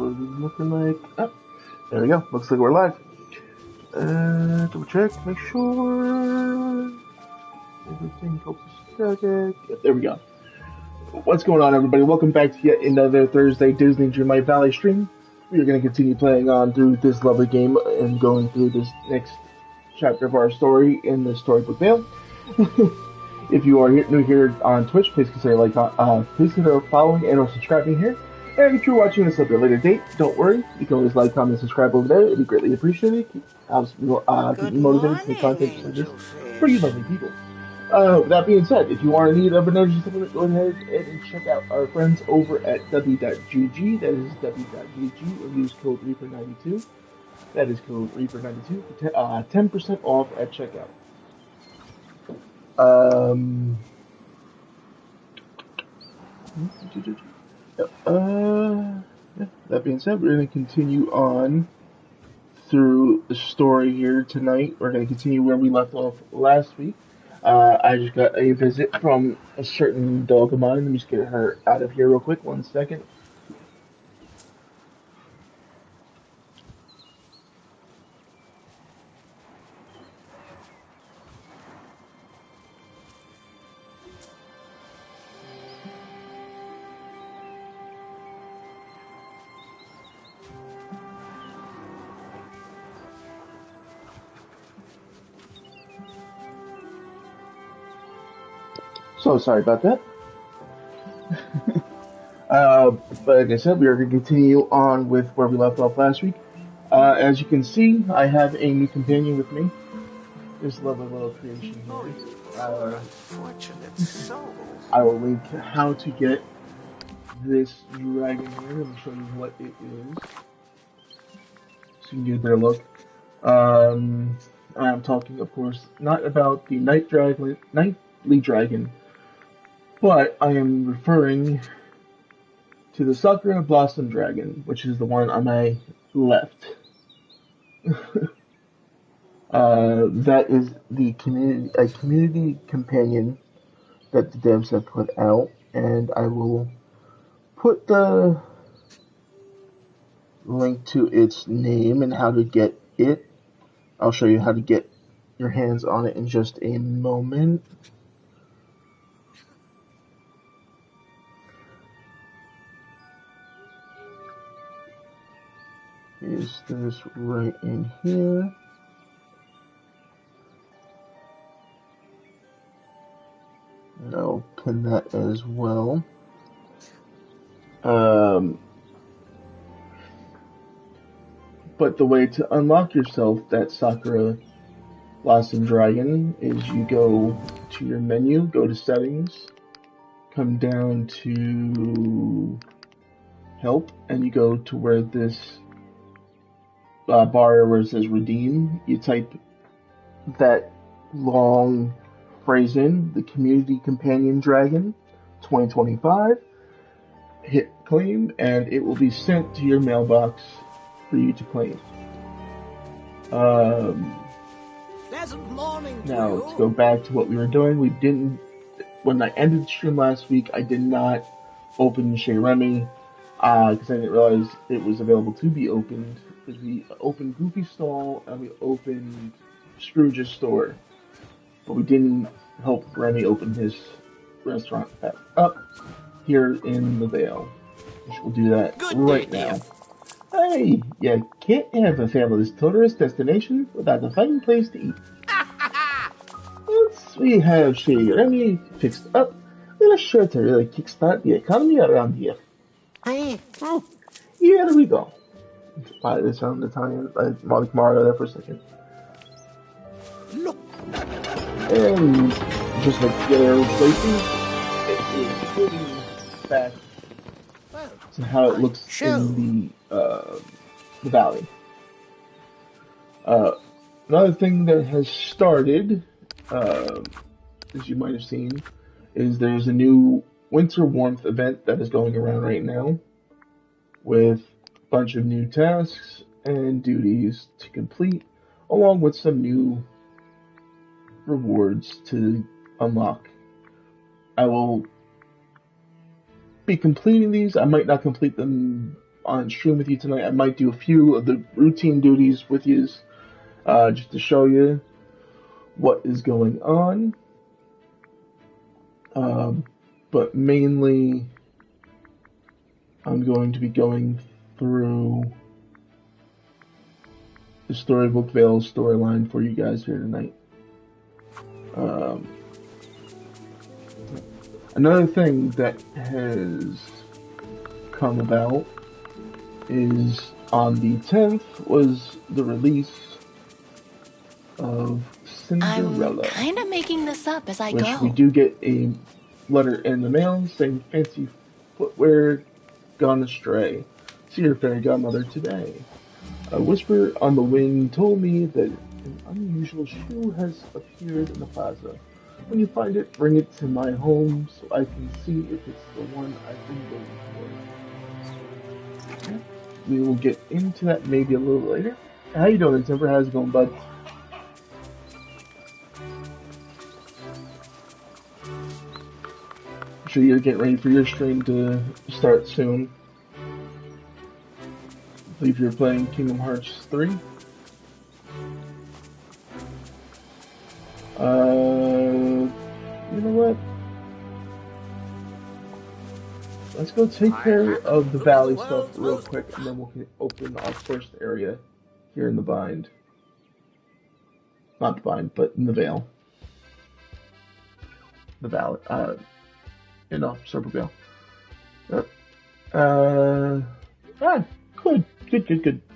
what is it looking like? Oh, there we go. Looks like we're live. Double check, make sure everything copacetic. Yep, there we go. What's going on, everybody? Welcome back to yet another Thursday Disney Dreamlight Valley stream. We are going to continue playing on through this lovely game and going through this next chapter of our story in the Storybook Vale. If you are new here on Twitch, please consider please consider following and or subscribing here. And if you're watching this at a later date, don't worry. You can always like, comment, subscribe over there. It'd be greatly appreciated. Keep me motivated to make content like this for you lovely people. With that being said, if you are in need of an energy supplement, go ahead and check out our friends over at w.gg. That is w.gg, and use code Reaper92. That is code Reaper92 for 10% off at checkout. That being said, we're going to continue on through the story here tonight. We're going to continue where we left off last week. I just got a visit from a certain dog of mine. Let me just get her out of here real quick. 1 second. So sorry about that. But like I said, we are going to continue on with where we left off last week. As you can see, I have a new companion with me. This lovely little creation here. I will link how to get this dragon here. Let me show you what it is, so you can get a better look. I'm talking, of course, not about the Nightly Dragon, but I am referring to the Sakura Blossom Dragon, which is the one on my left. That is the community companion that the devs have put out, and I will put the link to its name and how to get it. I'll show you how to get your hands on it in just a moment. Is this right in here? And I'll pin that as well. But the way to unlock yourself that Sakura Blossom Dragon is you go to your menu, go to settings, come down to help, and you go to where this bar where it says redeem. You type that long phrase in, the Community Companion Dragon 2025, hit claim, and it will be sent to your mailbox for you to claim. Pleasant morning to now, you. to go back to what we were doing, when I ended the stream last week, I did not open Chez Remy, because I didn't realize it was available to be opened, because we opened Goofy Stall, and we opened Scrooge's store, but we didn't help Remy open his restaurant up here in the Vale, which we'll do that right now. Hey, you can't have a fabulous tourist destination without a fine place to eat. Once we have Chez Remy fixed up, we're sure to really kickstart the economy around here. Hey. Here we go. By this sound Italian, like Mario there for a second. Look. And just like the other places, it is pretty back to how it looks in the valley. Another thing that has started, as you might have seen, is there's a new winter warmth event that is going around right now with a bunch of new tasks and duties to complete, along with some new rewards to unlock. I will be completing these. I might not complete them on stream with you tonight. I might do a few of the routine duties with you, just to show you what is going on. But mainly, I'm going to be going through the Storybook Vale storyline for you guys here tonight. Another thing that has come about is on the 10th was the release of Cinderella. I'm kind of making this up as I which go. We do get a letter in the mail saying fancy footwear gone astray. See your fairy godmother today. A whisper on the wind told me that an unusual shoe has appeared in the plaza. When you find it, bring it to my home so I can see if it's the one I've been waiting for. We will get into that maybe a little later. How you doing, Timber? How's it going, bud? I'm sure you're getting ready for your stream to start soon. I believe you're playing Kingdom Hearts 3. You know what? Let's go take care of the Valley stuff real quick, and then we'll open our first area here in the bind. Not the bind, but in the Vale. The Valley. Serpent Vale. Good.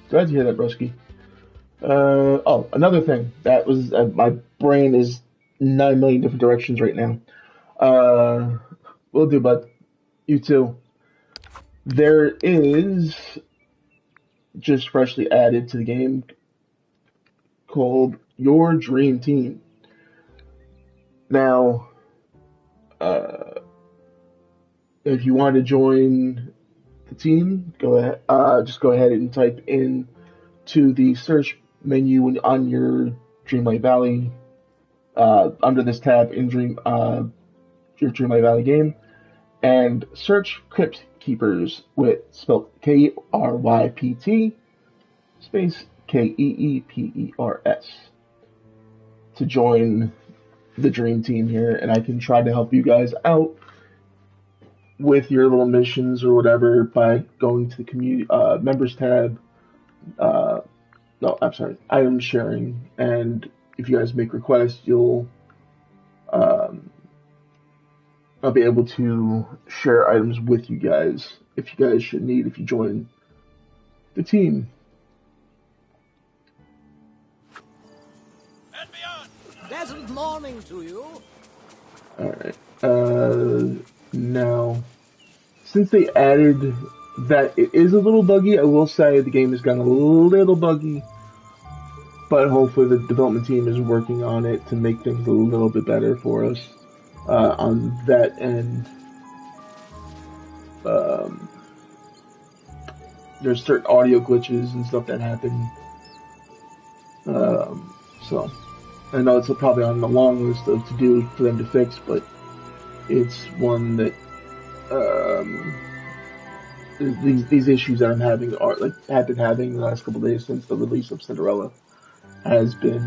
Glad to hear that, broski. Another thing. That was, my brain is 9 million different directions right now. Will do, bud. You too. There is, just freshly added to the game, called Your Dream Team. Now, if you want to join the team, go ahead. Just go ahead and type in to the search menu on your Dreamlight Valley, under this tab in your Dreamlight Valley game, and search Crypt Keepers spelled KRYPT space KEEPERS to join the Dream Team here, and I can try to help you guys out with your little missions or whatever by going to the community members tab. Item sharing, and if you guys make requests, I'll be able to share items with you guys if you guys should need if you join the team. And beyond. Pleasant morning to you. Alright. Now, since they added that it is a little buggy, I will say the game has gotten a little buggy, but hopefully the development team is working on it to make things a little bit better for us on that end. There's certain audio glitches and stuff that happen. So I know it's probably on the long list of to do for them to fix, but it's one that these issues that I'm having have been having the last couple of days since the release of Cinderella has been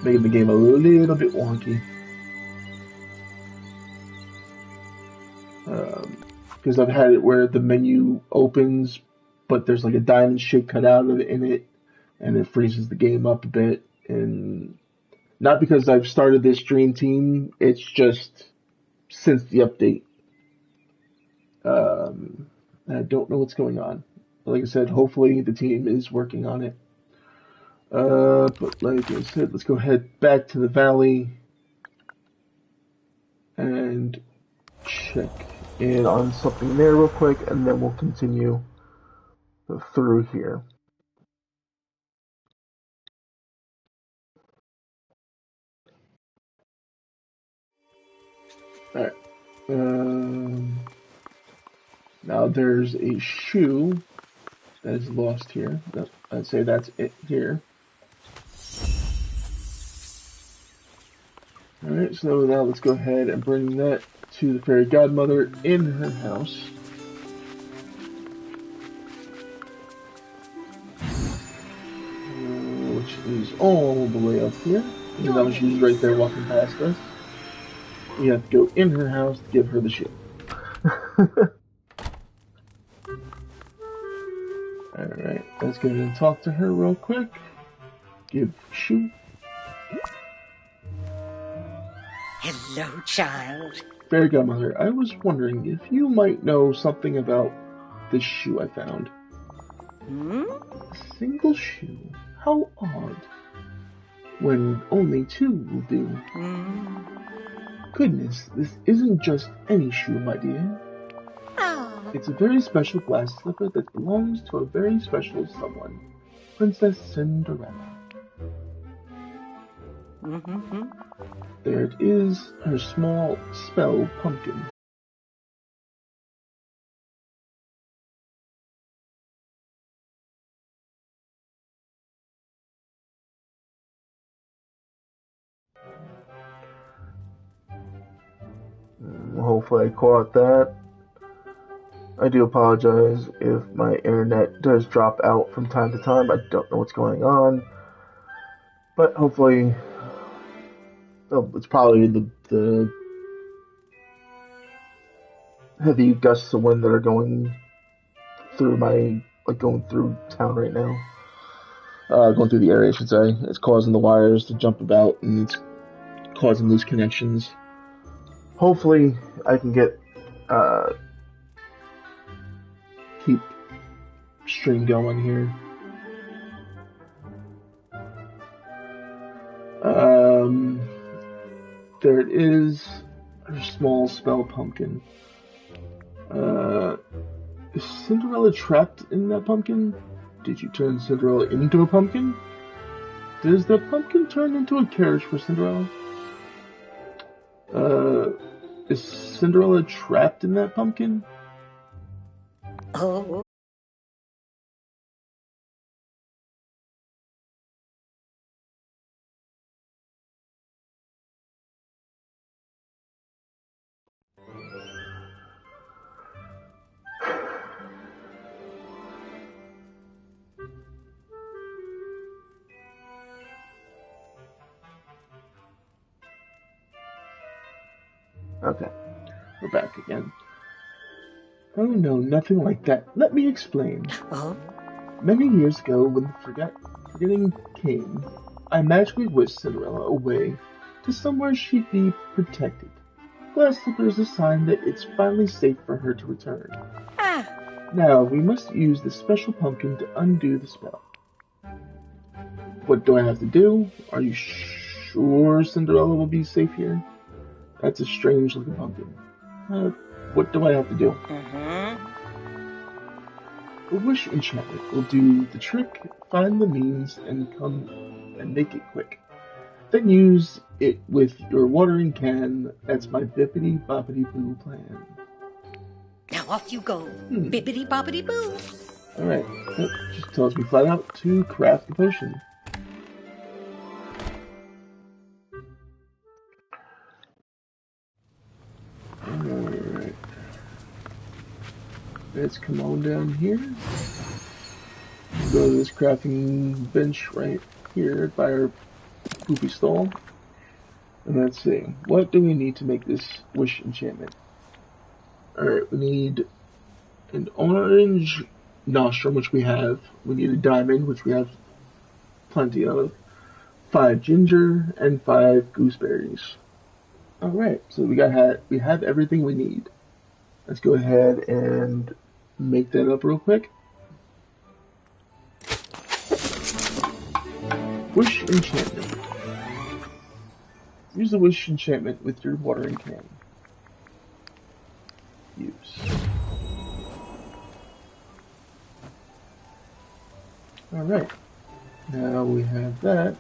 making the game a little bit wonky. Because I've had it where the menu opens, but there's like a diamond shape cut out of it in it, and it freezes the game up a bit. And not because I've started this Dream Team, it's just since the update. I don't know what's going on. Like I said, hopefully the team is working on it. But like I said, let's go ahead back to the valley and check in on something there real quick, and then we'll continue through here. Alright. Now there's a shoe that is lost here. I'd say that's it here. Alright, so now let's go ahead and bring that to the fairy godmother in her house. all the way up here. Even though she's right there walking past us. We have to go in her house to give her the shoe. Alright, let's go and talk to her real quick. Give shoe. Hello, child. Fairy Godmother, I was wondering if you might know something about this shoe I found. A single shoe? How odd. When only two will do. Goodness, this isn't just any shoe, my dear. It's a very special glass slipper that belongs to a very special someone. Princess Cinderella. There it is, her small spell pumpkin. Hopefully I caught that. I do apologize if my internet does drop out from time to time. I don't know what's going on. But hopefully... Oh, it's probably the heavy gusts of wind that are going through going through town right now. Going through the area, I should say. It's causing the wires to jump about, and it's causing loose connections. Hopefully, I can get, keep stream going here. There it is, her small spell pumpkin. Is Cinderella trapped in that pumpkin? Did you turn Cinderella into a pumpkin? Does the pumpkin turn into a carriage for Cinderella? Is Cinderella trapped in that pumpkin? Oh. Okay, we're back again. Oh no, nothing like that. Let me explain. Many years ago, when the forgetting came, I magically whisked Cinderella away to somewhere she'd be protected. Glass slipper is a sign that it's finally safe for her to return. Now, we must use the special pumpkin to undo the spell. What do I have to do? Are you sure Cinderella will be safe here? That's a strange looking pumpkin. What do I have to do? A wish enchantment will do the trick, find the means, and come and make it quick. Then use it with your watering can. That's my bippity boppity boo plan. Now off you go, bippity boppity boo. Alright, it just tells me flat out to craft the potion. Alright. Let's come on down here. Go to this crafting bench right here by our poopy stall. And let's see, what do we need to make this wish enchantment? Alright, we need an orange nostrum, which we have. We need a diamond, which we have plenty of. 5 ginger, and 5 gooseberries. Alright, so we have everything we need. Let's go ahead and make that up real quick. Wish enchantment. Use the wish enchantment with your watering can. Use. Alright. Now we have that.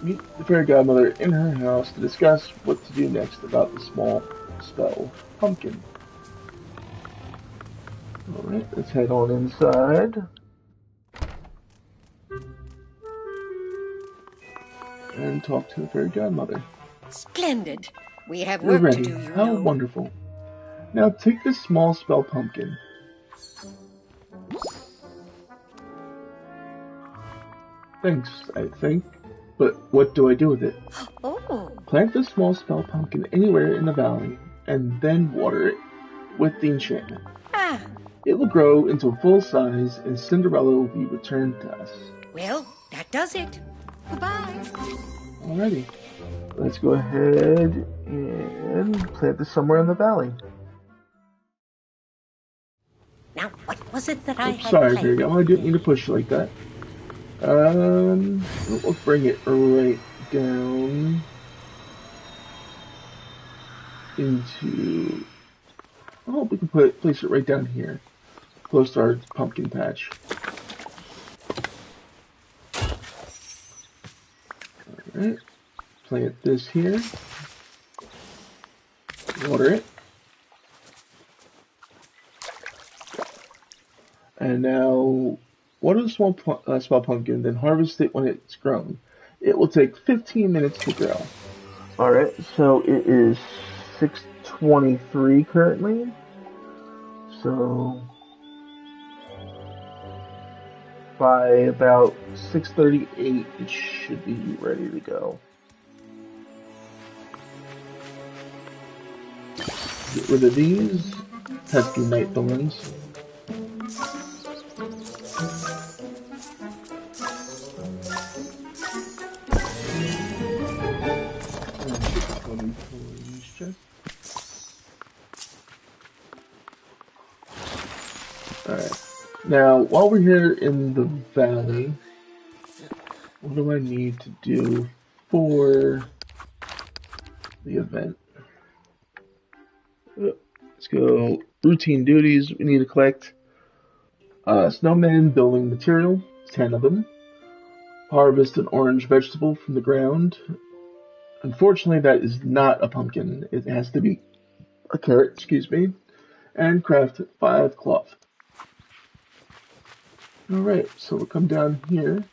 Meet the fairy godmother in her house to discuss what to do next about the small spell pumpkin. Alright, let's head on inside. And talk to the fairy godmother. Splendid. We have We're work ready. to do, you How know. wonderful. Now take this small spell pumpkin. Thanks, I think. But what do I do with it? Oh, Plant the small spell pumpkin anywhere in the valley, and then water it with the enchantment. ah, It will grow into full size, and Cinderella will be returned to us. well, that does it. Goodbye. Alrighty. Let's go ahead and plant this somewhere in the valley. Now, what was it that I had Sorry, planned? Miriam. I didn't mean to push you like that. We'll bring it right down into. Oh, we can place it right down here, close to our pumpkin patch. All right. Plant this here. Water it. And now, water the small pumpkin, then harvest it when it's grown. It will take 15 minutes to grow. Alright, so it is 6:23 currently. So, by about 6:38, it should be ready to go. Get rid of these pesky night thorns. Alright. Now, while we're here in the valley, what do I need to do for the event? Let's go. Routine duties. We need to collect snowmen building material, 10 of them. Harvest an orange vegetable from the ground. Unfortunately, that is not a pumpkin. It has to be a carrot, excuse me. And craft 5 cloth. Alright, so we'll come down here.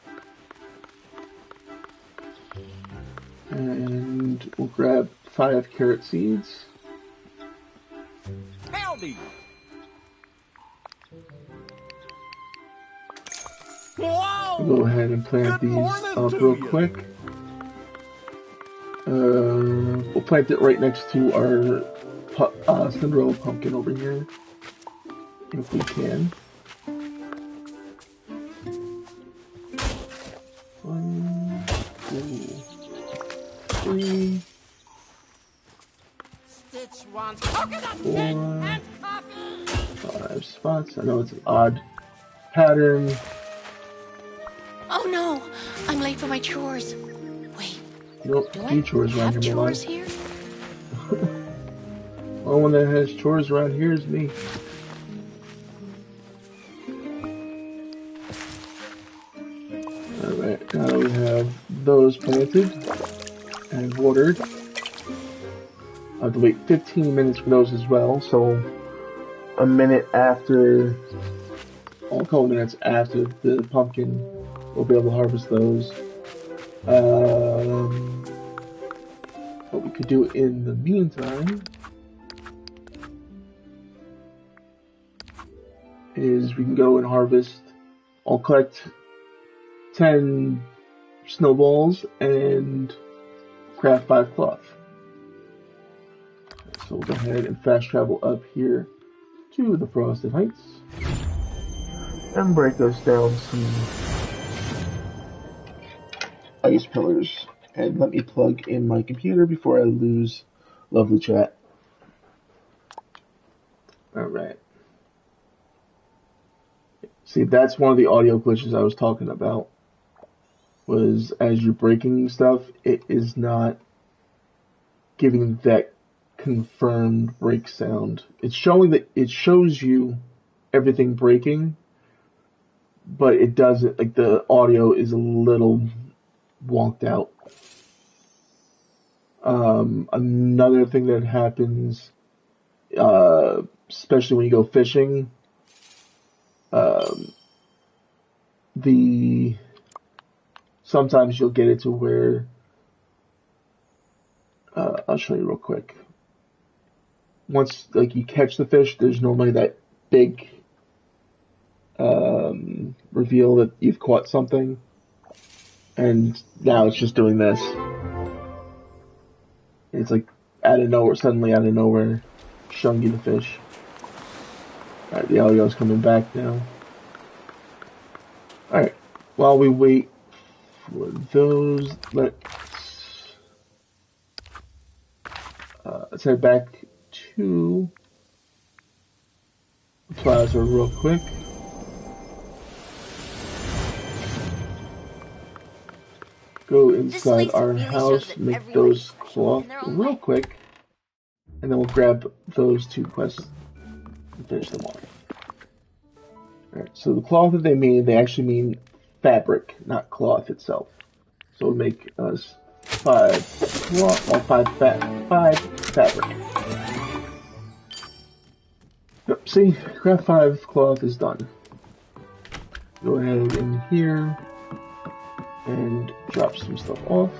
And we'll grab 5 carrot seeds. Howdy! Wow! We'll go ahead and plant Good these morning up to real you. quick. We'll plant it right next to our Cinderella pumpkin over here, if we can. 1, 2, 3, Stitch wants coconut 4, cake and coffee! 5 spots. I know it's an odd pattern. Oh no, I'm late for my chores. Wait, You don't do do chores I around have here, my chores life. here? Only one that has chores around here is me. Alright, now we have those planted and watered. I have to wait 15 minutes for those as well, so a minute after, a couple minutes after the pumpkin, we'll be able to harvest those. What we could do in the meantime is we can go and harvest. I'll collect 10 snowballs and craft 5 cloth. So we'll go ahead and fast travel up here to the Frosted Heights and break us down some ice pillars. And let me plug in my computer before I lose lovely chat. Alright. See, that's one of the audio glitches I was talking about. Was as you're breaking stuff, it is not giving that confirmed break sound. It's showing that it shows you everything breaking, but it doesn't, like the audio is a little wonked out. Another thing that happens, especially when you go fishing, sometimes you'll get it to where, I'll show you real quick. Once, like, you catch the fish, there's normally that big, reveal that you've caught something. And now it's just doing this. It's like suddenly out of nowhere, showing you the fish. Alright, the Elio's coming back now. Alright, while we wait for those, let's head back to the plaza real quick. Go inside our house, make those cloth real quick, and then we'll grab those 2 quests and finish them off. Alright, so the cloth that they mean, they actually mean fabric, not cloth itself. So it'll make us 5 fabric. Yep, see, craft 5 cloth is done. Go ahead in here and drop some stuff off.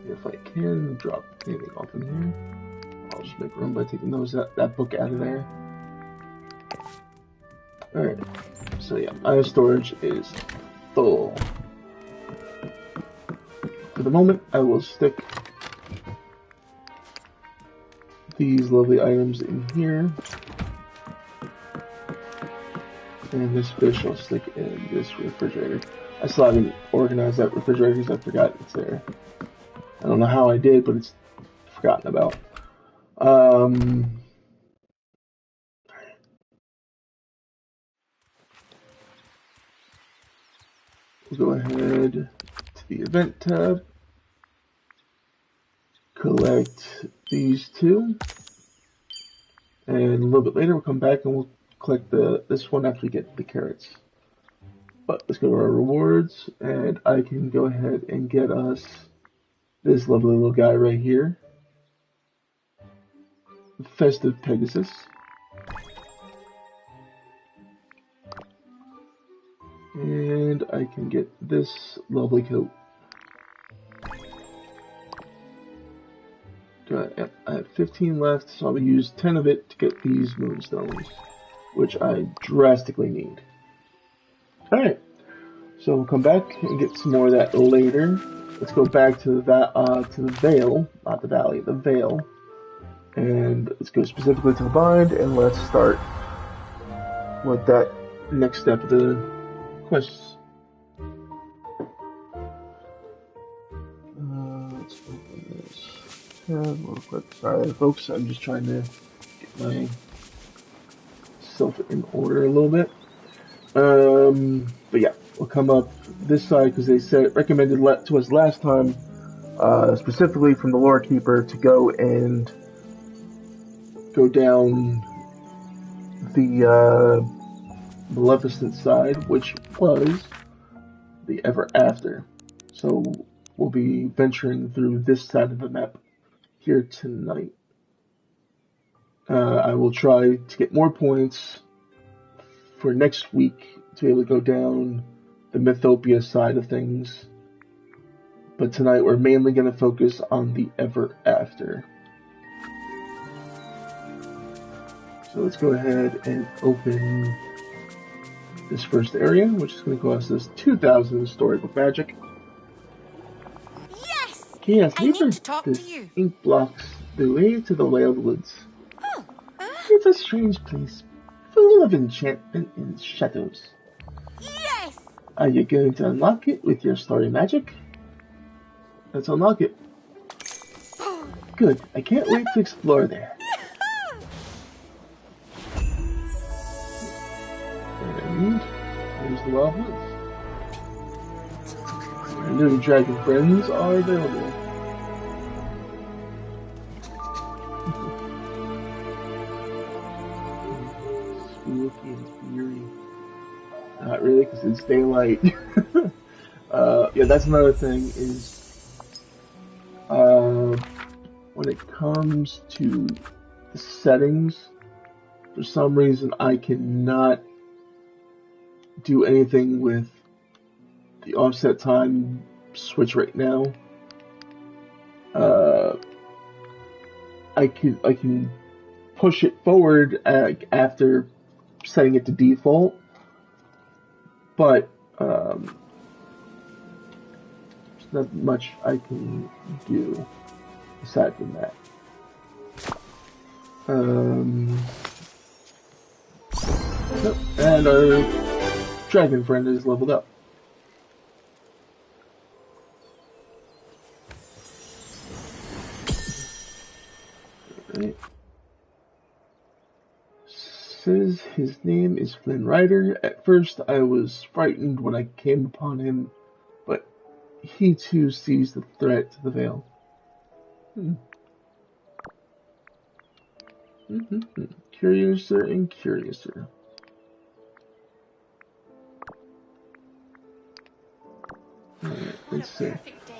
If I can drop anything off in here, I'll just make room by taking that book out of there. Alright, so yeah, my storage is full. For the moment, I will stick these lovely items in here. And this fish I'll stick in this refrigerator. I still haven't organized that refrigerator because I forgot it's there. I don't know how I did, but it's forgotten about. We'll go ahead to the event tab. Collect these 2. And a little bit later we'll come back and we'll collect this one after we get the carrots. But let's go to our rewards, and I can go ahead and get us this lovely little guy right here. Festive Pegasus. And I can get this lovely coat. Yep, I have 15 left, so I'll use 10 of it to get these moonstones, which I drastically need. Alright, so we'll come back and get some more of that later. Let's go back to the Vale, not the Valley, the Vale. And let's go specifically to the bind, and let's start with that next step of the quests. Let's open this tab real quick. Sorry, folks, I'm just trying to get myself in order a little bit. But yeah, we'll come up this side because they recommended to us last time, specifically from the Lore Keeper, to go down the Maleficent side, which was the Ever After. So we'll be venturing through this side of the map here tonight. I will try to get more points for next week to be able to go down the Mythopia side of things. But tonight we're mainly going to focus on the Ever After. So let's go ahead and open this first area, which is going to cost us 2,000 storybook magic. Yes! Yes, I need to talk to you. Ink blocks the way to the Wild Woods. It's a strange place, full of enchantment and shadows. Yes! Are you going to unlock it with your story magic? Let's unlock it. Good, I can't wait to explore there. And there's the Wild Woods. And new dragon friends are available. Spooky and eerie. Not really, because it's daylight. Yeah, that's another thing is, when it comes to the settings, for some reason I cannot do anything with the offset time switch right now. I can push it forward after setting it to default, but There's not much I can do aside from that. And our dragon friend is leveled up. Right. Says his name is Flynn Rider. At first I was frightened when I came upon him, but he too sees the threat to the Vale. Curiouser and curiouser. Alright, let's see.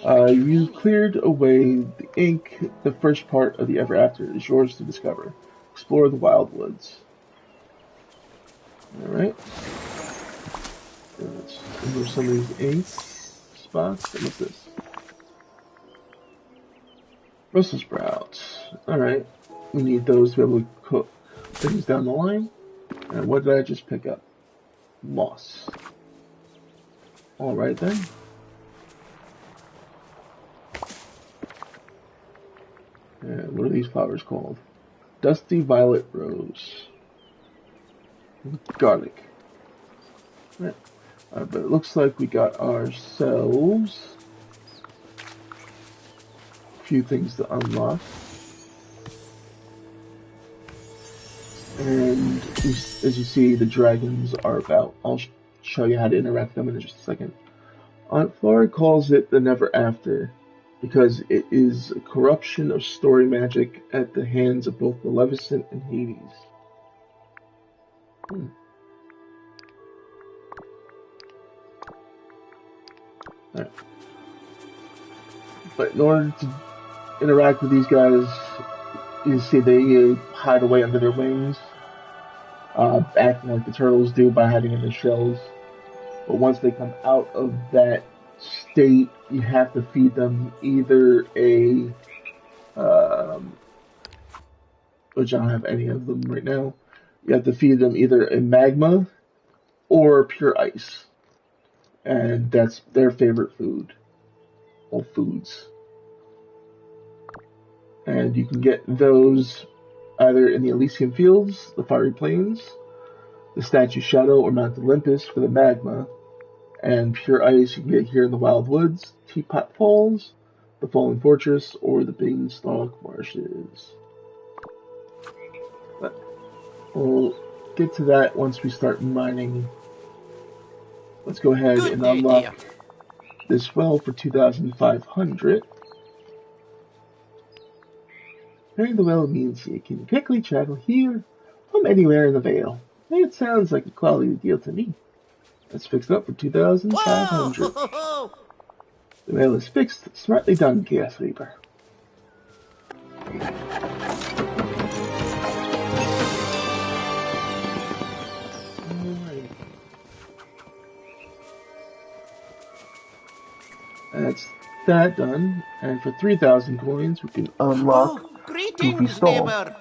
You cleared away the ink. The first part of the Ever After is yours to discover. Explore the wild woods. Alright. Let's remove some of these ink spots. And what's this? Brussels sprouts. Alright. We need those to be able to cook things down the line. And what did I just pick up? Moss. Alright then. And what are these flowers called? Dusty Violet Rose. Garlic. Right. But it looks like we got ourselves a few things to unlock. And as you see, the dragons are about. I'll show you how to interact with them in just a second. Aunt Flora calls it the Never After because it is a corruption of story magic at the hands of both Maleficent and Hades. Right. But in order to interact with these guys, you see they hide away under their wings, acting like the turtles do by hiding in their shells. But once they come out of that state, you have to feed them either a, which I don't have any of them right now. You have to feed them either a magma or pure ice. And that's their favorite food. Or foods. And you can get those either in the Elysian Fields, the Fiery Plains, the Statue Shadow, or Mount Olympus for the magma. And pure ice you can get here in the Wild Woods, Teapot Falls, the Fallen Fortress, or the Beanstalk Marshes. But we'll get to that once we start mining. Let's go ahead and unlock this well for 2,500. Carrying the well means you can quickly travel here from anywhere in the Vale. It sounds like a quality deal to me. Let's fix it up for 2,500. The well is fixed. Smartly done, Chaos Reaper. That's that done. And for 3,000 coins, we can unlock Goofy Stall. Neighbor.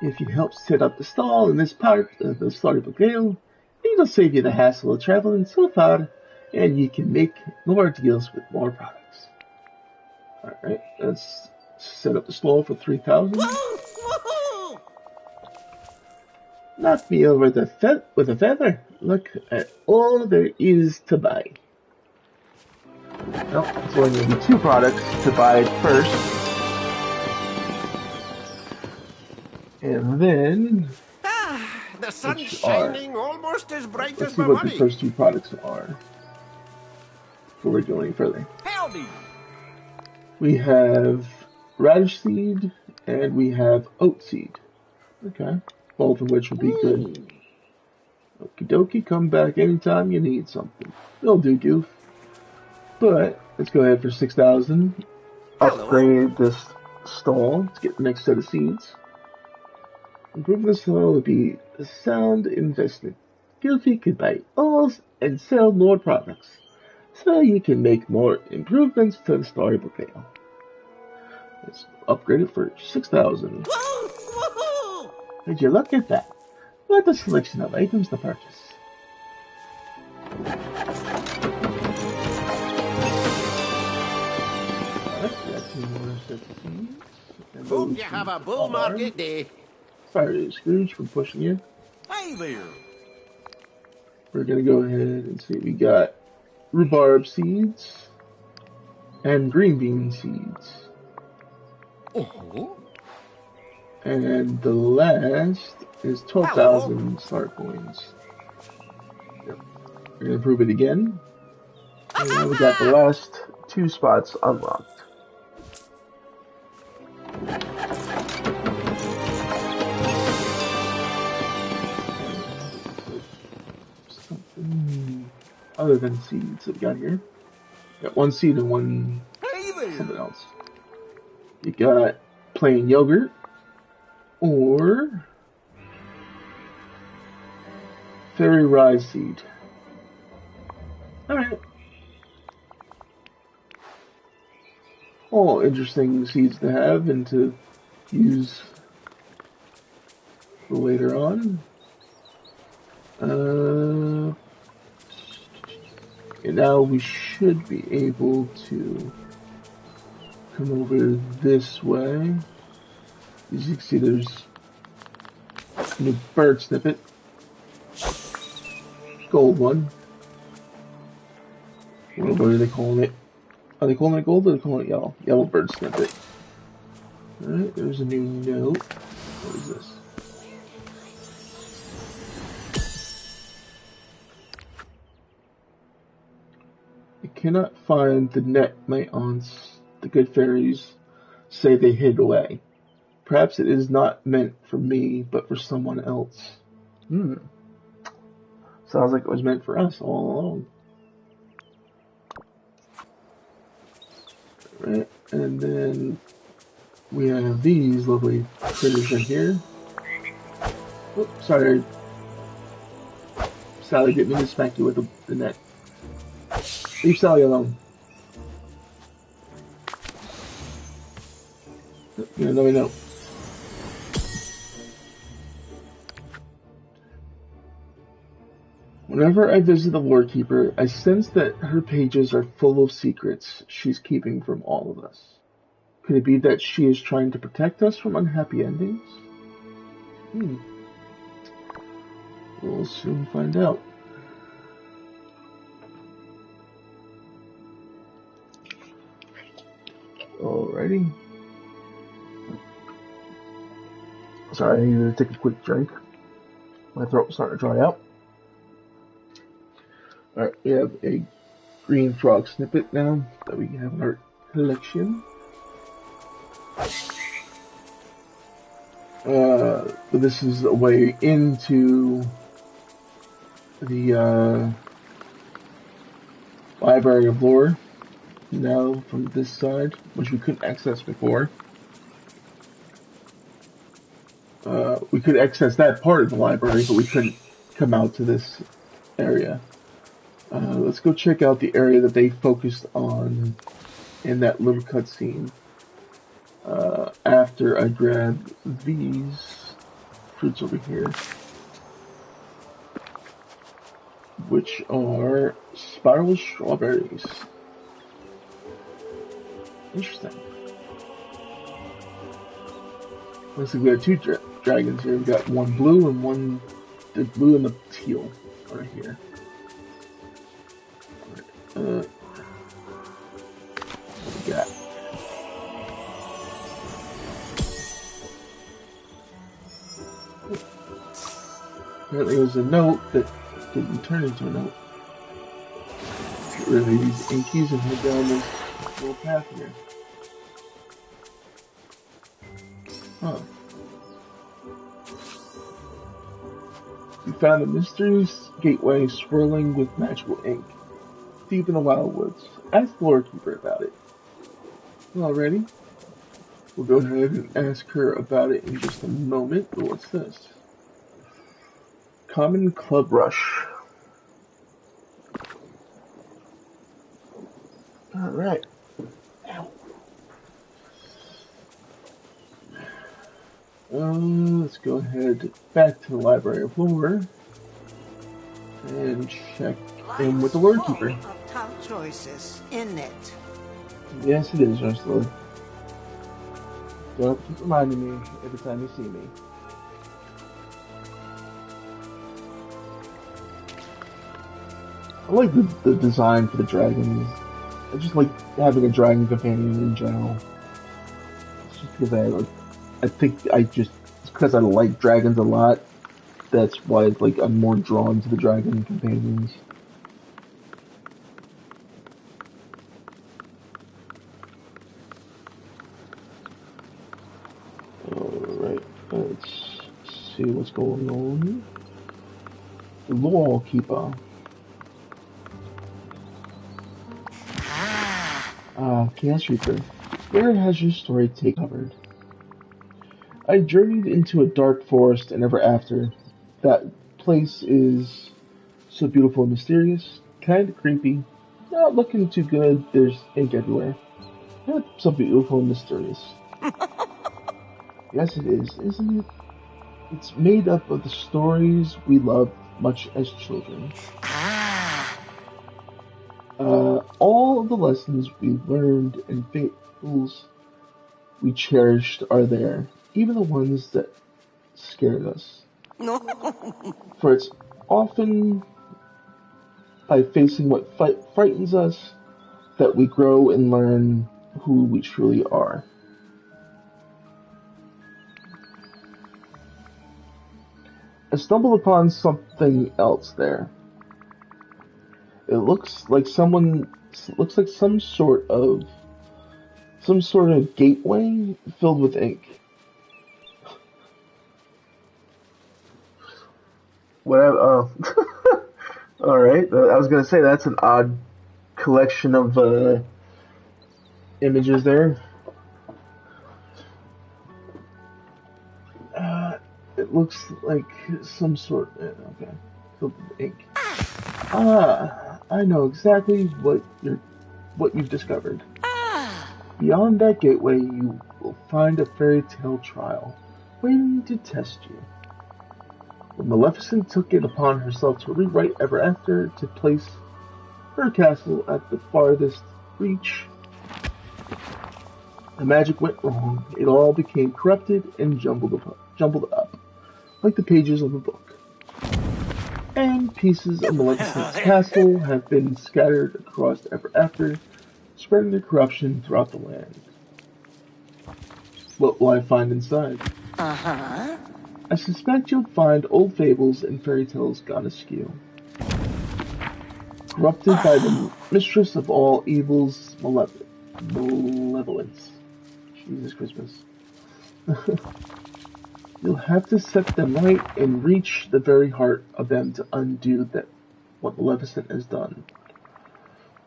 If you help set up the stall in this part of the Storybook Vale, it'll save you the hassle of traveling so far, and you can make more deals with more products. Alright, let's set up the stall for 3,000. Knock me over with a feather. Look at all there is to buy. Well, it's only going to be 2 products to buy first. And then... the sun's shining almost as bright let's as see my what money. the first 2 products are before we go any further. Howdy. We have radish seed and we have oat seed. Okay, both of which will be good. Okie dokie, come back anytime you need something. It'll do, Goof. But let's go ahead for 6,000. Upgrade this stall to get the next set of seeds. Improving the stall would be a sound investment. Goofy could buy all and sell more products, so you can make more improvements to the Storybook Vale. Let's upgrade it for 6,000. Would you look at that? What a selection of items to purchase. Hope you have a bull market day. Sorry, Scrooge, for pushing you. Hey there. We're gonna go ahead and see. We got rhubarb seeds and green bean seeds. Oh. And the last is 12,000 star coins. Yep. We're gonna prove it again. And now we got the last 2 spots unlocked. Something other than seeds that we got here. Got 1 seed and 1 something else. You got plain yogurt or fairy rye seed. Alright. All interesting seeds to have and to use for later on. And now we should be able to come over this way. As you can see, there's a new bird snippet. Gold one. What are they calling it? Are they calling it gold or are they calling it yellow? Yellow bird snippet. Alright, there's a new note. What is this? I cannot find the net my aunts, the good fairies, say they hid away. Perhaps it is not meant for me, but for someone else. Sounds like it was meant for us all along. Right, and then we have these lovely critters right here. Oops, sorry. Sally didn't mean to smack you with the net. Leave Sally alone. Yeah, let me know. Whenever I visit the Lore Keeper, I sense that her pages are full of secrets she's keeping from all of us. Could it be that she is trying to protect us from unhappy endings? We'll soon find out. Alrighty. Sorry, I needed to take a quick drink. My throat's starting to dry out. Alright, we have a green frog snippet now that we have in our collection. But this is a way into the Library of Lore now from this side, which we couldn't access before. We could access that part of the library, but we couldn't come out to this area. Let's go check out the area that they focused on in that little cutscene. After I grab these fruits over here, which are spiral strawberries. Interesting. Looks like we have 2 dragons here. We've got one blue and one, the blue and the teal right here. What we got? Apparently it was a note that didn't turn into a note. Get rid of these inkies and head down this little path here. Huh. We found a mysterious gateway swirling with magical ink, deep in the wild woods. Ask the Lore Keeper about it. Alrighty. We'll go ahead and ask her about it in just a moment. But what's this? Common Club Rush. Alright. Let's go ahead back to the Library of Lore and check in with the Lore Keeper. Tough choices, isn't it? Yes, it is, Ursula. Yep, keep reminding me every time you see me. I like the design for the dragons. I just like having a dragon companion in general. It's just because it's because I like dragons a lot. That's why like I'm more drawn to the dragon companions. Alright, let's see what's going on. The Law Keeper. Chaos Reaper. Where has your story taken covered? I journeyed into a dark forest and ever after. That place is so beautiful and mysterious, kinda creepy, not looking too good, there's ink everywhere. Yet so beautiful and mysterious. Yes it is, isn't it? It's made up of the stories we loved much as children. All of the lessons we learned and fables we cherished are there, even the ones that scared us. For it's often by facing what frightens us that we grow and learn who we truly are. I stumbled upon something else there. It looks like some sort of gateway filled with ink. Whatever. All right. I was gonna say that's an odd collection of images there. It looks like some sort. Okay, filled with ink. I know exactly what you've discovered. Beyond that gateway, you will find a fairy tale trial, waiting to test you. When Maleficent took it upon herself to rewrite Ever After to place her castle at the farthest reach, the magic went wrong. It all became corrupted and jumbled up, like the pages of a book. And pieces of Maleficent's castle have been scattered across Ever After, spreading the corruption throughout the land. What will I find inside? I suspect you'll find old fables and fairy tales gone askew. Corrupted by the mistress of all evils, malevolence. Jesus Christmas. You'll have to set them right and reach the very heart of them to undo what Maleficent has done.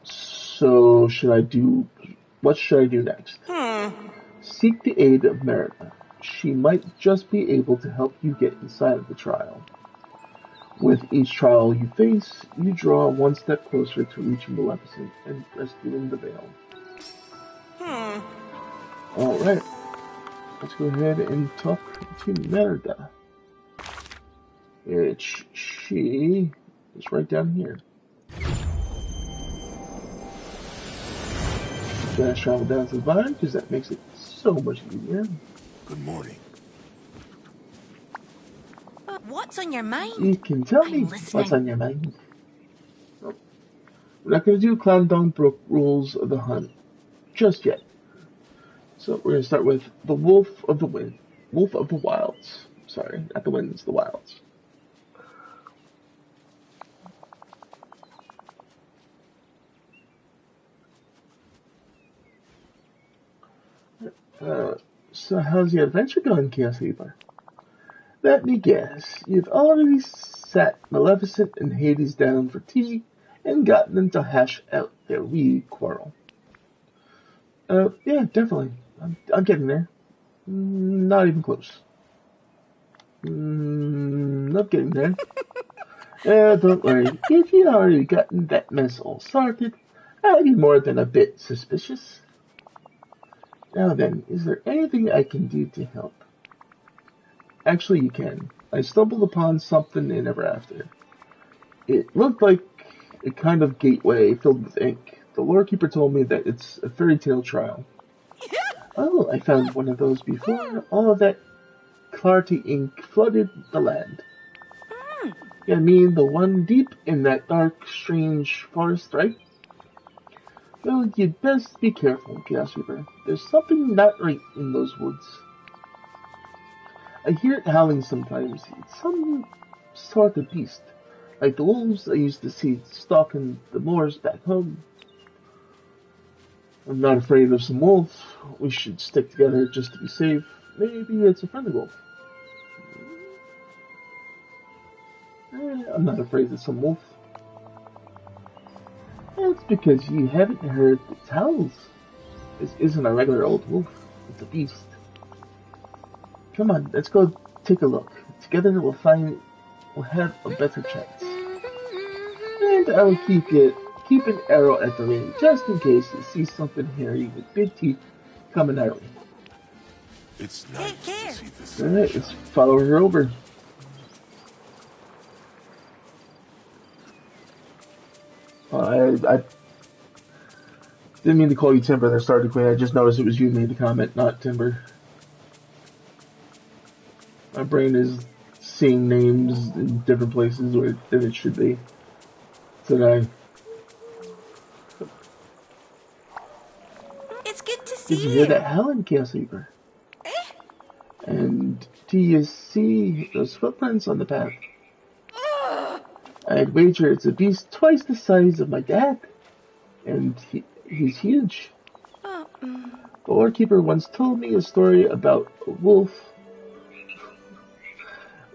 So, what should I do next? Seek the aid of Merida. She might just be able to help you get inside of the trial. With each trial you face, you draw one step closer to reaching Maleficent and rescuing the Vale. Alright. Let's go ahead and talk to Merida. She is right down here. Fast travel down to the vine because that makes it so much easier. Good morning. What's on your mind? You can tell me what's on your mind. Oh. We're not going to do Clandong Brook rules of the hunt just yet. So we're going to start with the Wolf of the Wilds. Sorry, not the winds, the wilds. So how's your adventure going, Chaos Reaper? Let me guess, you've already sat Maleficent and Hades down for tea and gotten them to hash out their wee quarrel. Yeah, definitely. I'm getting there. Not even close. Not getting there. Don't worry. If you'd already gotten that mess all sorted, I'd be more than a bit suspicious. Now then, is there anything I can do to help? Actually, you can. I stumbled upon something in Ever After. It looked like a kind of gateway filled with ink. The lore keeper told me that it's a fairy tale trial. Oh, I found one of those before all of that clarity ink flooded the land. You mean the one deep in that dark, strange forest, right? Well, you'd best be careful, Chaos Reaper. There's something not right in those woods. I hear it howling sometimes. It's some sort of beast, like the wolves I used to see stalking the moors back home. I'm not afraid of some wolves. We should stick together just to be safe. Maybe it's a friendly wolf. I'm not afraid of some wolf. That's because you haven't heard its howls. This isn't a regular old wolf. It's a beast. Come on, let's go take a look. Together we'll have a better chance. And I will keep an arrow at the ready, just in case you see something hairy with big teeth coming our way. It's nice to see this. Alright, let's follow her over. I didn't mean to call you Timber there, Stardew Queen. I just noticed it was you who made the comment, not Timber. My brain is seeing names in different places than it should be today. It's good to Did see you hear that howling, Chaos Reaper? And do you see those footprints on the path? I'd wager it's a beast twice the size of my dad. And he's huge. The Lord Keeper once told me a story about a wolf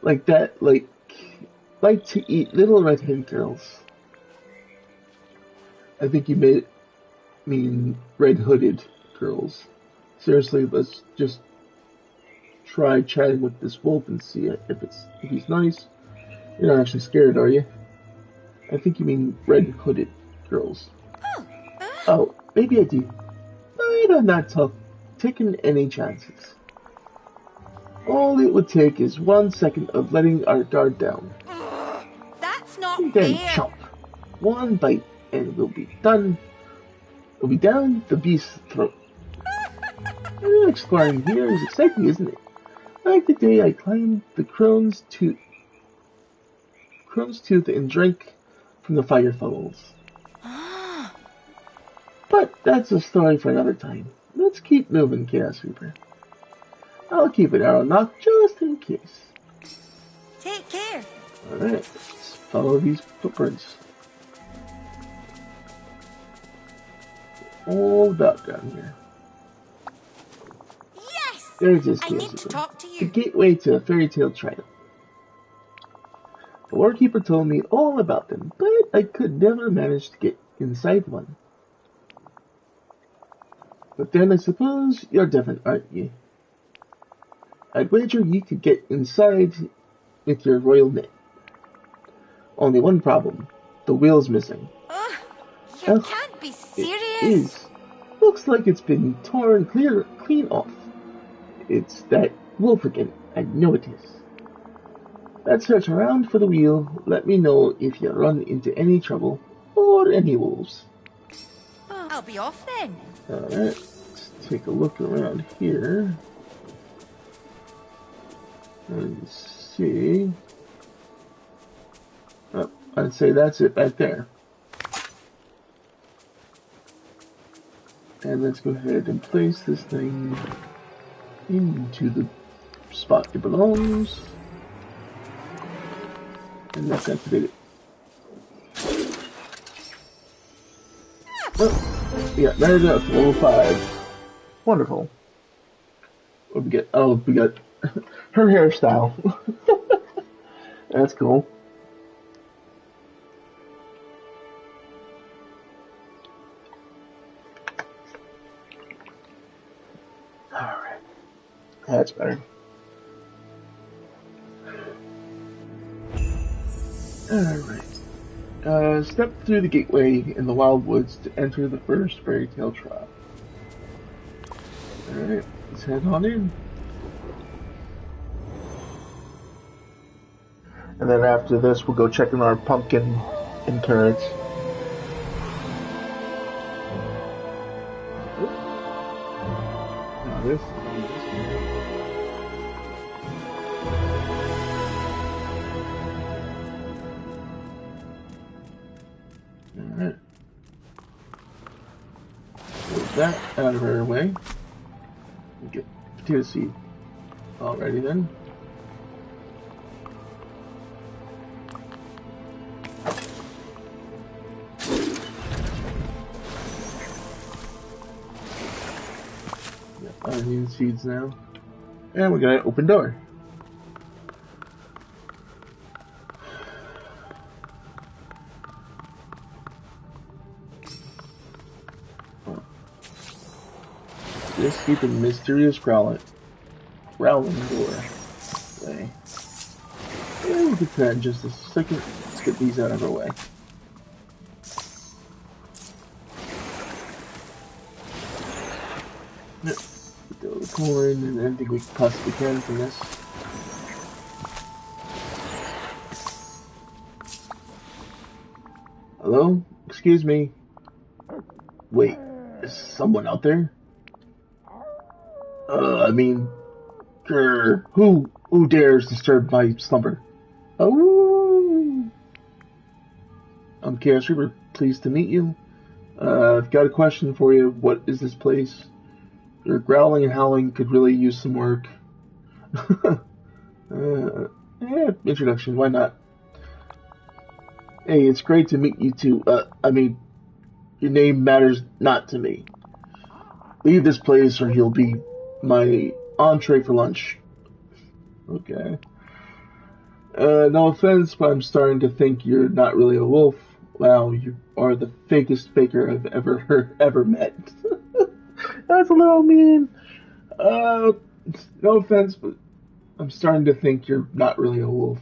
like that, like to eat little red-headed girls. I think you mean red-hooded girls. Seriously, let's just try chatting with this wolf and see if he's nice. You're not actually scared, are you? I think you mean red-hooded girls. Oh, maybe I do. But I'm not taking any chances. All it would take is 1 second of letting our guard down. That's not And then fair. chomp. One bite and we'll be done. We'll be down the beast's throat. Exploring here is exciting, isn't it? Like the day I climbed the crone's tooth and drank from the fire funnels. But that's a story for another time. Let's keep moving, Chaos Reaper. I'll keep an arrow knocked just in case. Take care. Alright, let's follow these footprints. All about down here. Yes! There's this I Chaos need to Reaper. talk to The you. gateway to a fairy tale trial. The Lord Keeper told me all about them, but I could never manage to get inside one. But then I suppose you're different, aren't you? I'd wager you could get inside with your royal net. Only one problem. The wheel's missing. You Ugh, can't be It serious. is. Looks like it's been torn clean off. It's that wolf again. I know it is. Let's search around for the wheel. Let me know if you run into any trouble or any wolves. I'll be off then. Alright, let's take a look around here and see. Oh, I'd say that's it right there. And let's go ahead and place this thing into the spot it belongs. And let's activate it. Oh, yeah, there's up, level 5. Wonderful. What we get? Oh, we got her hairstyle. That's cool. Alright. That's better. Alright. Step through the gateway in the wild woods to enter the first fairy tale trial. Alright, let's head on in. And then after this, we'll go check in our pumpkin and carrots. this. Alright. Move that out of our way. Get potato seed. Alrighty then. Onion seeds now. And we got an open door. Just keep a mysterious growling door. Okay. Yeah, we'll get to that in just a second. Let's get these out of our way. Yep. Throw the corn and anything we possibly can from this. Hello? Excuse me. Wait, is someone out there? I mean, who dares disturb my slumber? Oh, I'm Chaos Reaper. Pleased to meet you. I've got a question for you. What is this place? Your growling and howling could really use some work. Yeah, introduction. Why not? Hey, it's great to meet you too. I mean, your name matters not to me. Leave this place or you'll be my entree for lunch. Okay. No offense, but I'm starting to think you're not really a wolf. Wow, you are the fakest faker I've ever met. That's a little mean. No offense, but I'm starting to think you're not really a wolf.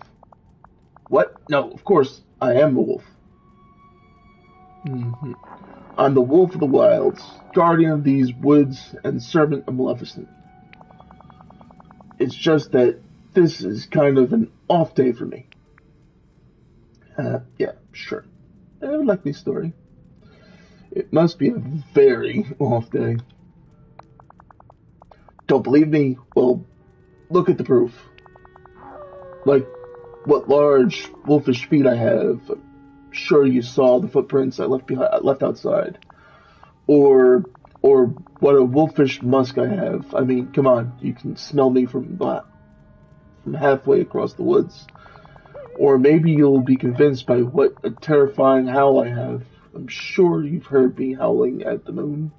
What? No, of course, I am a wolf. I'm the wolf of the wilds, guardian of these woods, and servant of Maleficent. It's just that this is kind of an off day for me. Yeah, sure. I would like this story. It must be a very off day. Don't believe me? Well, look at the proof. Like, what large wolfish feet I have. I'm sure you saw the footprints I left outside. Or what a wolfish musk I have. I mean, come on, you can smell me from halfway across the woods. Or maybe you'll be convinced by what a terrifying howl I have. I'm sure you've heard me howling at the moon.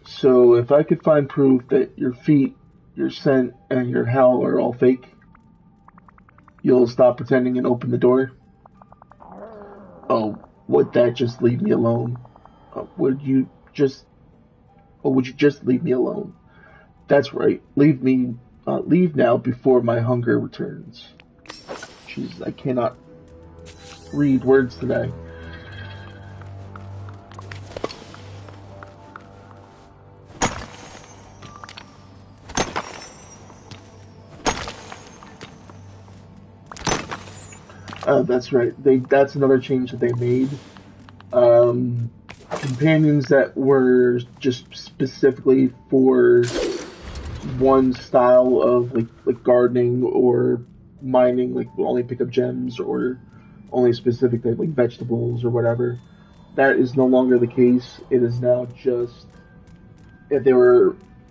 So if I could find proof that your feet, your scent, and your howl are all fake, you'll stop pretending and open the door? Oh, would that just leave me alone? Would you just leave me alone? That's right. Leave now before my hunger returns. Jeez, I cannot read words today. That's right. That's another change that they made. Companions that were just specifically for one style of like gardening or mining, like will only pick up gems or only specific like vegetables or whatever. That is no longer the case. It is now just if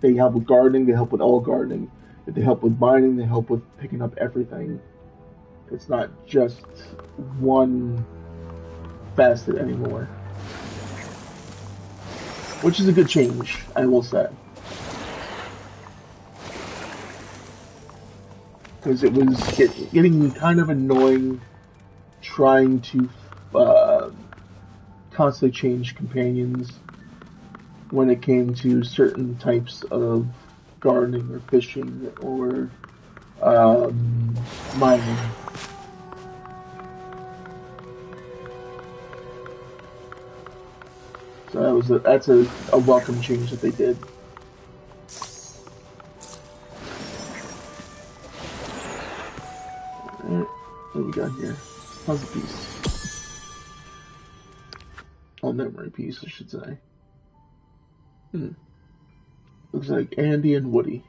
they help with gardening, they help with all gardening. If they help with mining, they help with picking up everything. It's not just one facet anymore. Which is a good change, I will say. Because it was getting kind of annoying trying to constantly change companions when it came to certain types of gardening or fishing or mining. So that's a welcome change that they did. Alright, what do we got here? Puzzle piece. Oh, memory piece, I should say. Looks like Andy and Woody.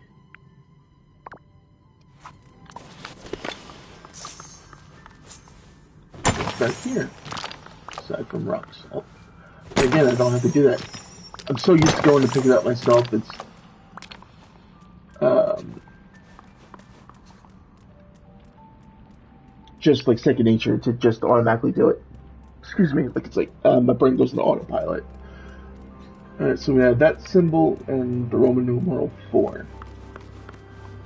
What's back here? Aside from rocks. Oh. Again, I don't have to do that. I'm so used to going to pick it up myself, it's just like second nature to just automatically do it. Excuse me, like it's like my brain goes into autopilot. Alright, so we have that symbol and the Roman numeral 4.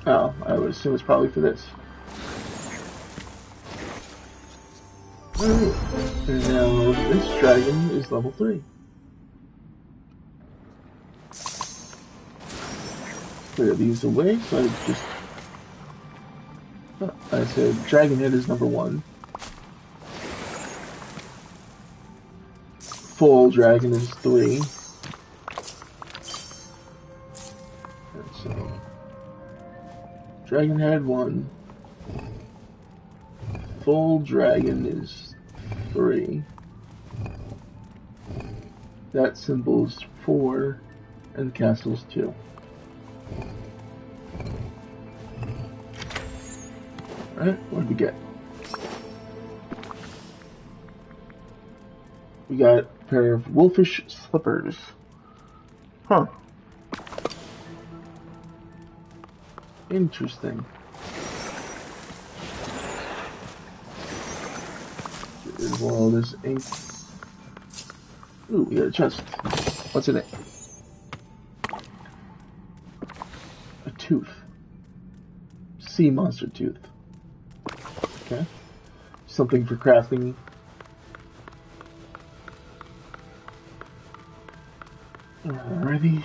Oh, I would assume it's probably for this. And now this dragon is level 3. Clear these away, so I just... Oh, I said dragon head is number 1. Full dragon is 3. So, dragon head 1. Full dragon is 3. That symbol is 4. And the castle is 2. Alright, what did we get? We got a pair of wolfish slippers. Huh. Interesting. Get rid of all this ink. Ooh, we got a chest. What's in it? A tooth. Sea monster tooth. Okay. Something for crafting. Alrighty.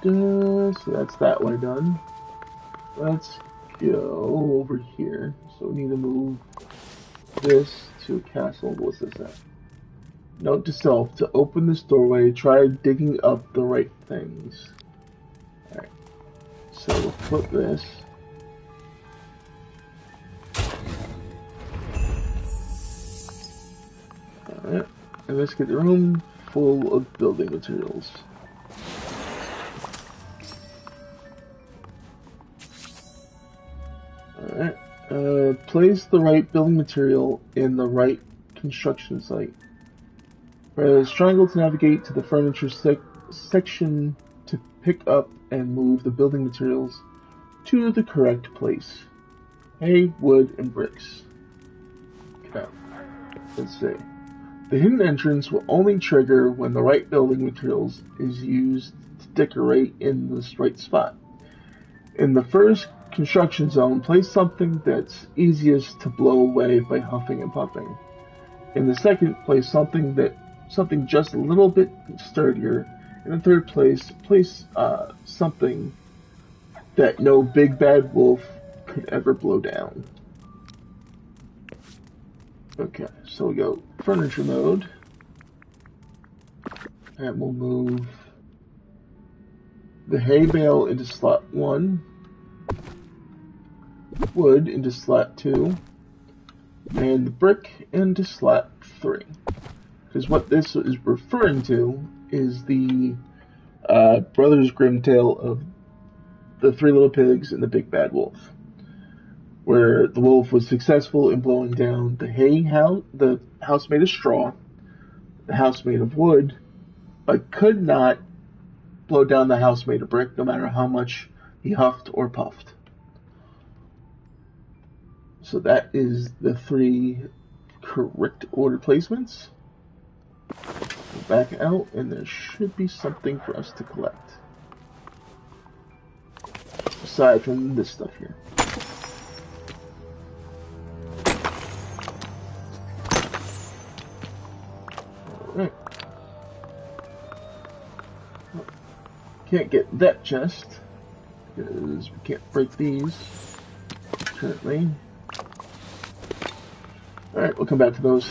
So that's that one done. Let's go over here. So we need to move this to a castle. What's this at? Note to self, to open this doorway, try digging up the right things. Alright. So we'll flip this. Alright. And let's get the room full of building materials. Alright. Place the right building material in the right construction site. Press triangle to navigate to the furniture section to pick up and move the building materials to the correct place. Hay, wood, and bricks. Okay. Let's see. The hidden entrance will only trigger when the right building materials is used to decorate in this right spot. In the first construction zone, place something that's easiest to blow away by huffing and puffing. In the second, place something just a little bit sturdier. In the third place, something that no big bad wolf could ever blow down. Okay, so we go furniture mode, and we'll move the hay bale into slot 1, wood into slot 2, and the brick into slot 3. Because what this is referring to is the Brothers Grimm tale of the Three Little Pigs and the Big Bad Wolf, where the wolf was successful in blowing down the the house made of straw, the house made of wood, but could not blow down the house made of brick no matter how much he huffed or puffed. So that is the 3 correct order placements. Go back out, and there should be something for us to collect. Aside from this stuff here. Alright. Can't get that chest, because we can't break these currently. Alright, we'll come back to those.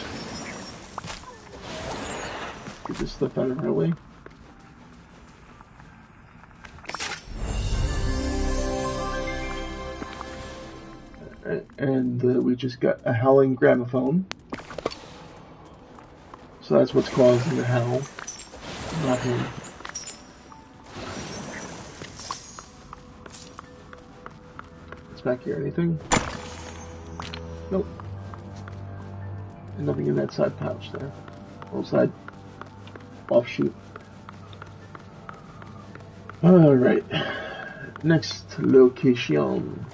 Get this stuff out of our way. Alright, and we just got a howling gramophone. So that's what's causing the howl. Not him. What's back here? Anything? Nope. And nothing in that side pouch there. Little side offshoot. Alright. Next location.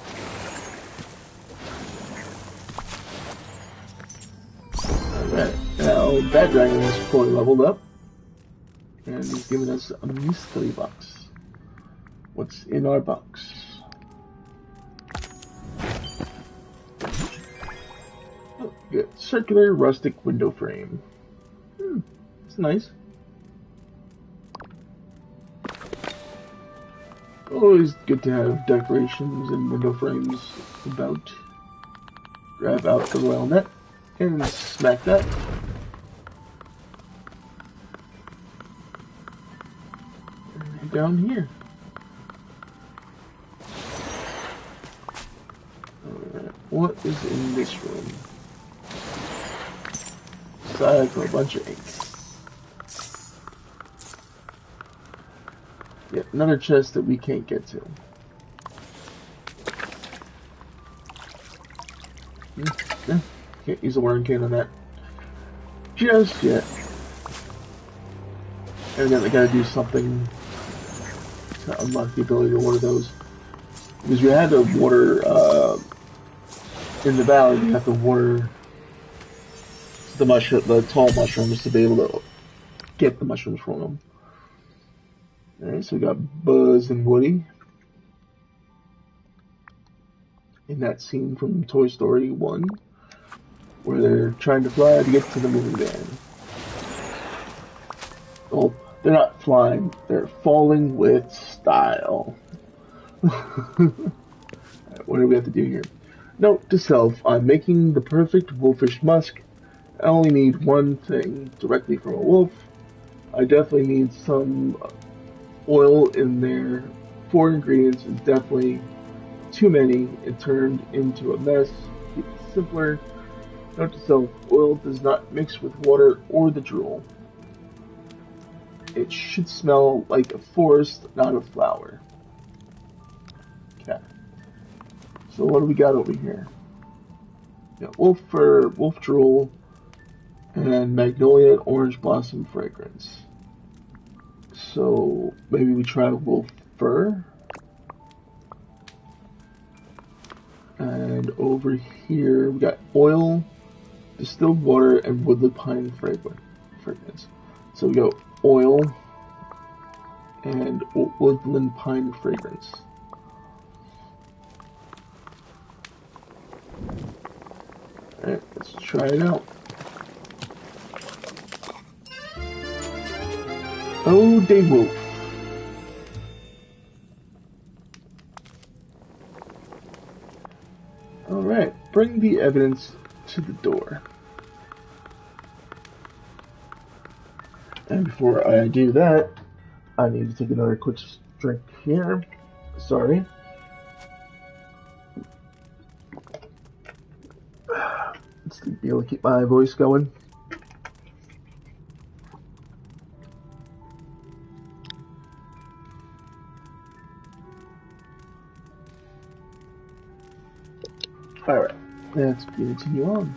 Alright. Now that dragon is fully leveled up. And he's giving us a mystery box. What's in our box? Oh, good. Circular rustic window frame. It's nice. Always good to have decorations and window frames about. Grab out the royal net and smack that. And down here. Alright, what is in this room? Aside from a bunch of ink. Yep, another chest that we can't get to. Yeah, can't use a watering can on that just yet. And then I gotta do something to unlock the ability to water those. Because you had to water, in the valley, you have to water the tall mushrooms to be able to get the mushrooms from them. Alright, so we got Buzz and Woody in that scene from Toy Story 1 where they're trying to fly to get to the moon van. Well, they're not flying, they're falling with style. What do we have to do here? Note to self, I'm making the perfect wolfish musk. I only need one thing directly from a wolf. I definitely need some oil in there. 4 ingredients is definitely too many. It turned into a mess. Keep it simpler. Note to self, oil does not mix with water or the drool. It should smell like a forest, not a flower. Okay. So what do we got over here? We got wolf fur, wolf drool, and magnolia and orange blossom fragrance. So maybe we try wolf fur. And over here we got oil, distilled water, and woodland pine fragrance. So we go oil and woodland pine fragrance. Alright, let's try it out. Oh, day wolf. Alright, bring the evidence to the door. And before I do that, I need to take another quick drink here. Sorry. Let's be able to keep my voice going. Alright, let's continue on.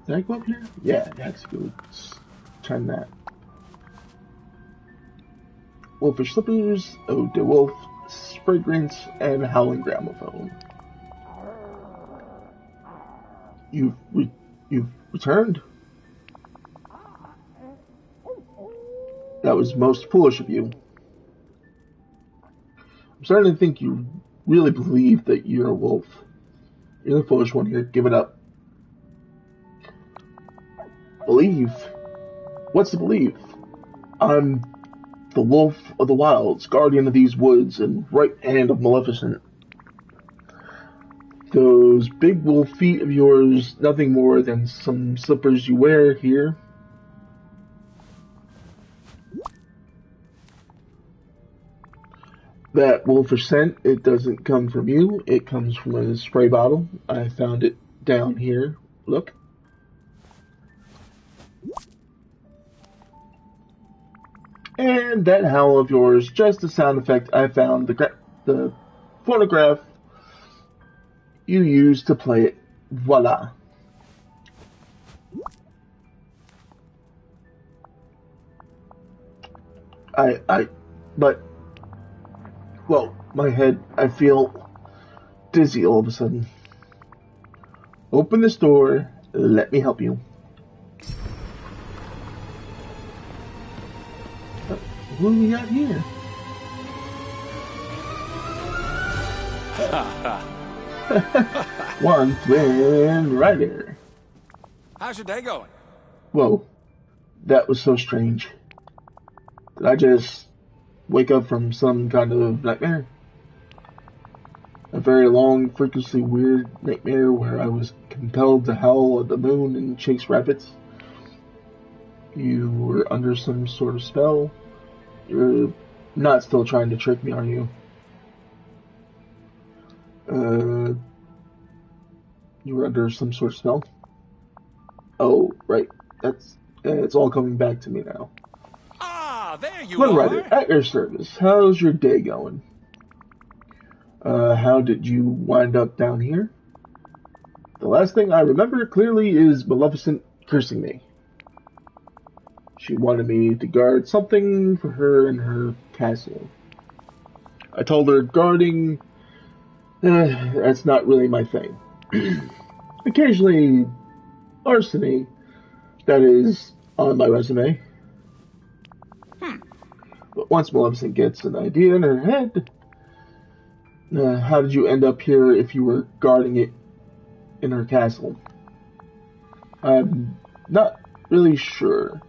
Did I go up here? Yeah, that's good. Let's turn that. Wolfish slippers, ode to wolf, fragrance, and howling gramophone. You've returned? That was most foolish of you. I'm starting to think you really believe that you're a wolf. You're the foolish one here. Give it up. Believe? What's to believe? I'm the wolf of the wilds, guardian of these woods, and right hand of Maleficent. Those big wolf feet of yours, nothing more than some slippers you wear here. That wolfish scent, it doesn't come from you. It comes from a spray bottle. I found it down here. Look. And that howl of yours, just a sound effect I found the phonograph you used to play it. Voila. But, well, my head, I feel dizzy all of a sudden. Open this door, let me help you. What do we got here? One twin rider. How's your day going? Whoa, that was so strange. Did I just wake up from some kind of nightmare? A very long, freakishly weird nightmare where I was compelled to howl at the moon and chase rabbits? You were under some sort of spell? You're not still trying to trick me, are you? You were under some sort of spell? Oh, right. It's all coming back to me now. Ah, there you Twin are. Rider, at your service. How's your day going? How did you wind up down here? The last thing I remember clearly is Maleficent cursing me. She wanted me to guard something for her in her castle. I told her guarding, that's not really my thing. Occasionally, larceny, that is on my resume. But once Maleficent gets an idea in her head, how did you end up here if you were guarding it in her castle? I'm not really sure.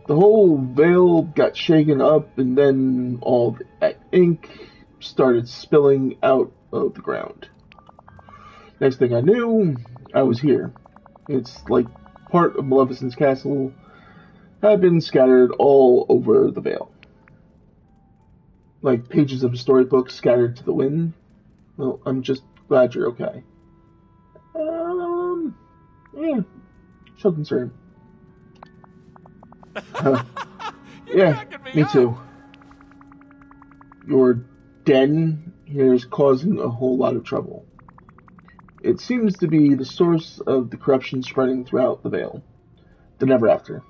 The whole veil got shaken up and then all the ink started spilling out of the ground. Next thing I knew, I was here. It's like part of Maleficent's castle had been scattered all over the veil. Like pages of a storybook scattered to the wind. Well, I'm just glad you're okay. Yeah, show concern. Yeah, me too. Your den here is causing a whole lot of trouble. It seems to be the source of the corruption spreading throughout the Vale. The Never After.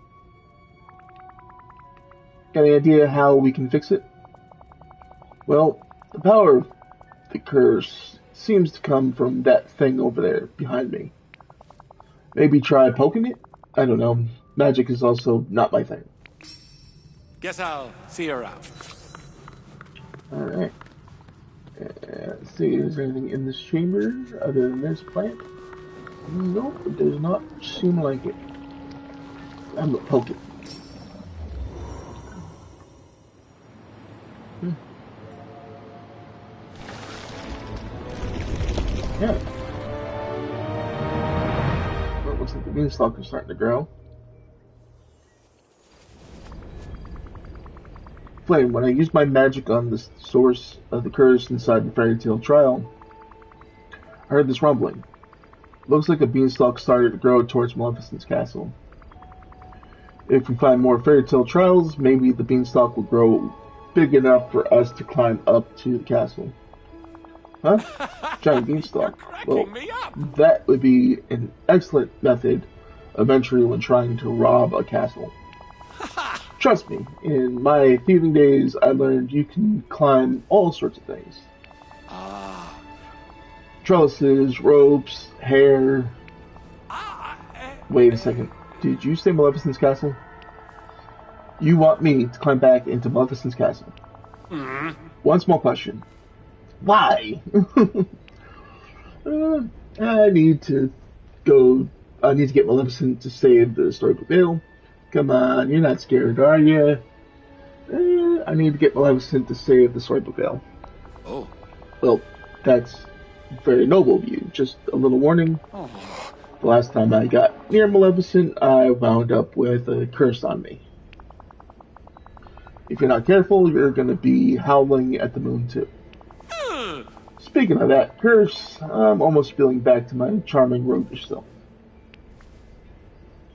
Got any idea how we can fix it? Well, the power of the curse seems to come from that thing over there behind me. Maybe try poking it? I don't know. Magic is also not my thing. Guess I'll see you around. Alright. Let's see, is there anything in this chamber other than this plant? Nope, it does not seem like it. I'm gonna poke it. Yeah. Well, it looks like the beanstalk is starting to grow. Flame, when I used my magic on the source of the curse inside the fairy tale trial, I heard this rumbling. Looks like a beanstalk started to grow towards Maleficent's castle. If we find more fairy tale trials, maybe the beanstalk will grow big enough for us to climb up to the castle. Huh? Giant beanstalk. Well, that would be an excellent method of entry when trying to rob a castle. Trust me, in my thieving days, I learned you can climb all sorts of things. Trellises, ropes, hair. Wait a second. Did you say Maleficent's castle? You want me to climb back into Maleficent's castle? One small question. Why? I need to get Maleficent to save the storybook Vale. Come on, you're not scared, are you? I need to get Maleficent to save the storybook Vale. Oh. Well, that's very noble of you. Just a little warning. Oh. The last time I got near Maleficent, I wound up with a curse on me. If you're not careful, you're going to be howling at the moon too. Speaking of that curse, I'm almost feeling back to my charming roguish self.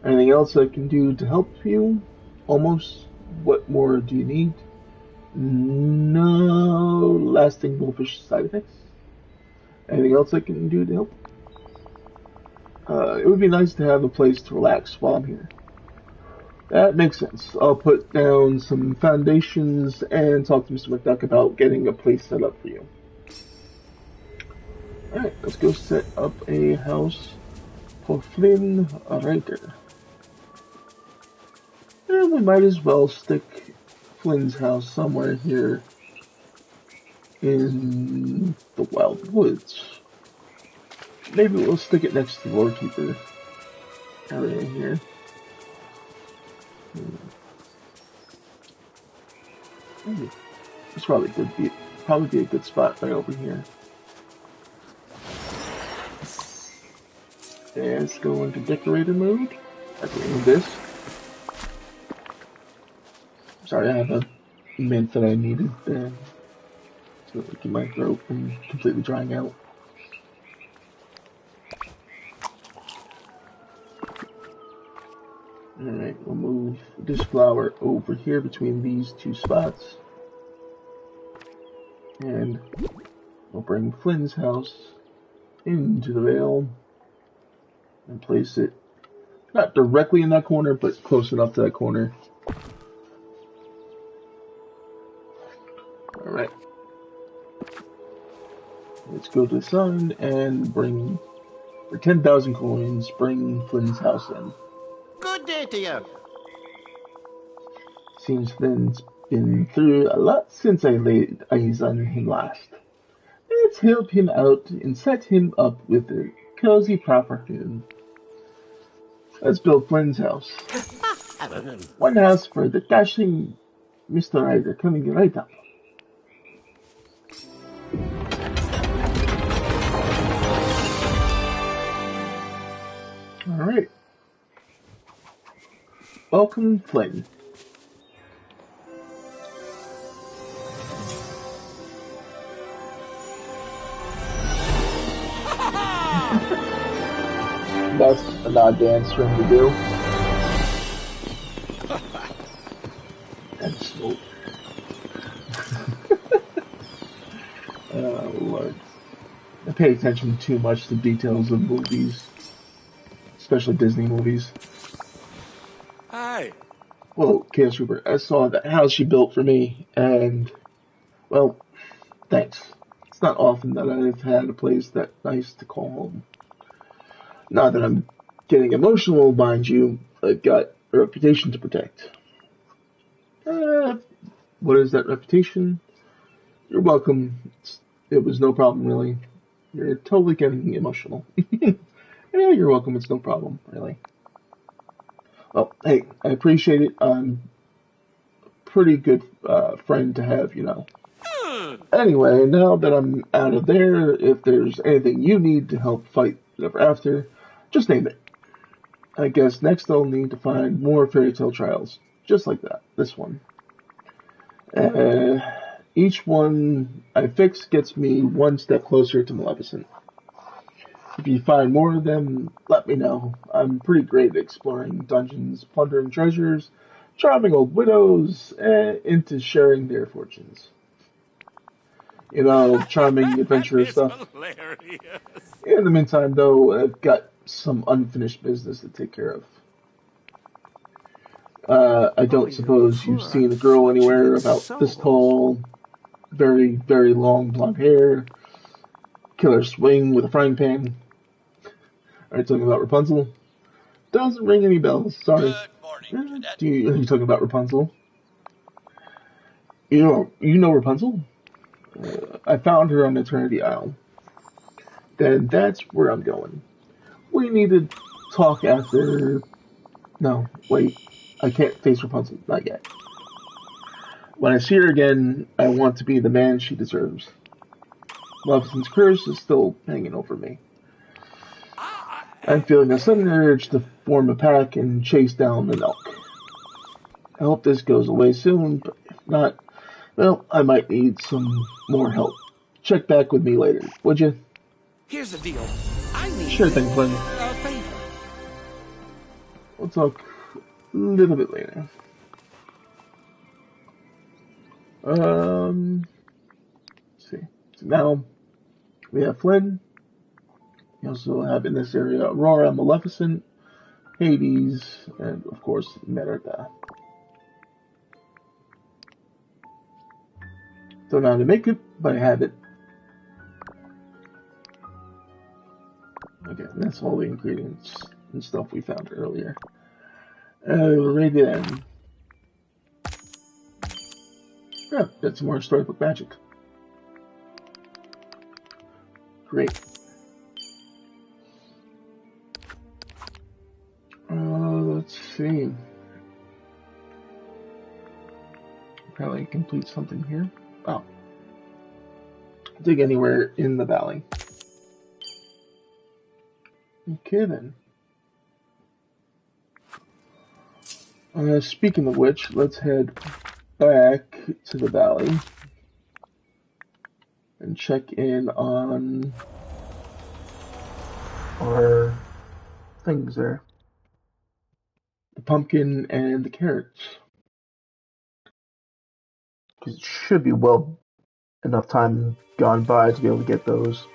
Anything else I can do to help you? Almost What more do you need? No lasting wolfish side effects. Anything else I can do to help? It would be nice to have a place to relax while I'm here. That makes sense. I'll put down some foundations and talk to Mr. McDuck about getting a place set up for you. Alright, let's go set up a house for Flynn Ryder. And we might as well stick Flynn's house somewhere here in the Wild Woods. Maybe we'll stick it next to the Lorekeeper area here. It's probably be a good spot right over here. And let's go into decorator mode. I can remove this. Sorry, I have a mint that I needed to keep my throat from completely drying out. Alright, we'll move this flower over here between these two spots. And we'll bring Flynn's house into the Vale and place it not directly in that corner, but close enough to that corner. Alright. Let's go to the sun and bring, for 10,000 coins, bring Flynn's house in. Good day to you. Seems Flynn's been through a lot since I laid eyes on him last. Let's help him out and set him up with a cozy proper home. Let's build Flynn's house. One house for the dashing Mr. Ryder coming right up. Alright. Welcome, Flynn. That's an odd dance for him to do. And smoke. Oh, Lord. I pay attention too much to details of movies. Especially Disney movies. Hi. Well, Chaos Trooper, I saw the house you built for me, and, well, thanks. It's not often that I've had a place that nice to call home. Not that I'm getting emotional, mind you, I've got a reputation to protect. What is that reputation? You're welcome. It was no problem, really. You're totally getting emotional. Yeah, you're welcome. It's no problem, really. Well, hey, I appreciate it. I'm a pretty good friend to have, you know. Anyway, now that I'm out of there, if there's anything you need to help fight whatever after, just name it. I guess next I'll need to find more fairy tale trials, just like that. This one. Each one I fix gets me one step closer to Maleficent. If you find more of them, let me know. I'm pretty great at exploring dungeons, plundering treasures, charming old widows, and into sharing their fortunes. You know, charming, adventurous stuff. Hilarious. In the meantime, though, I've got some unfinished business to take care of. I don't suppose you've seen a girl anywhere about this tall, very, very long blonde hair, killer swing with a frying pan. Are you talking about Rapunzel? Doesn't ring any bells, sorry. Good morning, Cadet. Are you talking about Rapunzel? You know Rapunzel? I found her on Eternity Isle. Then that's where I'm going. We need to talk after... No, wait. I can't face Rapunzel. Not yet. When I see her again, I want to be the man she deserves. Maleficent's curse is still hanging over me. I'm feeling a sudden urge to form a pack and chase down the elk. I hope this goes away soon, but if not, well, I might need some more help. Check back with me later, would you? Here's the deal. I need Sure thing, Flynn. a favor. We'll talk a little bit later. Let's see. So now we have Flynn. We also have in this area Aurora, Maleficent, Hades, and of course Merida. Don't know how to make it, but I have it. Okay, that's all the ingredients and stuff we found earlier. Right then. Yeah, got some more storybook magic. Great. Let's see. Probably complete something here. Oh. Dig anywhere in the valley. Okay then. Speaking of which, let's head back to the valley and check in on our things there. The pumpkin and the carrots. Because it should be well enough time gone by to be able to get those.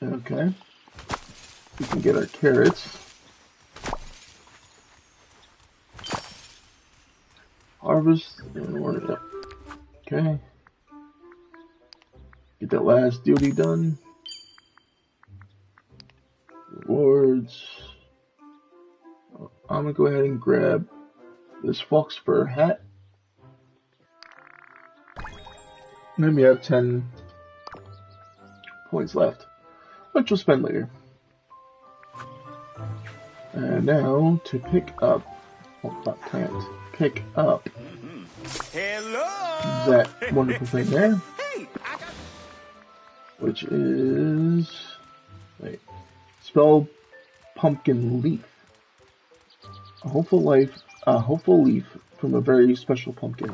Okay. We can get our carrots. Harvest. Yep. Okay. Get that last duty done. Rewards. I'm gonna go ahead and grab this fox fur hat. And then we have 10 points left, which we'll spend later. And now to pick up, not plant, pick up that wonderful thing there, which is, wait, spell pumpkin leaf. A hopeful leaf from a very special pumpkin.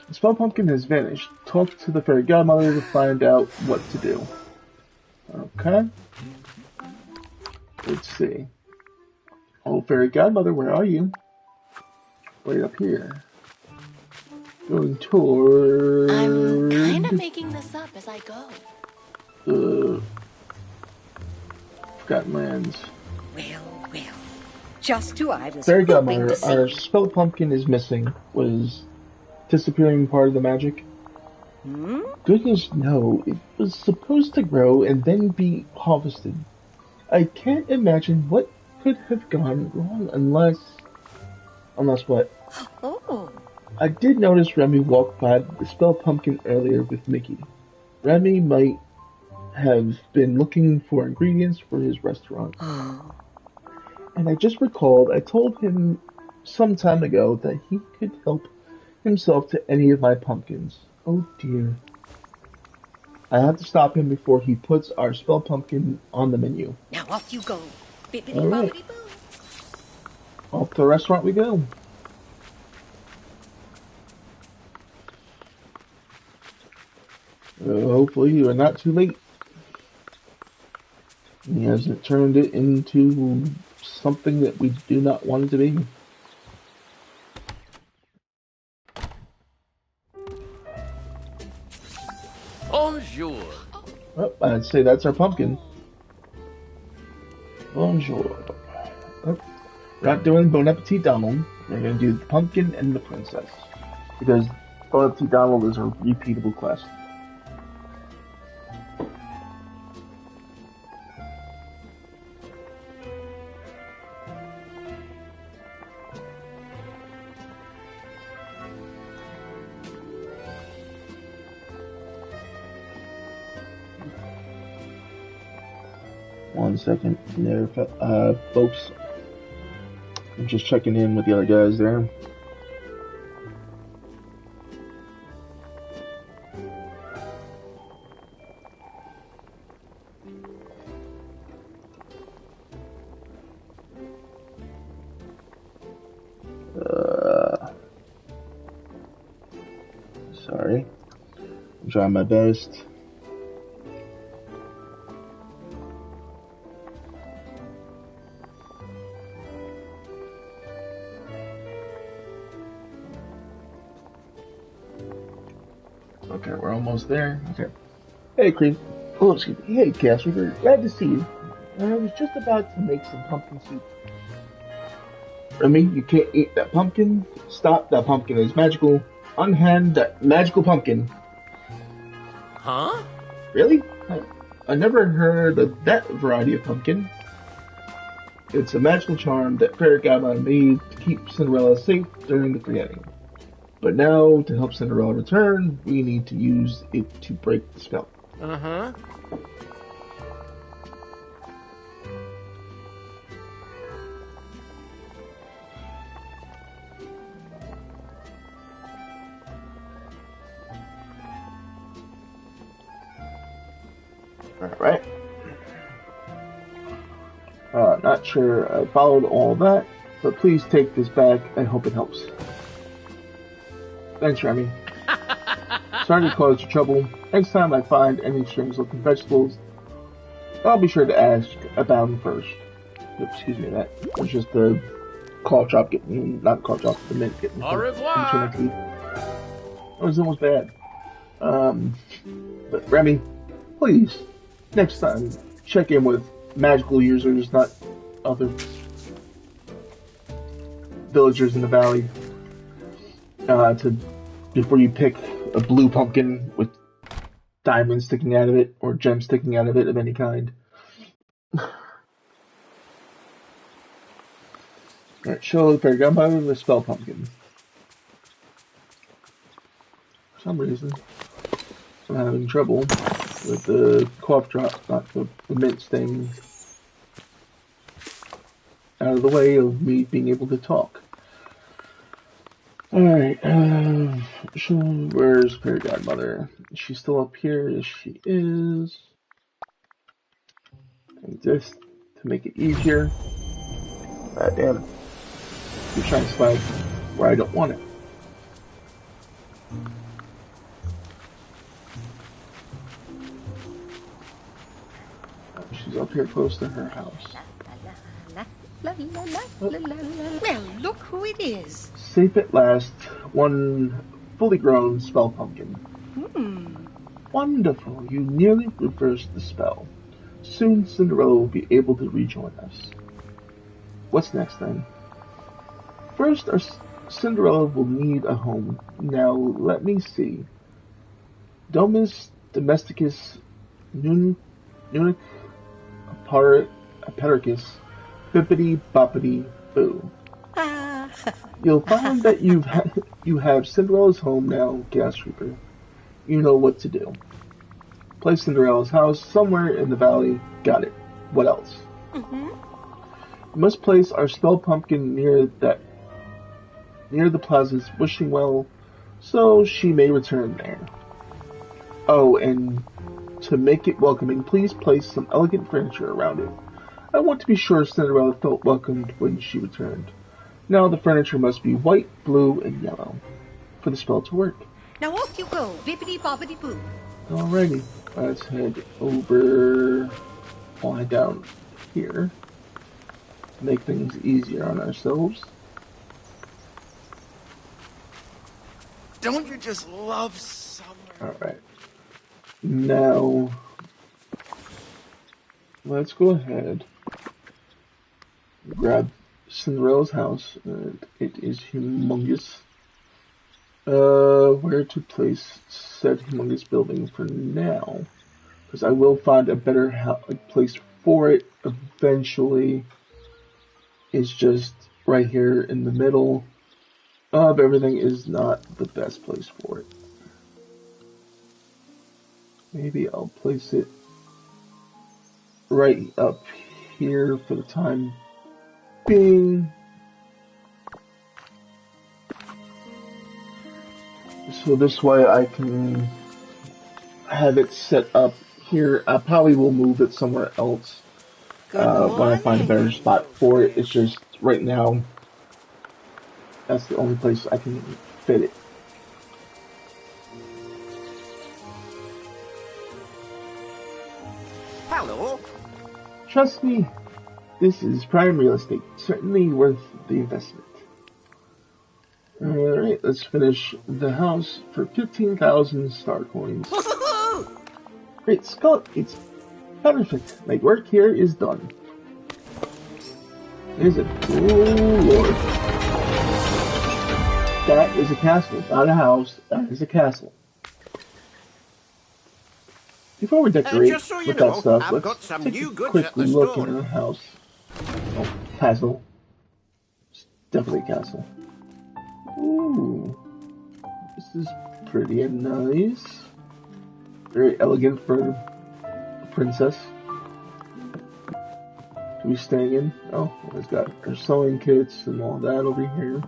The spell pumpkin has vanished. Talk to the fairy godmother to find out what to do. Okay. Let's see. Oh, fairy godmother, where are you? Right up here. Going toward... I'm kind of making this up as I go. Forgotten Lands. Well. Just who I was Fairy hoping godmother, to see. our spell pumpkin is missing. Was disappearing part of the magic? Goodness no, it was supposed to grow and then be harvested. I can't imagine what could have gone wrong unless what? Oh. I did notice Remy walk by the spell pumpkin earlier with Mickey. Remy might have been looking for ingredients for his restaurant. And I just recalled I told him some time ago that he could help himself to any of my pumpkins. Oh dear. I have to stop him before he puts our spell pumpkin on the menu. Now off you go. Bippity All right. boppity boo. Off to the restaurant we go. Hopefully you are not too late. He hasn't turned it into something that we do not want it to be. Bonjour. Well, I'd say that's our pumpkin. Bonjour. Oh, we're not doing Bon Appetit Donald. We're going to do the pumpkin and the princess. Because Bon Appetit Donald is a repeatable quest. One second there, folks. I'm just checking in with the other guys there. Sorry. I'm trying my best. Okay, we're almost there. Okay. Hey, Creep. Oh, excuse me. Hey, Cass, we're glad to see you. I was just about to make some pumpkin soup. I mean, you can't eat that pumpkin. Stop, that pumpkin is magical. Unhand that magical pumpkin. Huh? Really? I never heard of that variety of pumpkin. It's a magical charm that Fairy Godmother made to keep Cinderella safe during the forgetting. But now, to help Cinderella return, we need to use it to break the spell. Uh-huh. Alright. Not sure I followed all that, but please take this back. I hope it helps. Thanks, Remy. Sorry to cause you trouble. Next time I find any strange-looking vegetables, I'll be sure to ask about them first. Oops, excuse me, that was just the cough drop getting, not cough drop, the mint getting Au revoir. into my teeth. That was almost bad. But Remy, please, next time, check in with magical users, not other villagers in the valley, before you pick a blue pumpkin with diamonds sticking out of it, or gems sticking out of it of any kind. Alright, show the fairy godmother the spell pumpkin. For some reason, I'm having trouble with the cough drop, not the mint staying out of the way of me being able to talk. Alright, so where's Fairy Godmother? Is she still up here? Yes, she is. And just to make it easier. God damn it. You're trying to slide where I don't want it. She's up here close to her house. Well, look who it is. Safe at last, one fully grown spell pumpkin. Wonderful, you nearly reversed the spell. Soon Cinderella will be able to rejoin us. What's next then? First, our Cinderella will need a home. Now, let me see. Domus Domesticus Nunic Apericus Bippity Boppity Boo. You'll find that you have Cinderella's home now, Gas Reaper. You know what to do. Place Cinderella's house somewhere in the valley. Got it. What else? You must place our spell pumpkin near the plaza's wishing well, so she may return there. Oh, and to make it welcoming, please place some elegant furniture around it. I want to be sure Cinderella felt welcomed when she returned. Now the furniture must be white, blue, and yellow for the spell to work. Now off you go, bippity boppity boo. Alrighty, let's head over. I'll head down here to make things easier on ourselves. Don't you just love summer? Alright. Now, let's go ahead and grab Cinderella's house, and it is humongous. Where to place said humongous building for now, because I will find a better place for it eventually. It's just right here in the middle of everything is not the best place for it. Maybe I'll place it right up here for the time being. So this way I can have it set up here. I probably will move it somewhere else when I find a better spot for it. It's just right now that's the only place I can fit it. Hello. Trust me, this is prime real estate. Certainly worth the investment. Alright, let's finish the house for 15,000 star coins. Great, Scott, it's perfect. My work here is done. Is it? Oh, Lord. That is a castle, not a house. That is a castle. Before we decorate just so you with know, that stuff, I've got let's some take new a goods quick at the look store. in the house. Oh, castle. It's definitely a castle. Ooh. This is pretty and nice. Very elegant for a princess to be staying in. Oh, it's got her sewing kits and all that over here.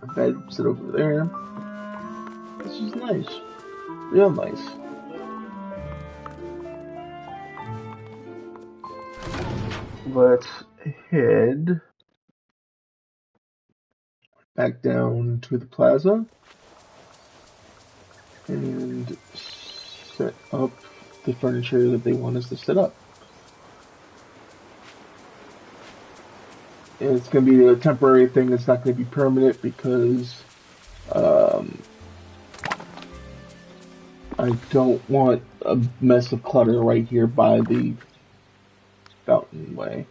A bed sit over there. This is nice. Real nice. Let's head back down to the plaza and set up the furniture that they want us to set up. And it's going to be a temporary thing. It's not going to be permanent because I don't want a mess of clutter right here by the fountain way.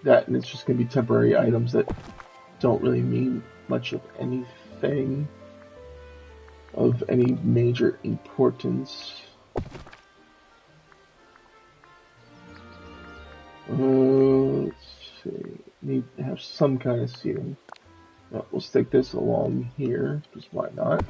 That and it's just going to be temporary items that don't really mean much of anything of any major importance. Let's see. Need to have some kind of seating. No, we'll stick this along here, because why not?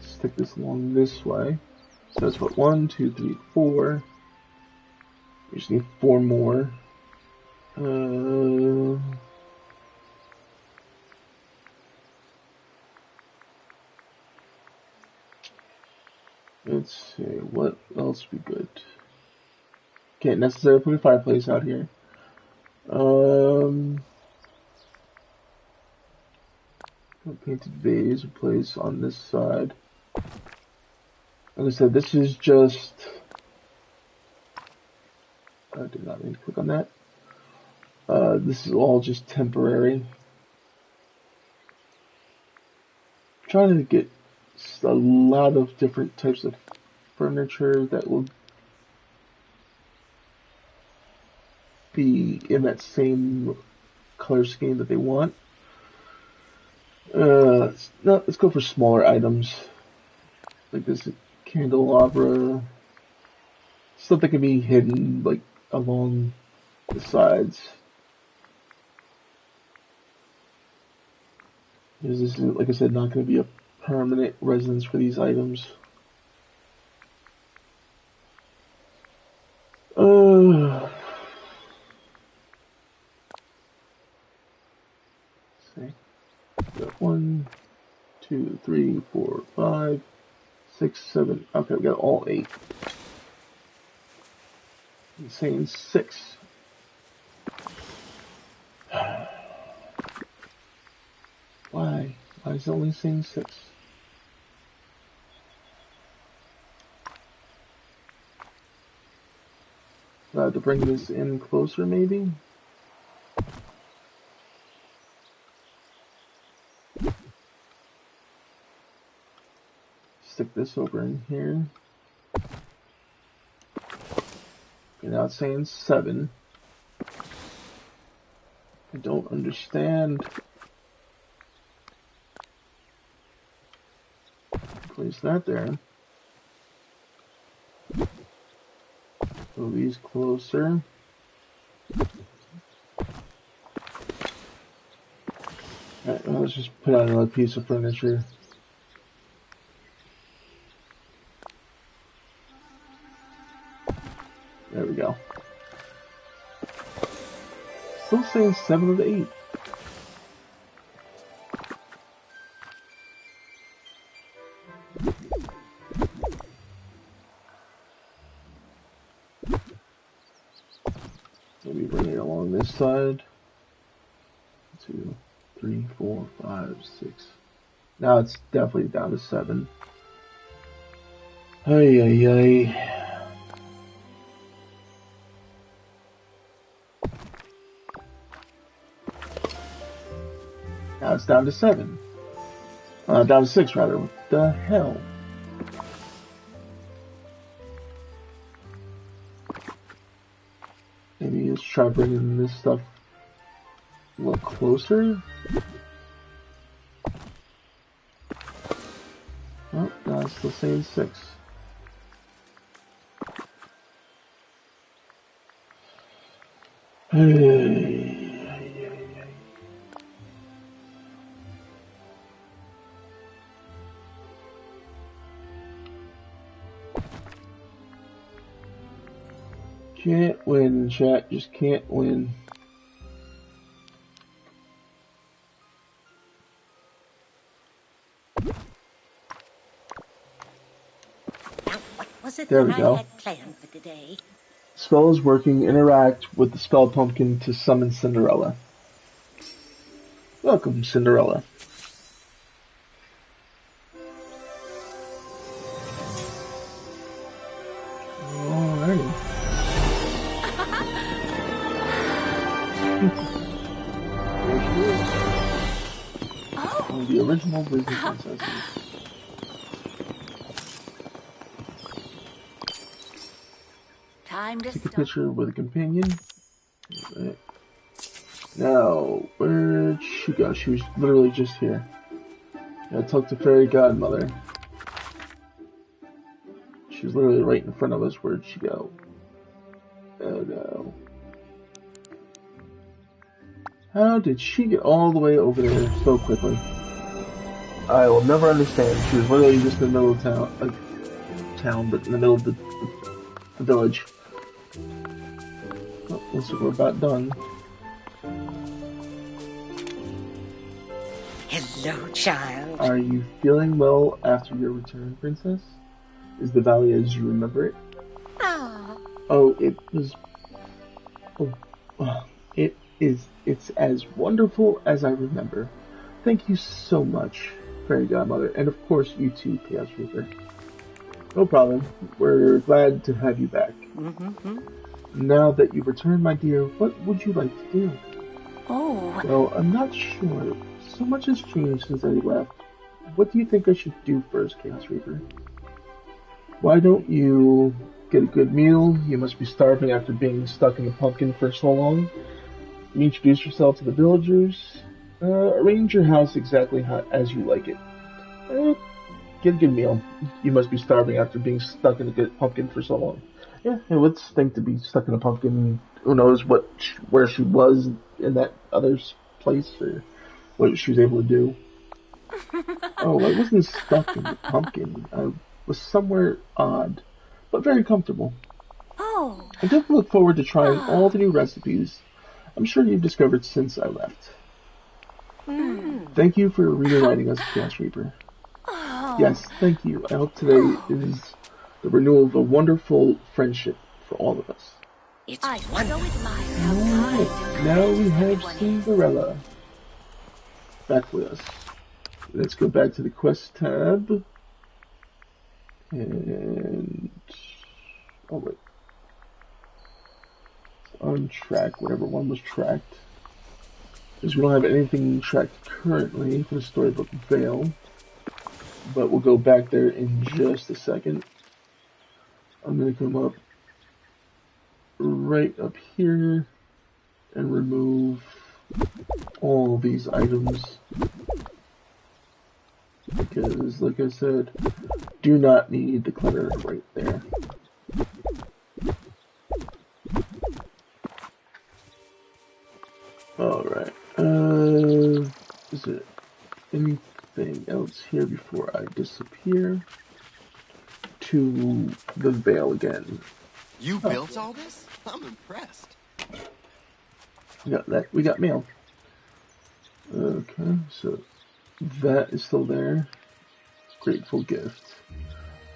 Stick this along this way. So that's what, 1, 2, 3, 4. We just need 4 more. Let's see, what else would be good? Can't necessarily put a fireplace out here. Painted vase in place on this side. Like I said, this is just... I did not mean to click on that. This is all just temporary. I'm trying to get a lot of different types of furniture that will be in that same color scheme that they want. Let's go for smaller items. Like this candelabra. Stuff that can be hidden, like, along the sides. Because this is, like I said, not going to be a permanent residence for these items. Let's see. Got 1, 2, 3, 4, 5, 6, 7. Okay, we got all 8. I'm saying 6. Why? Why is it only saying 6? I have to bring this in closer, maybe? Stick this over in here. Okay, now it's saying 7. I don't understand. Place that there. Move these closer. Alright, well, let's just put out another piece of furniture. There we go. Still saying 7 of the 8. Maybe bring it along this side. 2, 3, 4, 5, 6. Now it's definitely down to 7. Ay, ay, ay. Now it's down to 7. Down to 6, rather. What the hell? Maybe let's try bringing this stuff a little closer. Oh, no, it's still saying 6. Hey. Can't win, chat. Just can't win. Now, what was it There that we I go. had planned for today? Spell is working. Interact with the spell pumpkin to summon Cinderella. Welcome, Cinderella. Alrighty. There she is. One of the original Disney princesses. Time to Take a picture with a companion. Right. Now, where'd she go? She was literally just here. I talked to Fairy Godmother. She was literally right in front of us. Where'd she go? Oh no. How did she get all the way over there so quickly? I will never understand. She was literally just in the middle of town, but in the middle of the village. Well, looks like we're about done. Hello, child. Are you feeling well after your return, Princess? Is the valley as you remember it? Ah, Oh, it was... It's as wonderful as I remember. Thank you so much, Fairy Godmother, and of course you too, Chaos Reaper. No problem. We're glad to have you back. Now that you've returned, my dear, what would you like to do? Oh. Well, I'm not sure. So much has changed since I left. What do you think I should do first, Chaos Reaper? Why don't you get a good meal? You must be starving after being stuck in the pumpkin for so long. Introduce yourself to the villagers. Arrange your house exactly as you like it. Get a good meal. You must be starving after being stuck in a good pumpkin for so long. Yeah, it would stink to be stuck in a pumpkin. Who knows where she was in that other place or what she was able to do. Oh, I wasn't stuck in the pumpkin. I was somewhere odd, but very comfortable. Oh. I definitely look forward to trying all the new recipes I'm sure you've discovered since I left. Thank you for reuniting us, Chaos Reaper. Yes, thank you. I hope today is the renewal of a wonderful friendship for all of us. it's I so wonderful. admire how kind Alright, now we have everyone is. Cinderella back with us. Let's go back to the quest tab. And... oh wait. Untrack whatever one was tracked. Because we don't have anything tracked currently for the storybook Vale. But we'll go back there in just a second. I'm going to come up right up here and remove all these items. Because, like I said, do not need the clutter right there. Alright, is there anything else here before I disappear to the Vale again? You built all this? I'm impressed. We got mail. Okay, so that is still there. Grateful gift.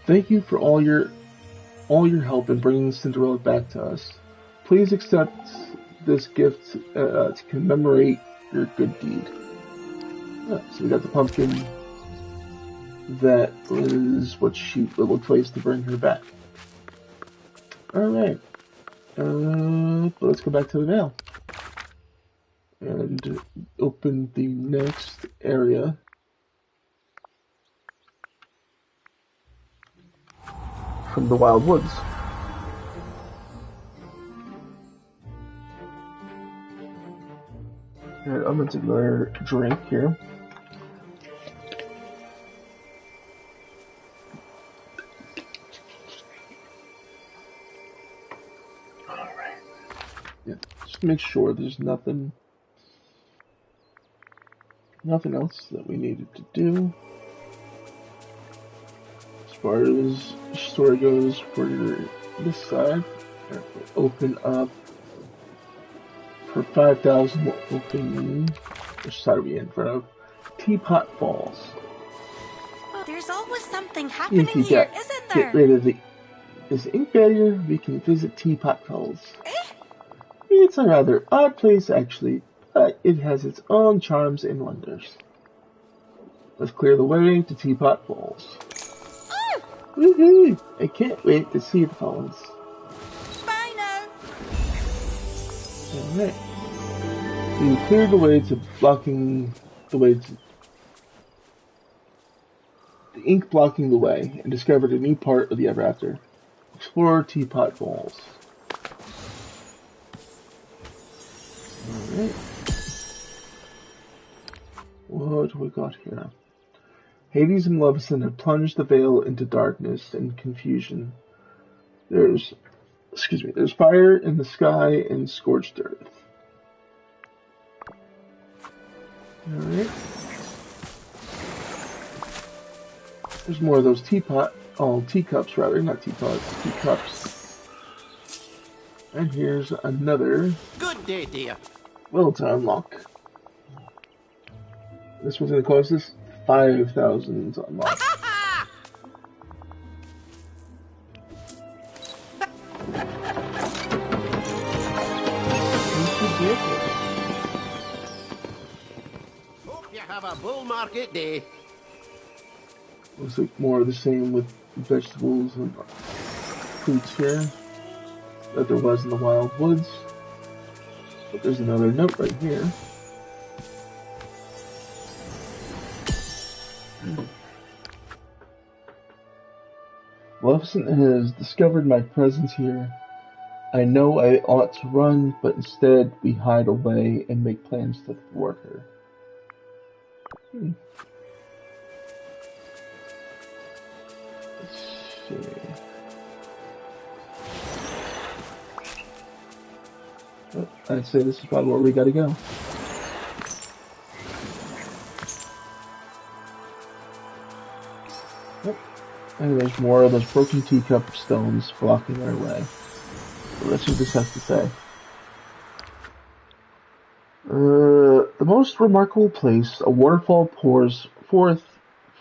Thank you for all your help in bringing Cinderella back to us. Please accept this gift to commemorate your good deed. So we got the pumpkin. That was what she will place to bring her back. Alright. Let's go back to the Vale. And open the next area. From the Wild Woods. And I'm going to take another drink here. Alright. Yeah, just make sure there's nothing else that we needed to do. As far as story goes for this side, we'll open up for 5,000. We'll open, which side are we in front of? Teapot Falls. There's always something If happening you here, isn't there? get rid of this ink barrier, we can visit Teapot Falls. It's a rather odd place, actually, but it has its own charms and wonders. Let's clear the way to Teapot Falls. Woohoo! I can't wait to see the falls. Bye now. Alright. We cleared the way to blocking the way to the ink blocking the way and discovered a new part of the Ever After. Explore Teapot Falls. Alright. What do we got here? Hades and Maleficent have plunged the Vale into darkness and confusion. There's fire in the sky and scorched earth. Alright. There's more of those teacups rather, not teapots, teacups. And here's another Good day, dear. well to unlock. This one's gonna cost us 5,000 to unlock. Hope you have a bull market day. Looks like more of the same with vegetables and fruits here that there was in the Wild Woods. But there's another note right here. Maleficent has discovered my presence here. I know I ought to run, but instead we hide away and make plans to thwart her. Let's see. Oh, I'd say this is probably where we gotta go. And there's more of those broken teacup stones blocking our way. So let's see what this has to say. The most remarkable place, a waterfall pours forth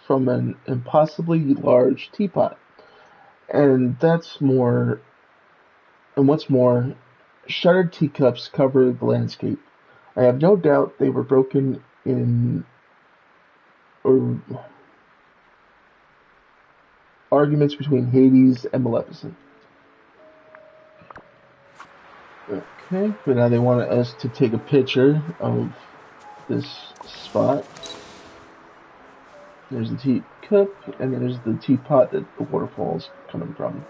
from an impossibly large teapot. And what's more, shattered teacups cover the landscape. I have no doubt they were broken in arguments between Hades and Maleficent. Okay, but now they wanted us to take a picture of this spot. There's the teacup, and there's the teapot that the waterfall's coming from.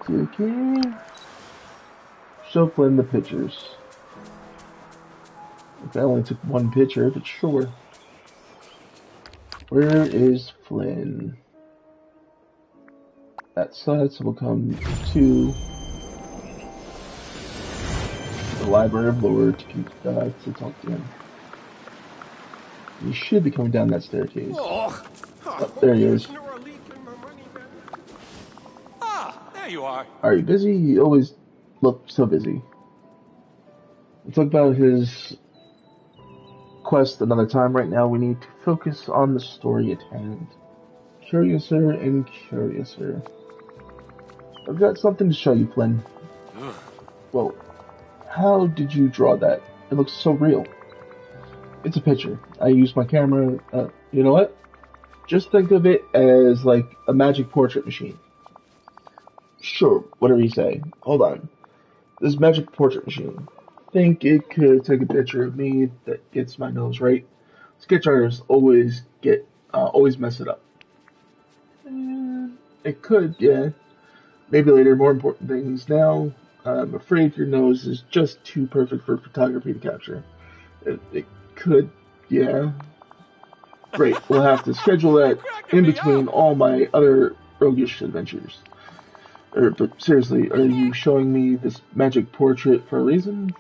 Okay. Show Flynn the pictures. Okay, I only took one picture, but sure. Where is Flynn? That side, so we'll come to the Library of Lore to talk to him. He should be coming down that staircase. Oh, There he is. Ah, there you are. Are you busy? You always look so busy. We'll talk about his quest another time. Right now we need to focus on the story at hand. Curiouser and curiouser. I've got something to show you, Flynn. Well, How did you draw that? It looks so real. It's a picture. I used my camera. You know what? Just think of it as like a magic portrait machine. Sure, whatever you say. Hold on. This magic portrait machine. Think it could take a picture of me that gets my nose right. Sketch artists always mess it up. It could, yeah. Maybe later, more important things. Now, I'm afraid your nose is just too perfect for photography to capture. It could, yeah. Great, we'll have to schedule that in between all my other roguish adventures. But seriously, are you showing me this magic portrait for a reason?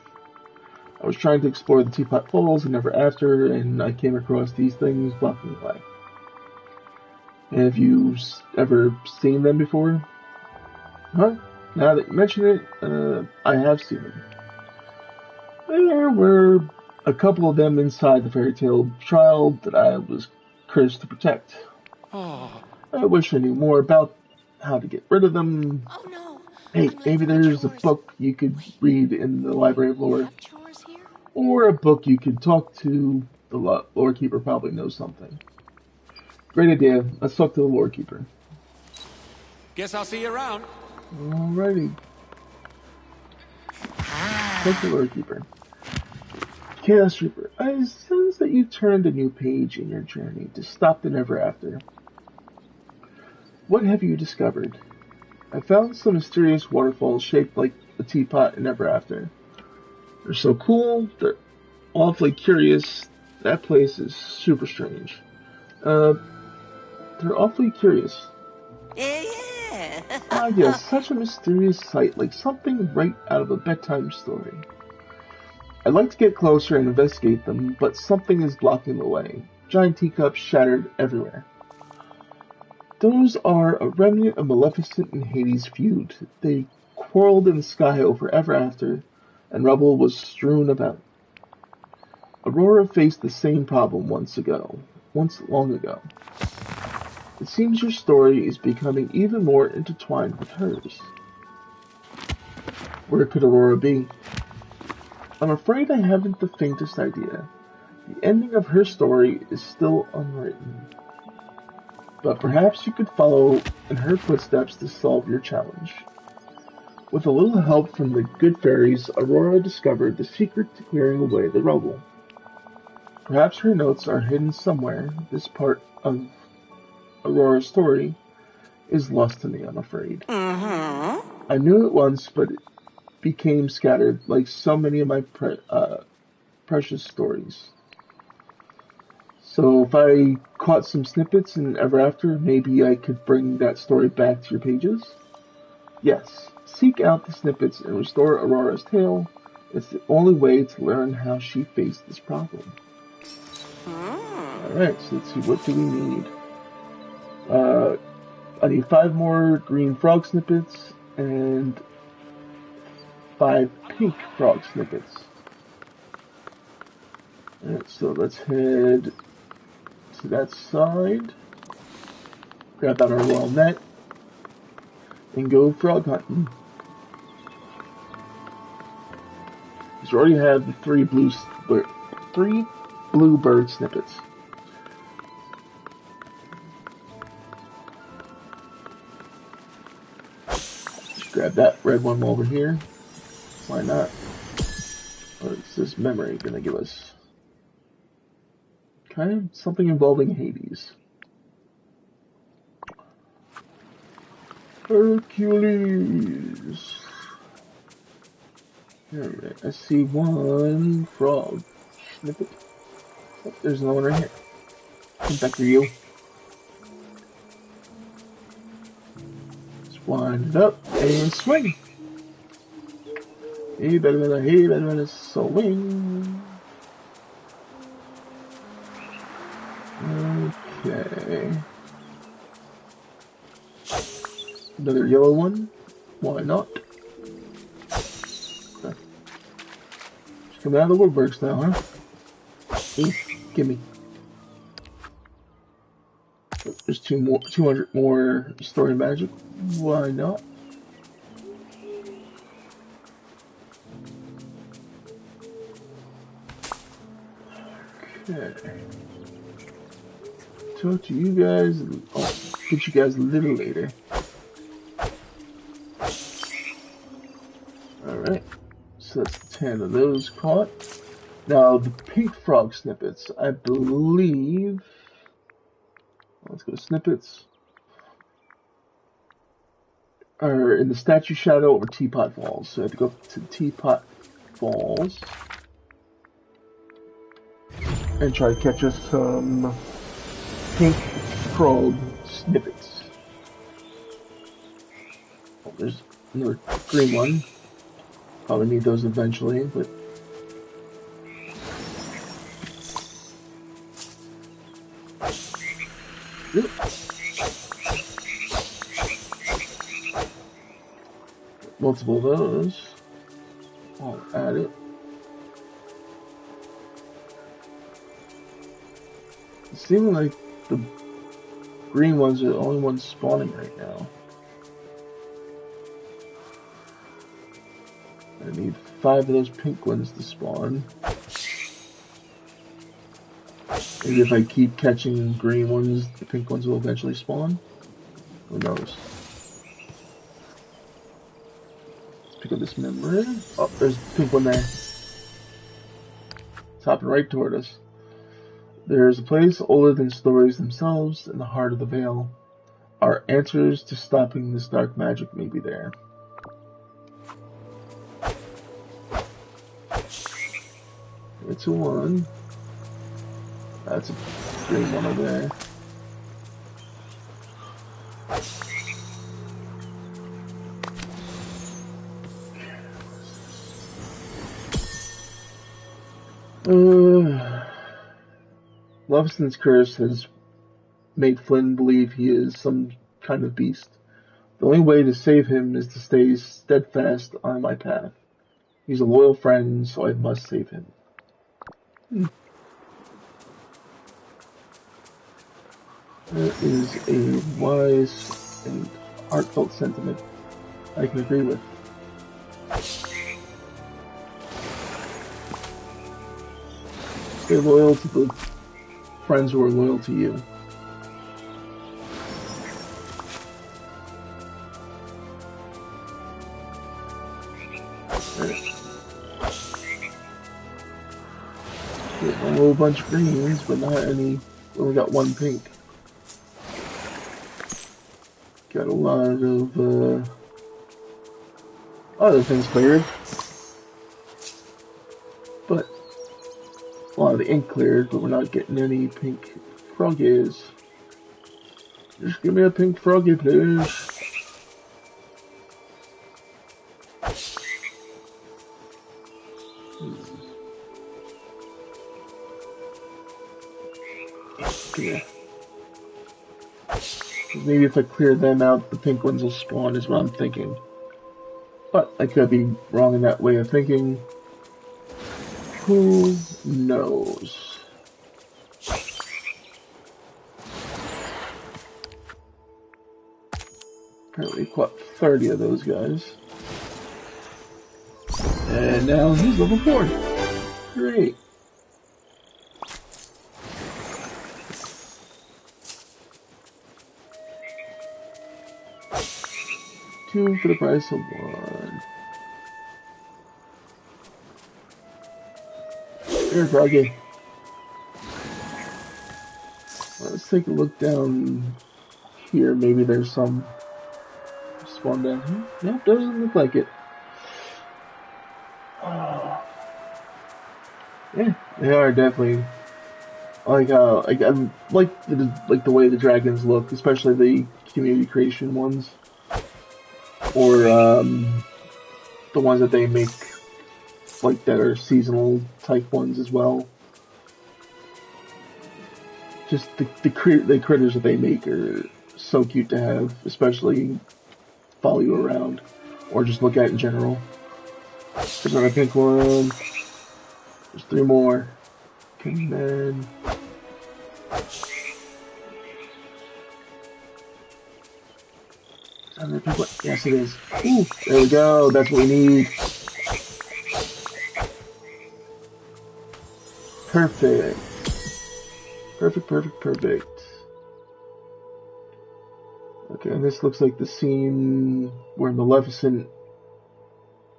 I was trying to explore the Teapot Falls and Ever After, and I came across these things blocking the way. Have you ever seen them before? Huh? Now that you mention it, I have seen them. There were a couple of them inside the fairy tale child that I was cursed to protect. Oh. I wish I knew more about how to get rid of them. Oh no. Hey, I'm late maybe for my there's a chores. book you could read in the Library of We Lore. have chores here? Or a book you could talk to. The Lore Keeper probably knows something. Great idea. Let's talk to the Lore Keeper. Guess I'll see you around. Alrighty. Talk to the Lore Keeper. Chaos Reaper, I sense that you turned a new page in your journey to stop the Never After. What have you discovered? I found some mysterious waterfalls shaped like a teapot in Never After. They're so cool, they're awfully curious. That place is super strange. They're awfully curious. Yeah. Ah, yes, such a mysterious sight, like something right out of a bedtime story. I'd like to get closer and investigate them, but something is blocking the way. Giant teacups shattered everywhere. Those are a remnant of Maleficent and Hades' feud. They quarreled in the sky over Ever After, and rubble was strewn about. Aurora faced the same problem once long ago. It seems your story is becoming even more intertwined with hers. Where could Aurora be? I'm afraid I haven't the faintest idea. The ending of her story is still unwritten. But perhaps you could follow in her footsteps to solve your challenge. With a little help from the good fairies, Aurora discovered the secret to clearing away the rubble. Perhaps her notes are hidden somewhere. This part of Aurora's story is lost to me, I'm afraid. I knew it once, but it became scattered like so many of my precious stories. So if I caught some snippets in Ever After, maybe I could bring that story back to your pages? Yes, seek out the snippets and restore Aurora's tale. It's the only way to learn how she faced this problem. Alright, so let's see, what do we need? I need 5 more green frog snippets and 5 pink frog snippets. Alright, so let's head to that side, grab out our royal net, and go frog hunting. Because we already have the 3 bluebird snippets. Just grab that red one over here. Why not? What's this memory gonna give us? Kind of something involving Hades. Hercules. Alright, I see 1 frog snippet. Oh, there's another one right here. Come back for you. Let's wind it up and swing. Hey, better swing. Okay. Another yellow one. Why not? Okay. Just coming out of the woodworks now, huh? Hey, gimme. There's 200 more story magic. Why not? Okay. Talk to you guys. Oh, get you guys a little later. Alright. So that's 10 of those caught. Now, the pink frog snippets, I believe... Let's go to snippets. Are in the statue shadow over Teapot Falls. So I have to go to Teapot Falls. And try to catch us some pink frog snippets. Oh, there's another green one. Probably need those eventually, but... Yep. Multiple of those. I'll add it. It's seeming like the green ones are the only ones spawning right now. I need 5 of those pink ones to spawn. Maybe if I keep catching green ones, the pink ones will eventually spawn. Who knows? Let's pick up this memory. Oh, there's a pink one there. It's hopping right toward us. There's a place older than stories themselves in the heart of the Vale. Our answers to stopping this dark magic may be there. It's a 1. That's a green one over there. Loveson's curse has made Flynn believe he is some kind of beast. The only way to save him is to stay steadfast on my path. He's a loyal friend, so I must save him. That is a wise and heartfelt sentiment I can agree with. Stay loyal to the friends who are loyal to you. Get a whole bunch of greens, but not any. We only got 1 pink. Got a lot of other things cleared, but a lot of the ink cleared, but we're not getting any pink froggies. Just give me a pink froggy, please. Yeah. Maybe if I clear them out, the pink ones will spawn, is what I'm thinking. But I could be wrong in that way of thinking. Who knows? Apparently caught 30 of those guys. And now he's level 4. Great. Two for the price of 1. Here, Froggy. Let's take a look down here. Maybe there's some spawn down here. Nope, doesn't look like it. Yeah, they are definitely like I like the way the dragons look, especially the community creation ones. Or the ones that they make, like that are seasonal type ones as well. Just the critters that they make are so cute to have, especially follow you around, or just look at in general. There's another pink one. There's 3 more. Come on. Yes, it is. Ooh, there we go. That's what we need. Perfect. Perfect, perfect, perfect. Okay, and this looks like the scene where Maleficent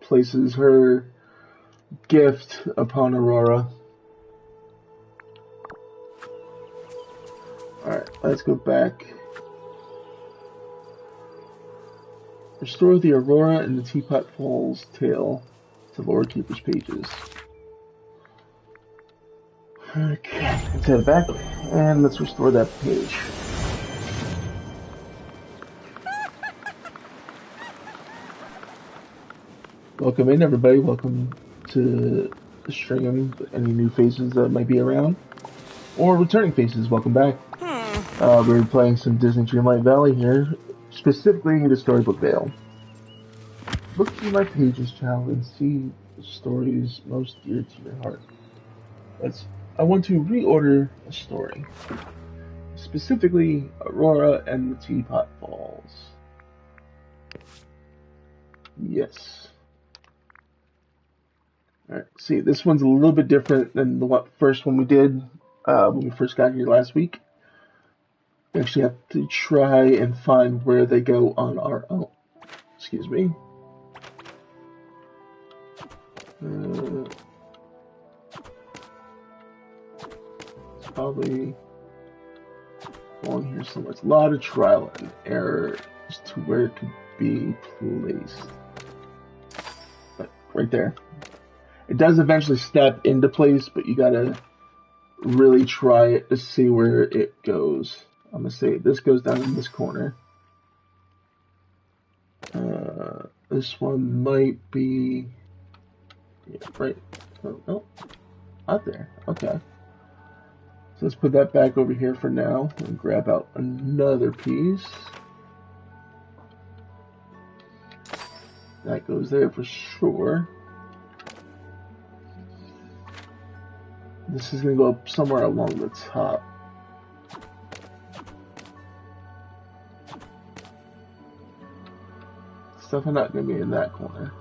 places her gift upon Aurora. Alright, let's go back. Restore the Aurora and the Teapot Falls tale to Lore Keeper's pages. Okay, let's head back and let's restore that page. Welcome in, everybody. Welcome to the stream. Any new faces that might be around, or returning faces, welcome back. We're playing some Disney Dreamlight Valley here, specifically the Storybook Vale. Look through my pages, child, and see the stories most dear to your heart. I want to reorder a story, specifically Aurora and the Teapot Falls. Yes. Alright, see, this one's a little bit different than the first one we did when we first got here last week. We actually have to try and find where they go on our own. Excuse me. It's probably along here somewhere. It's a lot of trial and error as to where it could be placed. But right there. It does eventually step into place, but you gotta really try it to see where it goes. I'm gonna say this goes down in this corner. This one might be right. Oh, out there. Okay. So let's put that back over here for now and grab out another piece. That goes there for sure. This is going to go up somewhere along the top. It's definitely not going to be in that corner.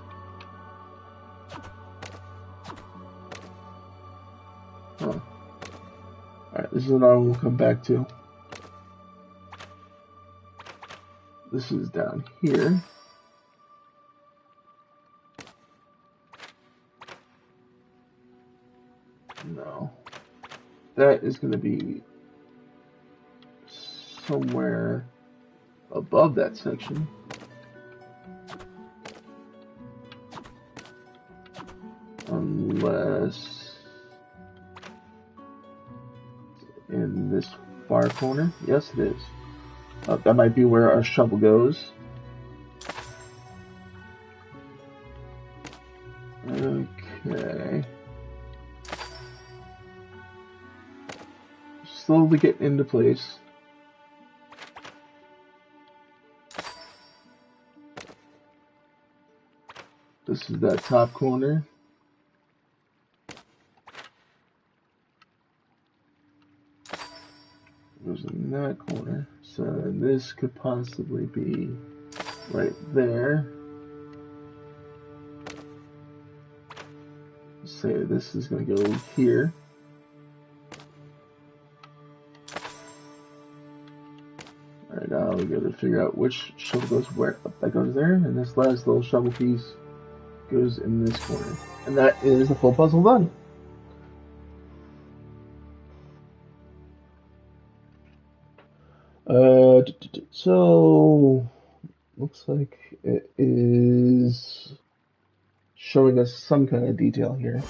Oh. Alright, this is another one we'll come back to. This is down here. No. That is going to be somewhere above that section. Unless in this far corner. Yes, it is. That might be where our shovel goes. Okay. Slowly getting into place. This is that top corner. Goes in that corner. So this could possibly be right there. Say this is going to go here. Alright, now we got to figure out which shovel goes where. That goes there, and this last little shovel piece goes in this corner. And that is the full puzzle done. So looks like it is showing us some kind of detail here.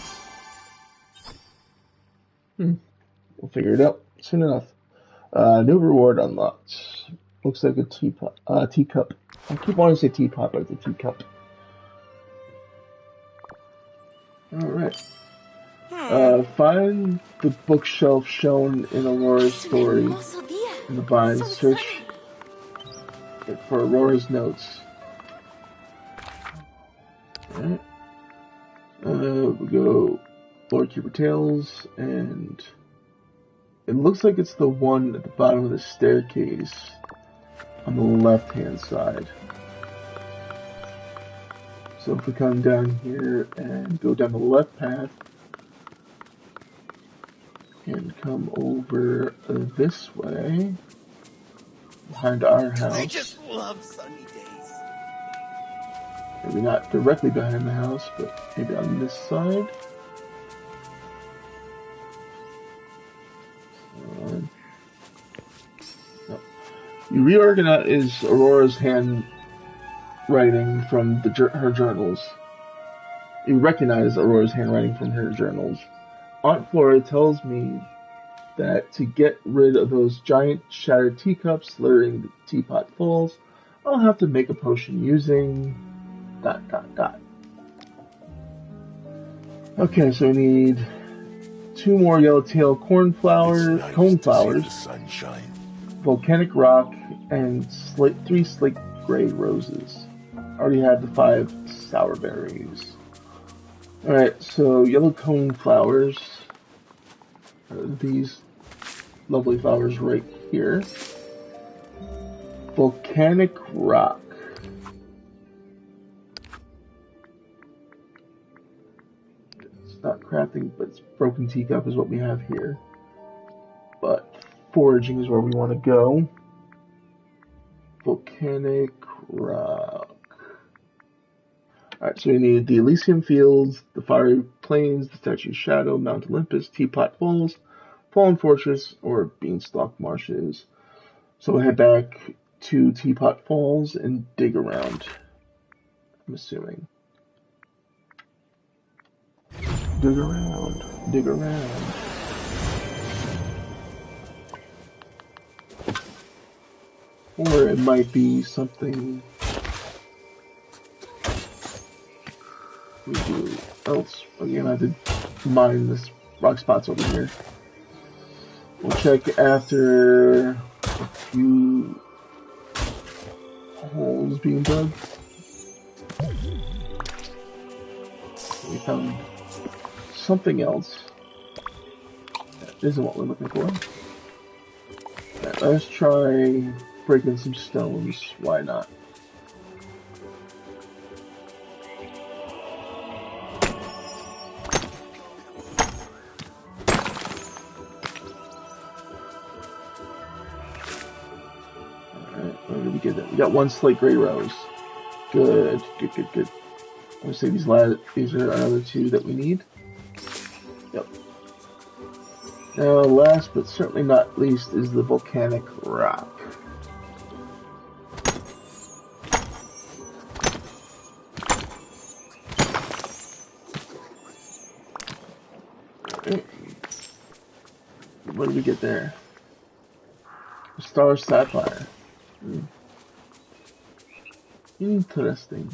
We'll figure it out soon enough. New reward unlocked. Looks like a teapot. Teacup. I keep wanting to say teapot, but it's a teacup. Alright. Find the bookshelf shown in Aurora's story in the bind. Search for Aurora's notes. Alright. We'll go Lore Keeper Tales, and it looks like it's the one at the bottom of the staircase on the left-hand side. So if we come down here and go down the left path, can come over this way, behind our house. I just love sunny days. Maybe not directly behind the house, but maybe on this side. No. You reorganize Aurora's handwriting from her journals. You recognize Aurora's handwriting from her journals. Aunt Flora tells me that to get rid of those giant shattered teacups littering the teapot falls, I'll have to make a potion using... ... Okay, so we need 2 more yellowtail coneflowers, Sunshine. volcanic rock, and 3 slate gray roses. I already have the 5 sour berries. Alright, so yellow coneflowers. These lovely flowers right here. Volcanic rock. It's not crafting, but it's broken teacup is what we have here. But foraging is where we want to go. Volcanic rock. Alright, so we need the Elysium Fields, the Fiery Plains, the Statue of Shadow, Mount Olympus, Teapot Falls, Fallen Fortress, or Beanstalk Marshes. So we'll head back to Teapot Falls and dig around, I'm assuming. Dig around, dig around. Or it might be something we do else. Again, I have to mine this rock spots over here. We'll check after a few holes being dug. We found something else. That isn't what we're looking for. Right, let's try breaking some stones. Why not? We got 1 slate gray rose. Good. I'm gonna say these are another 2 that we need. Yep. Now, last but certainly not least is the volcanic rock. Right. What did we get there? Star sapphire. Interesting.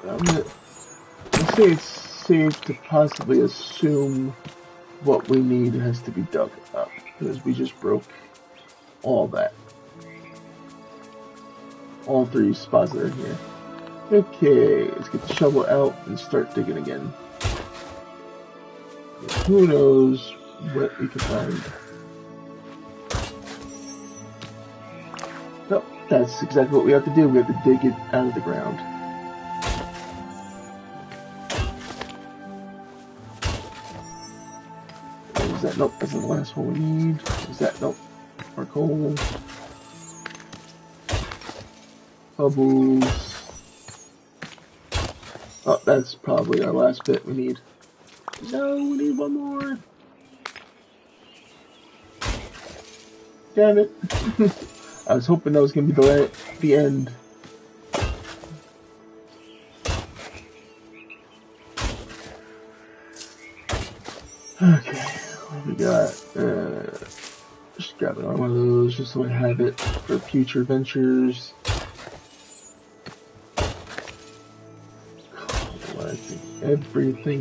Let's say it's safe to possibly assume what we need has to be dug up, because we just broke all that. All 3 spots that are here. Okay, let's get the shovel out and start digging again. Who knows what we can find. Nope, that's exactly what we have to do. We have to dig it out of the ground. Is that? Nope, that's the last one we need. Is that? Nope. Our coal. Bubbles. Oh, that's probably our last bit we need. No, we need 1 more. Damn it. I was hoping that was going to be the end. Okay, what we got? Just grabbing one of those just so I have it for future ventures. I think everything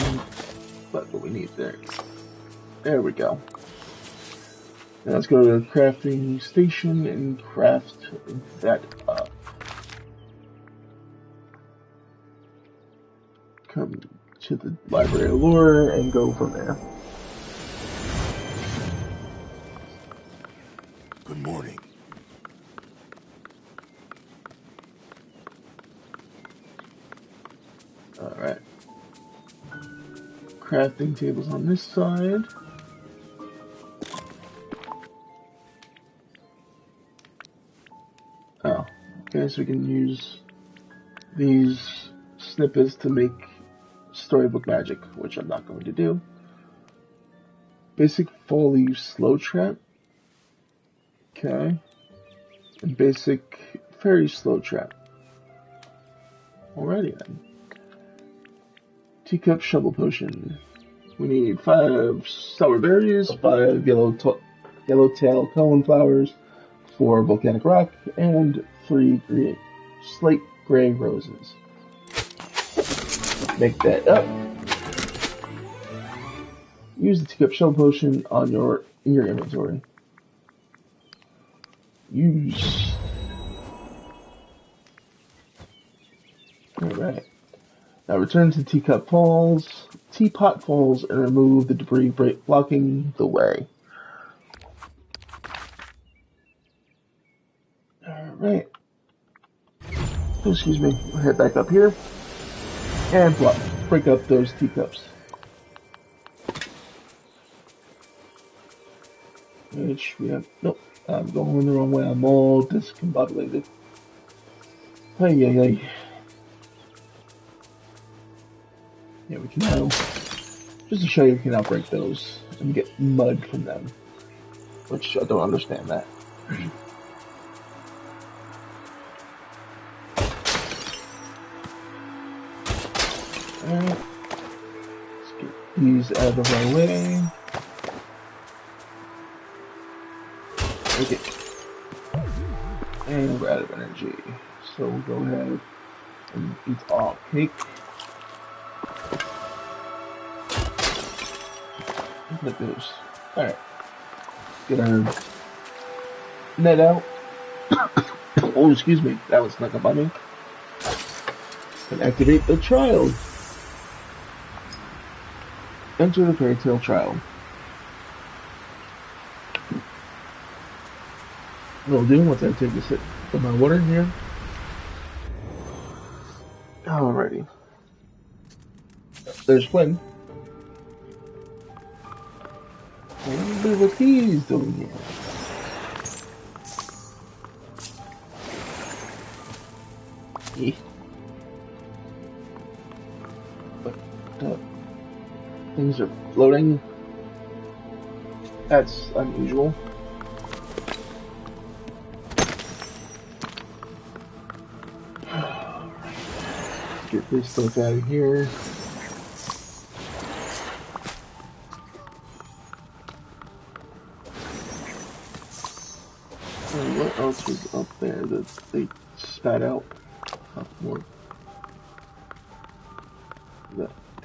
but what we need there. There we go. Now let's go to the crafting station and craft that up. Come to the Library of Lore and go from there. Good morning. crafting tables on this side. Oh, okay, so we can use these snippets to make storybook magic, which I'm not going to do. Basic fall leaf slow trap. Okay. And basic fairy slow trap. Alrighty then. Teacup shovel potion. We need 5 sour berries, 5 yellowtail cone flowers, 4 volcanic rock, and 3 slate gray roses. Make that up. Use the teacup shovel potion in your inventory. Use. Alright. Now return to Teapot Falls, and remove the debris blocking the way. Alright. Oh, excuse me. We'll head back up here. And break up those teacups. Which we have. Nope. I'm going the wrong way. I'm all discombobulated. Hey. Yeah, we can now, just to show you, we can now break those and get mud from them. Which I don't understand that. Alright. Let's get these out of our way. Okay. And we're out of energy. So we'll go ahead and eat our cake. Like those. Alright. Get our net out. Oh, excuse me. That was snuck up on me. And activate the trial. Enter the fairy tale trial. Will do once I take a sip of my water here. Alrighty. There's Flynn. I wonder what he's doing here. But things are floating. That's unusual. Get this stuff out of here. And what else was up there that they spat out? Oh, more.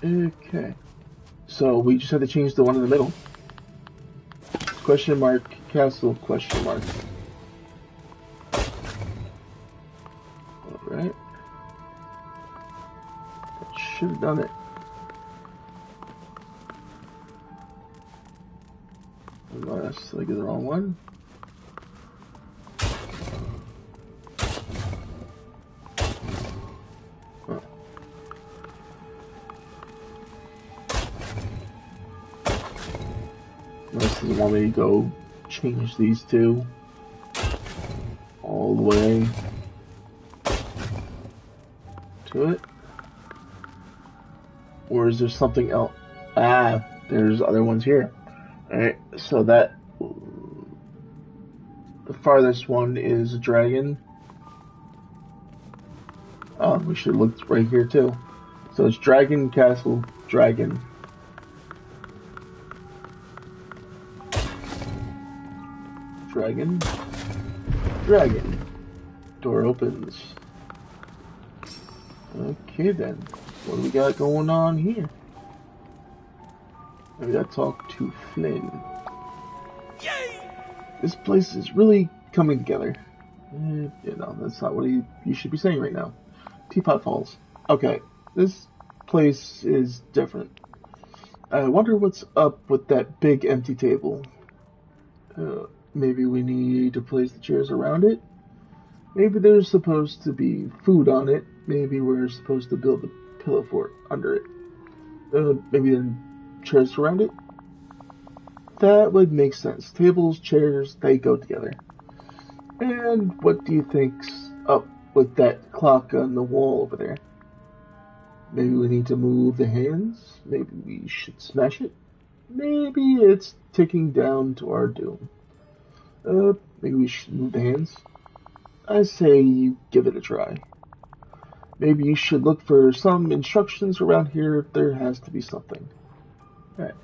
Okay. So we just had to change the one in the middle. Question mark, castle, question mark. Alright. That should have done it. Unless I get the wrong one. Unless doesn't want me to go change these two all the way to it. Or is there something else? Ah, there's other ones here. Alright, so that the farthest one is a dragon. Oh, we should look right here too. So it's dragon, castle, dragon. Dragon. Dragon. Door opens. Okay then. What do we got going on here? We gotta talk to Flynn. Yay! This place is really coming together. You know, that's not what you should be saying right now. Teapot Falls. Okay, this place is different. I wonder what's up with that big empty table. Maybe we need to place the chairs around it? Maybe there's supposed to be food on it. Maybe we're supposed to build a pillow fort under it. Maybe then chairs around it. That would make sense. Tables, chairs, they go together. And what do you think's up with that clock on the wall over there? Maybe we need to move the hands? Maybe we should smash it? Maybe it's ticking down to our doom. Maybe we should move the hands? I say you give it a try. Maybe you should look for some instructions around here. There has to be something. Alright.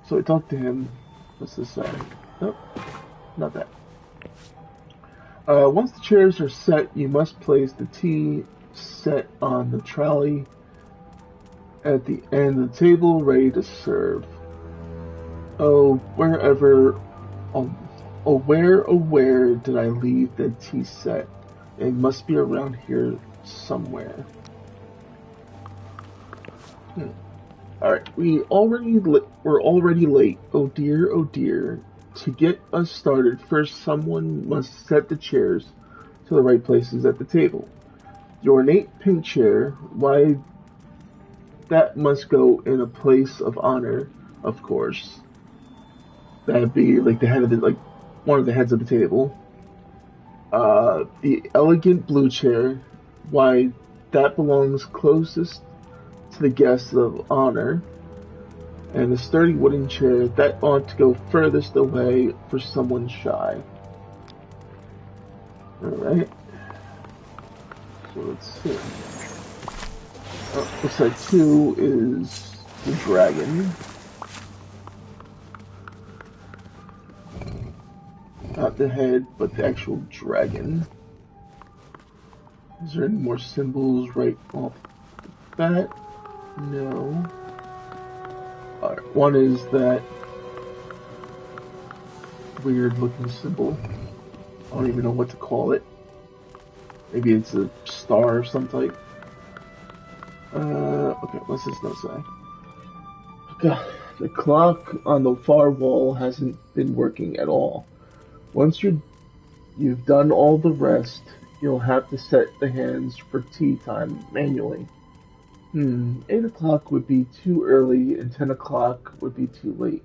So I talked to him. What's this say? Nope. Not that. Once the chairs are set, you must place the tea set on the trolley at the end of the table, ready to serve. Where did I leave the tea set? It must be around here somewhere. Alright, we're already late. Oh dear, oh dear. To get us started, first someone must set the chairs to the right places at the table. Your ornate pink chair, why, that must go in a place of honor, of course. That'd be like the head of one of the heads of the table. The elegant blue chair, why, that belongs closest to the guests of honor. And the sturdy wooden chair, that ought to go furthest away for someone shy. Alright. So let's see. Looks like 2 is the dragon. Not the head, but the actual dragon. Is there any more symbols right off the bat? No. Alright, 1 is that weird looking symbol. I don't even know what to call it. Maybe it's a star of some type. Okay, what's this note say? Okay, the clock on the far wall hasn't been working at all. Once you've done all the rest, you'll have to set the hands for tea time manually. 8 o'clock would be too early and 10 o'clock would be too late.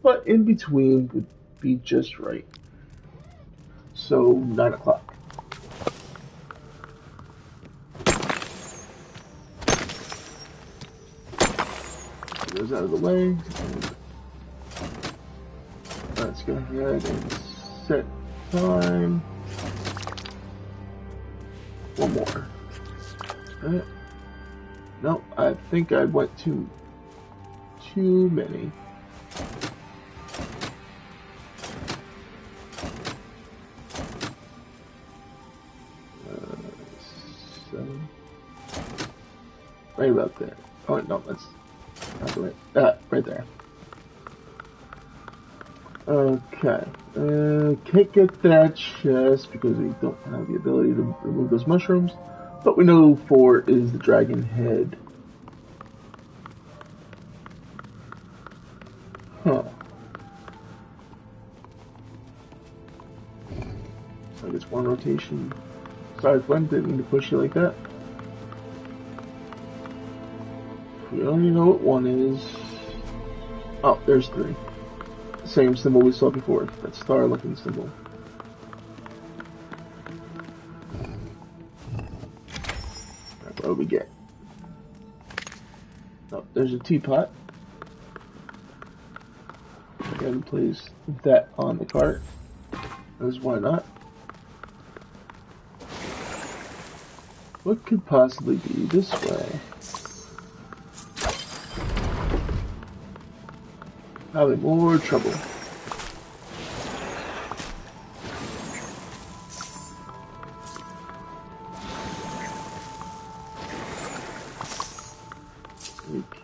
But in between would be just right. So 9 o'clock. Goes out of the way. And let's go ahead and set time. 1 more. Alright. No, I think I went too many. Seven. Right about there. Oh no, that's not the right. Right there. Okay. Can't get that chest because we don't have the ability to remove those mushrooms. But we know 4 is the dragon head. Huh. So I guess 1 rotation. Sorry, Glenn, didn't mean to push you like that. We already know what 1 is. Oh, there's 3. The same symbol we saw before. That star-looking symbol. What do we get? Oh, there's a teapot. Again, place that on the cart. Because why not? What could possibly be this way? Having more trouble.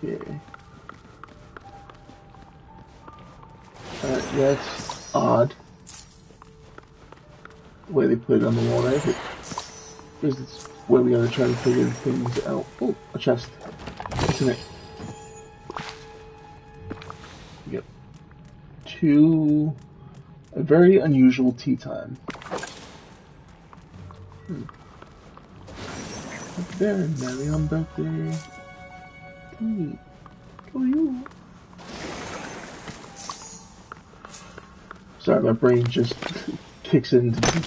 Okay. That's odd. The way they put it on the wall there. Because it's where we gotta try to figure things out. Oh, a chest. What's in it? Yep. A very unusual tea time. Up there, Marion birthday. Tea. For you. Sorry, my brain just kicks into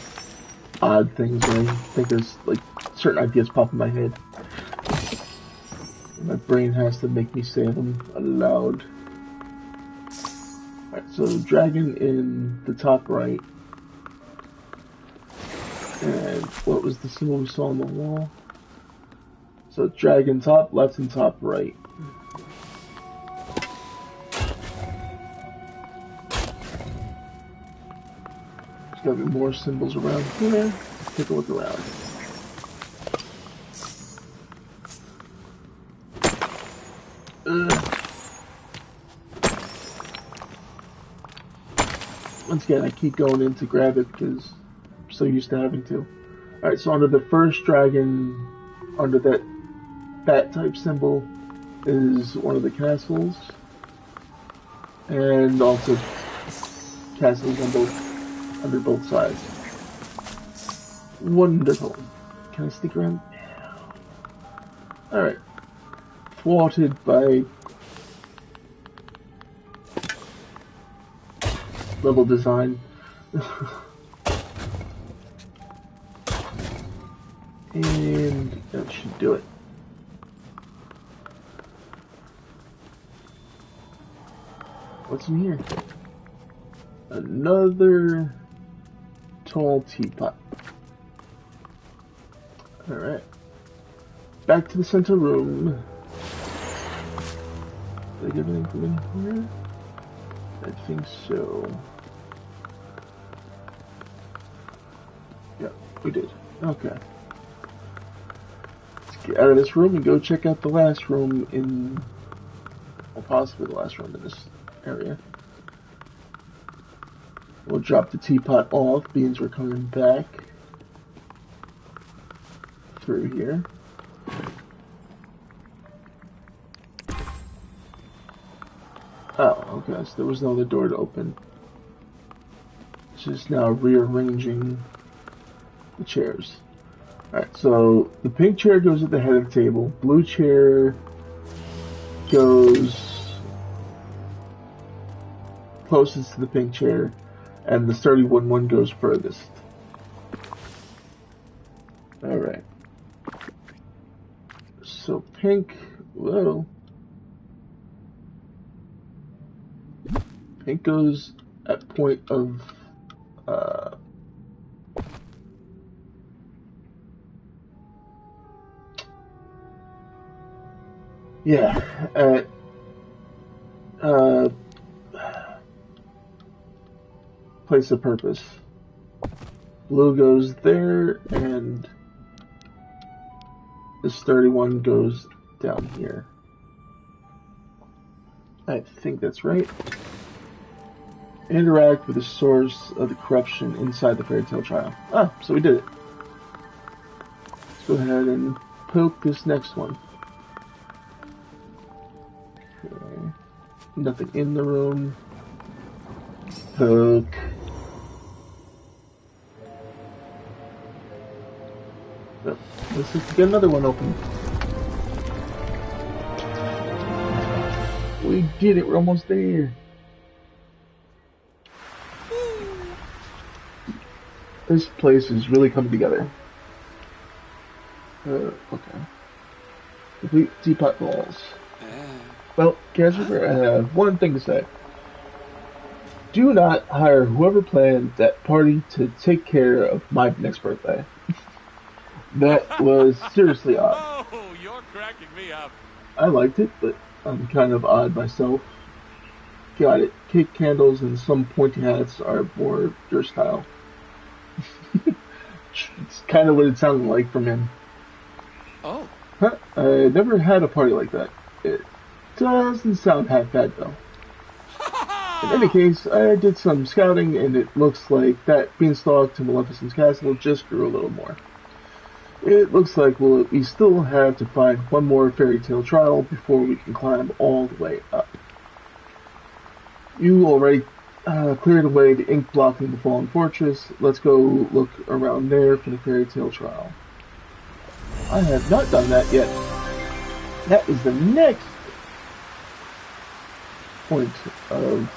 odd things when I think there's like certain ideas pop in my head. My brain has to make me say them aloud. Alright, so dragon in the top right. And what was the symbol we saw on the wall? So dragon top left and top right. There's gotta be more symbols around here. Let's take a look around. Once again, I keep going in to grab it because I'm so used to having to. Alright, so under the first dragon, under that bat type symbol, is one of the castles. And also castles on under both sides. Wonderful. Can I stick around? Alright. Thwarted by level design. And that should do it. What's in here? Another tall teapot. Alright. Back to the center room. Did I get anything in here? I think so. Yeah, we did. Okay. Let's get out of this room and go check out the last room in... Or possibly the last room in this area. We'll drop the teapot off, beans we're coming back through here. Oh, okay, so there was no other door to open. It's just now rearranging the chairs. Alright, so the pink chair goes at the head of the table, blue chair goes closest to the pink chair, and the sturdy one goes furthest. Alright. So pink, whoa. Pink goes at point of, yeah, at, place of purpose. Blue goes there, and the sturdy one goes down here. I think that's right. Interact with the source of the corruption inside the fairy tale trial. Ah, so we did it. Let's go ahead and poke this next one. Okay. Nothing in the room. Poke. Oh, let's just get another one open. We did it, we're almost there. This place is really coming together. Okay. Complete teapot balls. Well, Casper, I have one thing to say. Do not hire whoever planned that party to take care of my next birthday. That was seriously odd. Oh, you're cracking me up. I liked it, but I'm kind of odd myself. Got it. Cake candles and some pointy hats are more your style. It's kind of what it sounded like from him. Oh. Huh? I never had a party like that. It doesn't sound half bad though. In any case, I did some scouting and it looks like that beanstalk to Maleficent's castle just grew a little more. It looks like we still have to find one more fairy tale trial before we can climb all the way up. You already cleared away the ink blocking the fallen fortress. Let's go look around there for the fairy tale trial. I have not done that yet. That is the next point of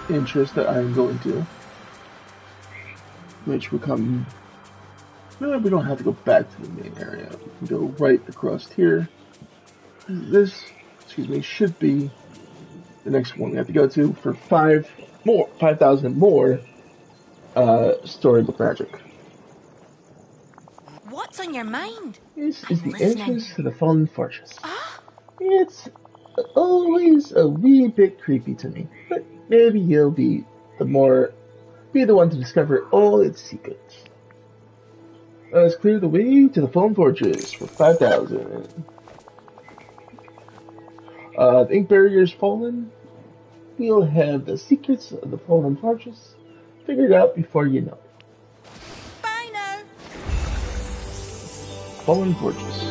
interest that I'm going to, which will come. No, we don't have to go back to the main area. We can go right across here. This, should be the next one we have to go to for 5,000 more storybook magic. What's on your mind? This I'm is the listening. entrance to the Fallen Fortress. Ah, It's always a wee bit creepy to me, but maybe you'll be the one to discover all its secrets. Let's clear the way to the Fallen Fortress for 5,000. The ink barrier's fallen. We'll have the secrets of the Fallen Fortress figured out before you know it. bye now. Fallen Fortress.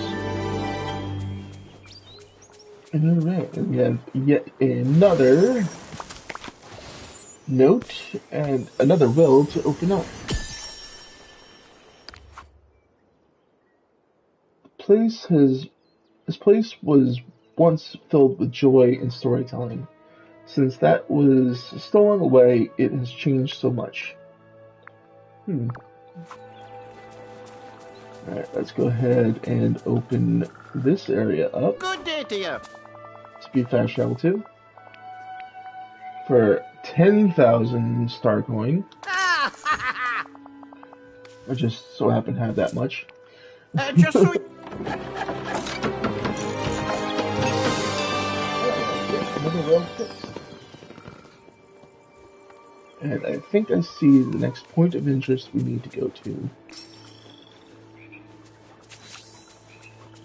Alright, and we have yet another note and another will to open up. This place was once filled with joy and storytelling. Since that was stolen away, it has changed so much. Alright, let's go ahead and open this area up. Good day to you. Speed fast travel 2. For 10,000 star coin. I just so happen to have that much. Just so you... Another row fixed. And I think I see the next point of interest we need to go to.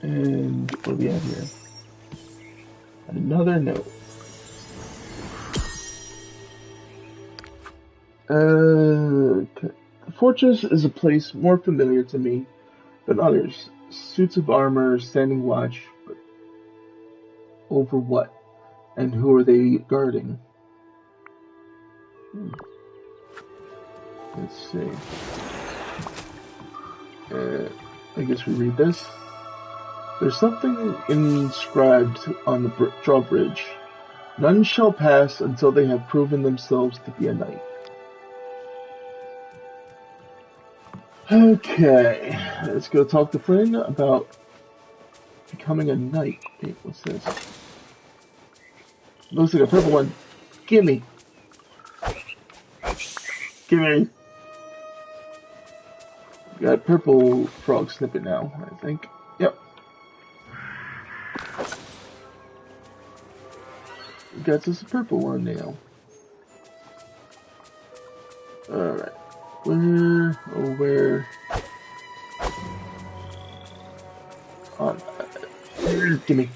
And what do we have here? Another note. Okay. The fortress is a place more familiar to me than others. Suits of armor, standing watch, but over what? And who are they guarding? Let's see. I guess we read this. There's something inscribed on the drawbridge. None shall pass until they have proven themselves to be a knight. Okay, let's go talk to Flynn about becoming a knight. Wait, what's this? Looks like a purple one. Gimme. Gimme. Got purple frog snippet now, I think. Yep. Got us a purple one now. Alright. Where? Gimme.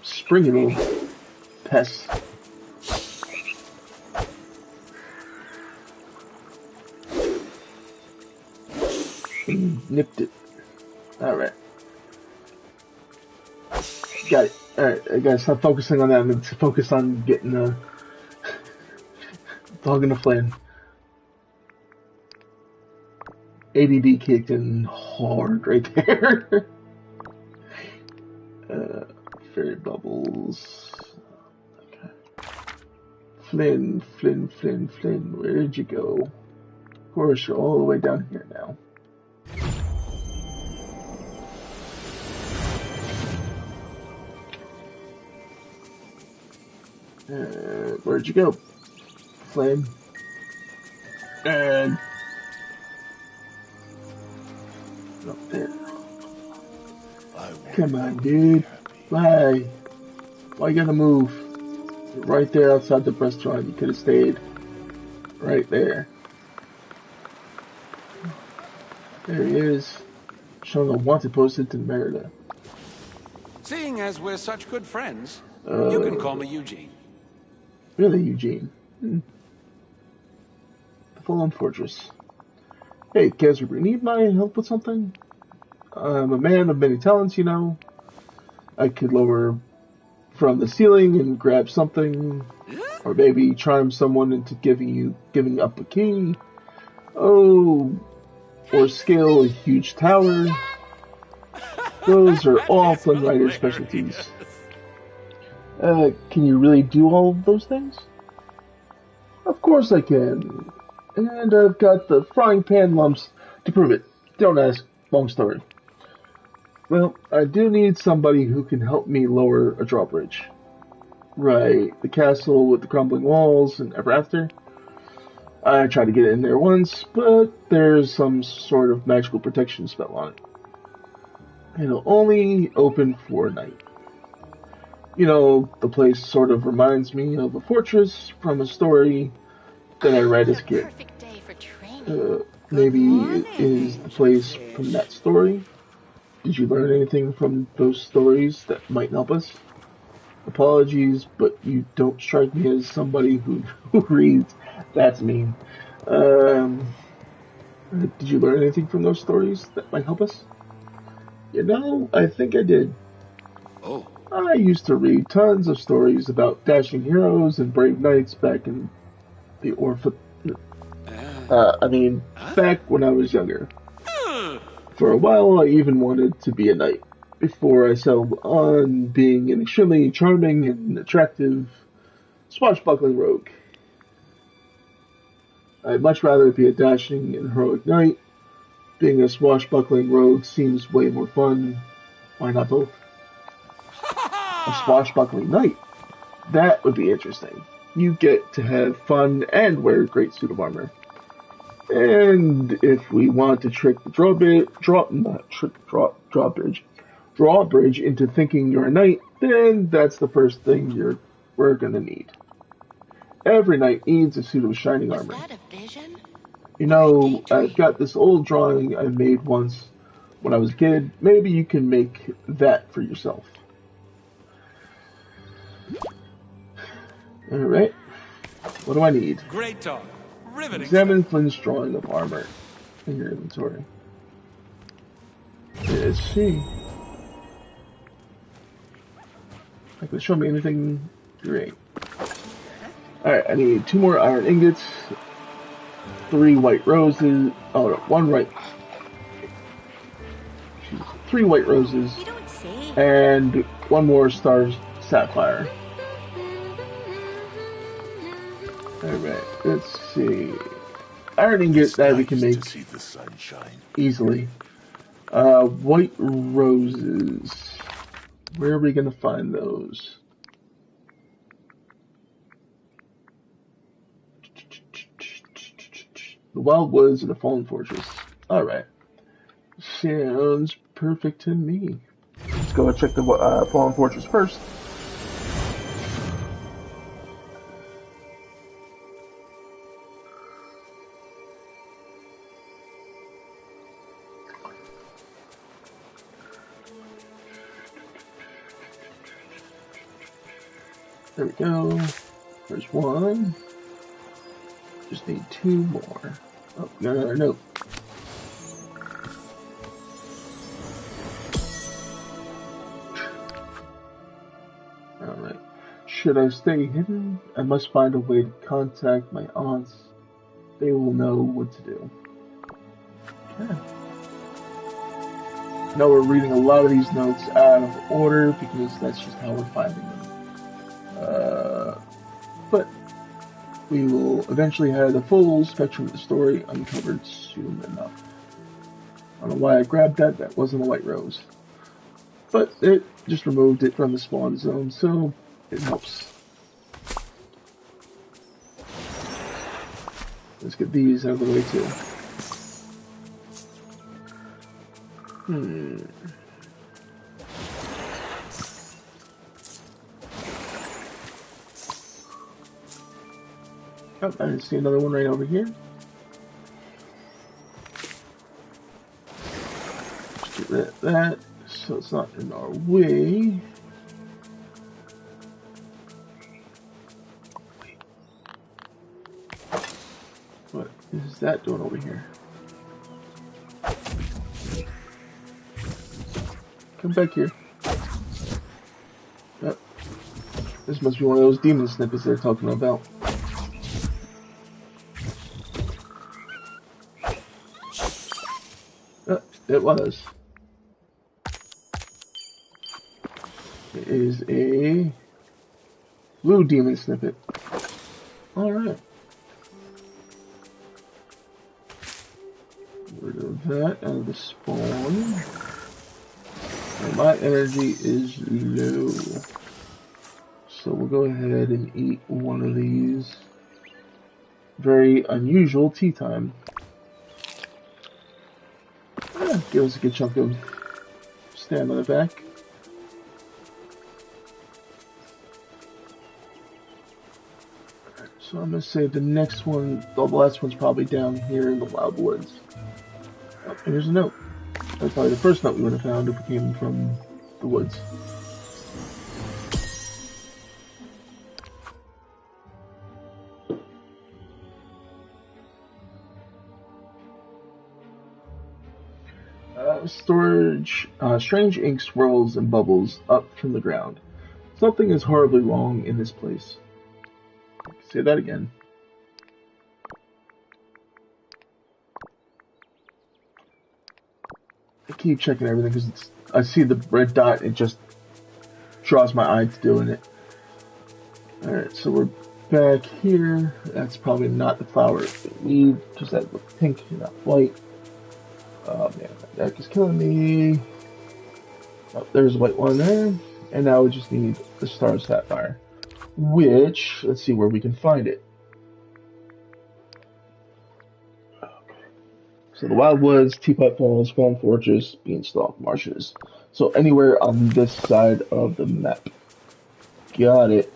Springy little pest. Nipped it. Alright. Got it. Alright, I gotta stop focusing on that and focus on getting talking to Flynn. ADD kicked in hard right there. Fairy bubbles. Okay. Flynn, where'd you go? Of course, you're all the way down here now. Where'd you go, Flynn? And up there. Come on, dude. Why? Why you gotta move? You're right there outside the restaurant. You could have stayed right there. There he is, showing a wanted poster to Merida. Seeing as we're such good friends, you can call me Eugene. Really, Eugene? The Fallen Fortress. Hey, Kazaroo, need my help with something? I'm a man of many talents, you know. I could lower from the ceiling and grab something, or maybe charm someone into giving up a key. Oh, or scale a huge tower. Those are all Flynn Rider's specialties. Can you really do all of those things? Of course I can. And I've got the frying pan lumps to prove it. Don't ask. Long story. Well, I do need somebody who can help me lower a drawbridge. Right, the castle with the crumbling walls and ever after. I tried to get in there once, but there's some sort of magical protection spell on it. It'll only open for a night. You know, the place sort of reminds me of a fortress from a story that I read as a kid. Perfect day for training. Maybe it is the place from that story. Did you learn anything from those stories that might help us? Apologies, but you don't strike me as somebody who reads. That's mean. Did you learn anything from those stories that might help us? You know, I think I did. Oh. I used to read tons of stories about dashing heroes and brave knights back in the back when I was younger. For a while, I even wanted to be a knight, before I settled on being an extremely charming and attractive swashbuckling rogue. I'd much rather be a dashing and heroic knight. Being a swashbuckling rogue seems way more fun. Why not both? A swashbuckling knight. That would be interesting. You get to have fun and wear a great suit of armor. And if we want to trick the drawbridge into thinking you're a knight, then that's the first thing we're gonna need. Every knight needs a suit of shining armor. Was that a vision? You know, I've got this old drawing I made once when I was a kid. Maybe you can make that for yourself. Alright. What do I need? Great talk. Riveting. Examine Flynn's drawing of armor in your inventory. Let's see. Not gonna show me anything great. Alright, I need 2 more iron ingots, 3 white roses. Oh no, 1 white. 3 white roses, and 1 more star sapphire. Alright, let's see. Iron ingot that we can make easily. White roses. Where are we gonna find those? The wild woods and the fallen fortress. Alright. Sounds perfect to me. Let's go check the fallen fortress first. There we go. There's 1. Just need 2 more. Oh, no. Alright. Should I stay hidden? I must find a way to contact my aunts. They will know what to do. Okay. Now we're reading a lot of these notes out of order because that's just how we're finding them. But we will eventually have the full spectrum of the story uncovered soon enough. I don't know why I grabbed that. That wasn't a white rose. But it just removed it from the spawn zone, so it helps. Let's get these out of the way too. Oh, I see another one right over here. Just get rid of that so it's not in our way. What is that doing over here? Come back here. Oh, this must be one of those demon snippets they're talking about. It was. It is a Blue demon snippet. Alright. Rid of that out of the spawn. And my energy is low. So we'll go ahead and eat one of these. Very unusual tea time. Give us a good chunk of stamina back. So I'm going to say the next one, the last one's probably down here in the Wild Woods. Oh, and here's a note. That's probably the first note we would have found if we came from the woods. Strange ink swirls and bubbles up from the ground. Something is horribly wrong in this place. Say that again. I keep checking everything because I see the red dot. It just draws my eye to doing it. Alright, so we're back here. That's probably not the flower we need. Just that look pink, not white. Oh man, my deck is killing me. Oh, there's a white one there. And now we just need the star sapphire. Which, let's see where we can find it. Okay. So the Wild Woods, Teapot Falls, Fallen Fortress, Beanstalk Marshes. So anywhere on this side of the map. Got it.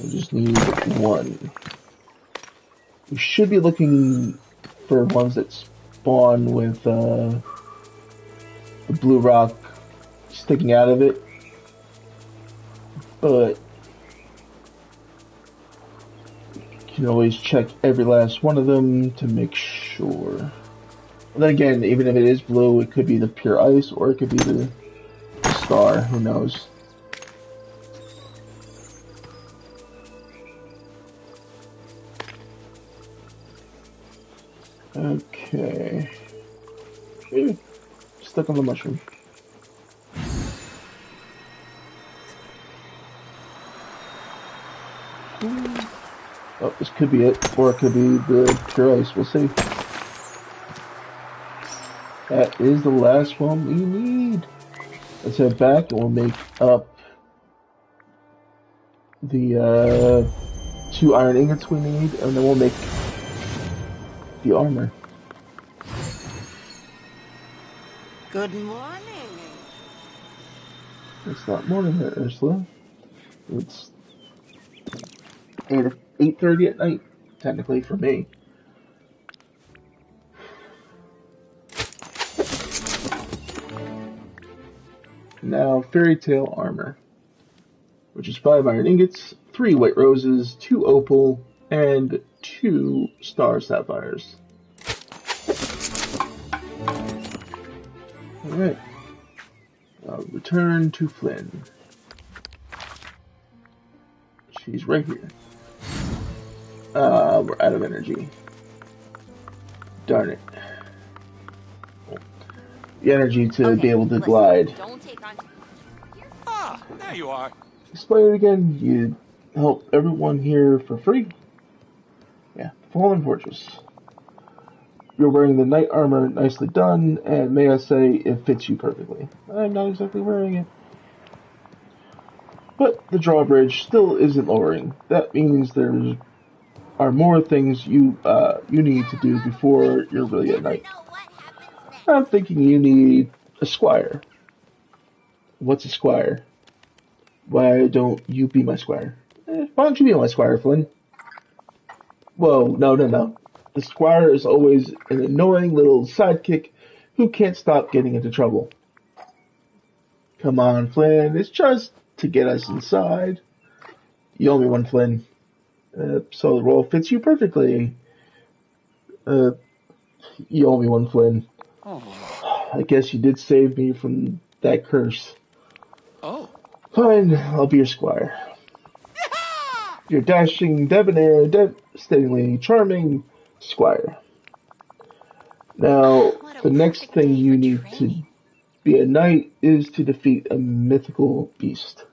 We just need one. We should be looking for ones that spawn with the blue rock sticking out of it. But you can always check every last one of them to make sure. And then again, even if it is blue, it could be the pure ice or it could be the star. Who knows? Okay. Ooh, stuck on the mushroom. Oh, this could be it, or it could be the pure ice. We'll see. That is the last one we need. Let's head back and we'll make up the 2 iron ingots we need, and then we'll make the armor. Good morning. It's not morning yet, Ursula. It's 8:30 at night, technically for me. Now, fairy tale armor, which is 5 iron ingots, 3 white roses, 2 opal, and 2 star sapphires. Alright. Return to Flynn. She's right here. We're out of energy. Darn it. The energy to be able to glide. Ah, there you are. Explain it again. You help everyone here for free? Yeah, Fallen Fortress. You're wearing the knight armor, nicely done, and may I say, it fits you perfectly. I'm not exactly wearing it. But the drawbridge still isn't lowering. That means there are more things you need to do before you're really a knight. I'm thinking you need a squire. What's a squire? Why don't you be my squire? Why don't you be my squire, Flynn? Whoa, no. The squire is always an annoying little sidekick who can't stop getting into trouble. Come on, Flynn, it's just to get us inside. You owe me one, Flynn. So the role fits you perfectly. You owe me one, Flynn. Oh. I guess you did save me from that curse. Oh. Fine, I'll be your squire. You're dashing, debonair, devastatingly charming squire. Now, the next thing you need to Be a knight is to defeat a mythical beast.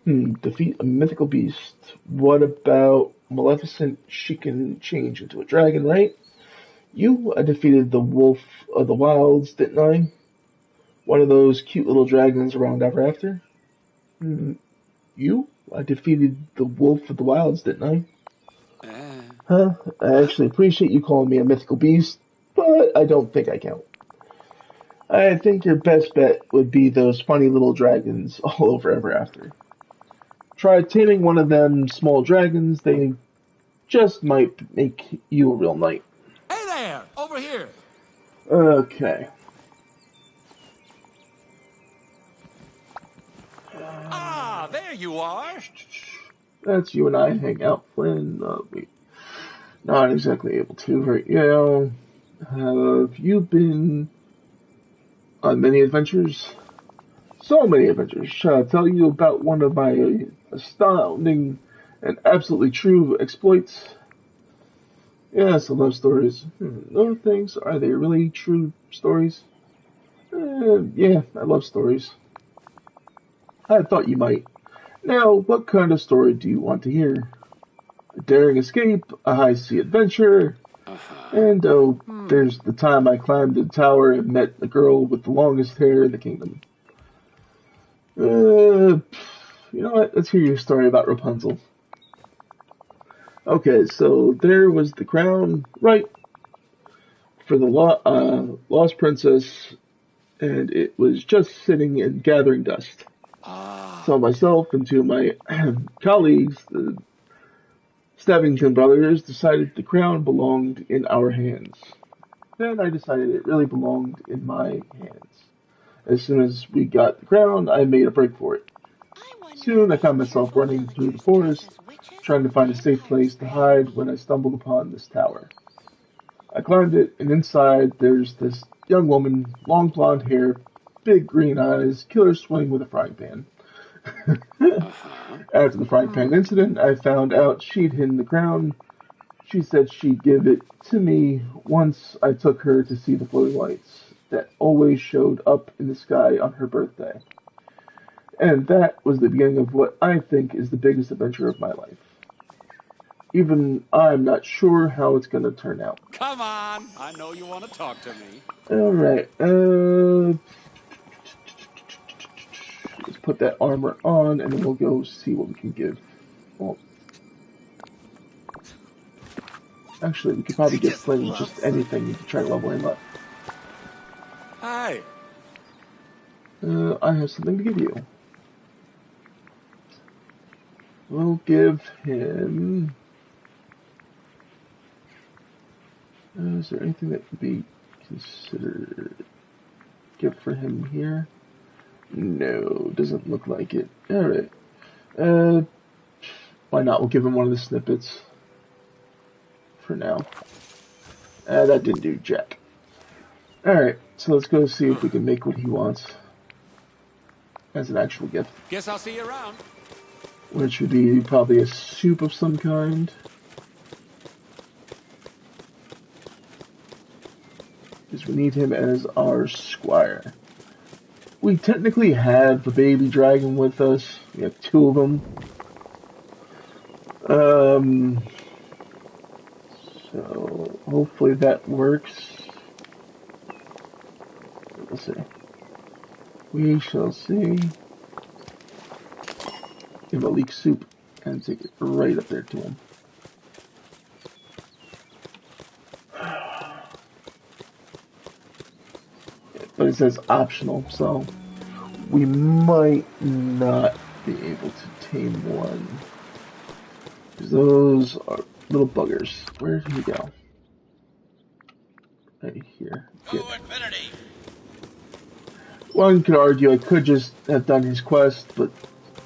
Defeat a mythical beast. What about Maleficent? She can change into a dragon, right? I defeated the Wolf of the Wilds, didn't I? One of those cute little dragons around ever after? I defeated the Wolf of the Wilds, didn't I? Huh? I actually appreciate you calling me a mythical beast, but I don't think I count. I think your best bet would be those funny little dragons all over ever after. Try taming one of them small dragons, they just might make you a real knight. Hey there! Over here! Okay. Ah, there you are! That's you and I hang out, Flynn. We not exactly able to right now. Have you been on many adventures? So many adventures. Shall I tell you about one of my astounding and absolutely true exploits? Yes, I love stories. No thanks. Are they really true stories? Yeah, I love stories. I thought you might. Now, what kind of story do you want to hear? A daring escape, a high-sea adventure, and there's the time I climbed the tower and met the girl with the longest hair in the kingdom. You know what? Let's hear your story about Rapunzel. Okay, so there was the crown, right, for the lost princess, and it was just sitting and gathering dust. So myself and two of my colleagues, the Stabbington brothers, decided the crown belonged in our hands. Then I decided it really belonged in my hands. As soon as we got the crown, I made a break for it. Soon I found myself running through the forest, trying to find a safe place to hide when I stumbled upon this tower. I climbed it, and inside there's this young woman, long blonde hair, big green eyes, killer swing with a frying pan. After the frying pan incident, I found out she'd hidden the crown. She said she'd give it to me once I took her to see the floating lights that always showed up in the sky on her birthday. And that was the beginning of what I think is the biggest adventure of my life. Even I'm not sure how it's going to turn out. Come on! I know you want to talk to me. Alright, let's put that armor on, and then we'll go see what we can give. Well, actually, we could probably give Flynn just anything to try to level him up. Hi. I have something to give you. We'll give him... is there anything that could be considered gift for him here? No, doesn't look like it. Alright. Why not? We'll give him one of the snippets. For now. That didn't do jack. Alright, so let's go see if we can make what he wants. As an actual gift. Guess I'll see you around. Which would be probably a soup of some kind. Because we need him as our squire. We technically have the baby dragon with us. We have two of them. So hopefully that works. Let's see. We shall see. Give him a leek soup and take it right up there to him. But it says optional, so we might not be able to tame one. Because those are little buggers. Where did he go? Right here. Oh, infinity! One could argue I could just have done his quest, but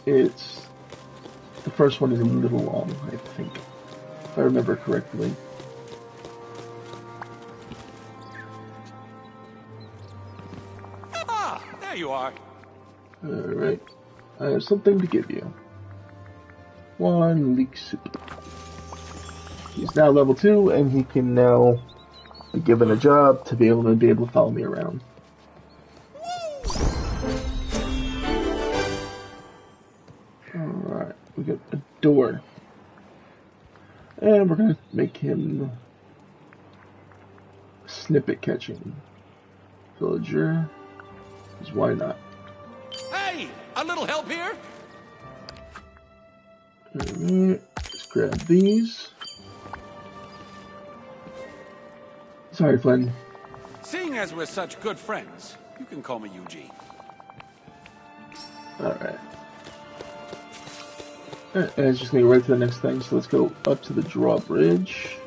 it's... The first one is a little long, I think. If I remember correctly. Ah, there you are. Alright. I have something to give you. One leek soup. He's now level 2, and he can now be given a job to be able to follow me around. we got a door. And we're gonna make him snippet catching villager. Because why not? Hey, a little help here? Alright, let's grab these. Sorry, Flynn. Seeing as we're such good friends, you can call me Eugene. Alright. And it's just gonna go right to the next thing, so let's go up to the drawbridge.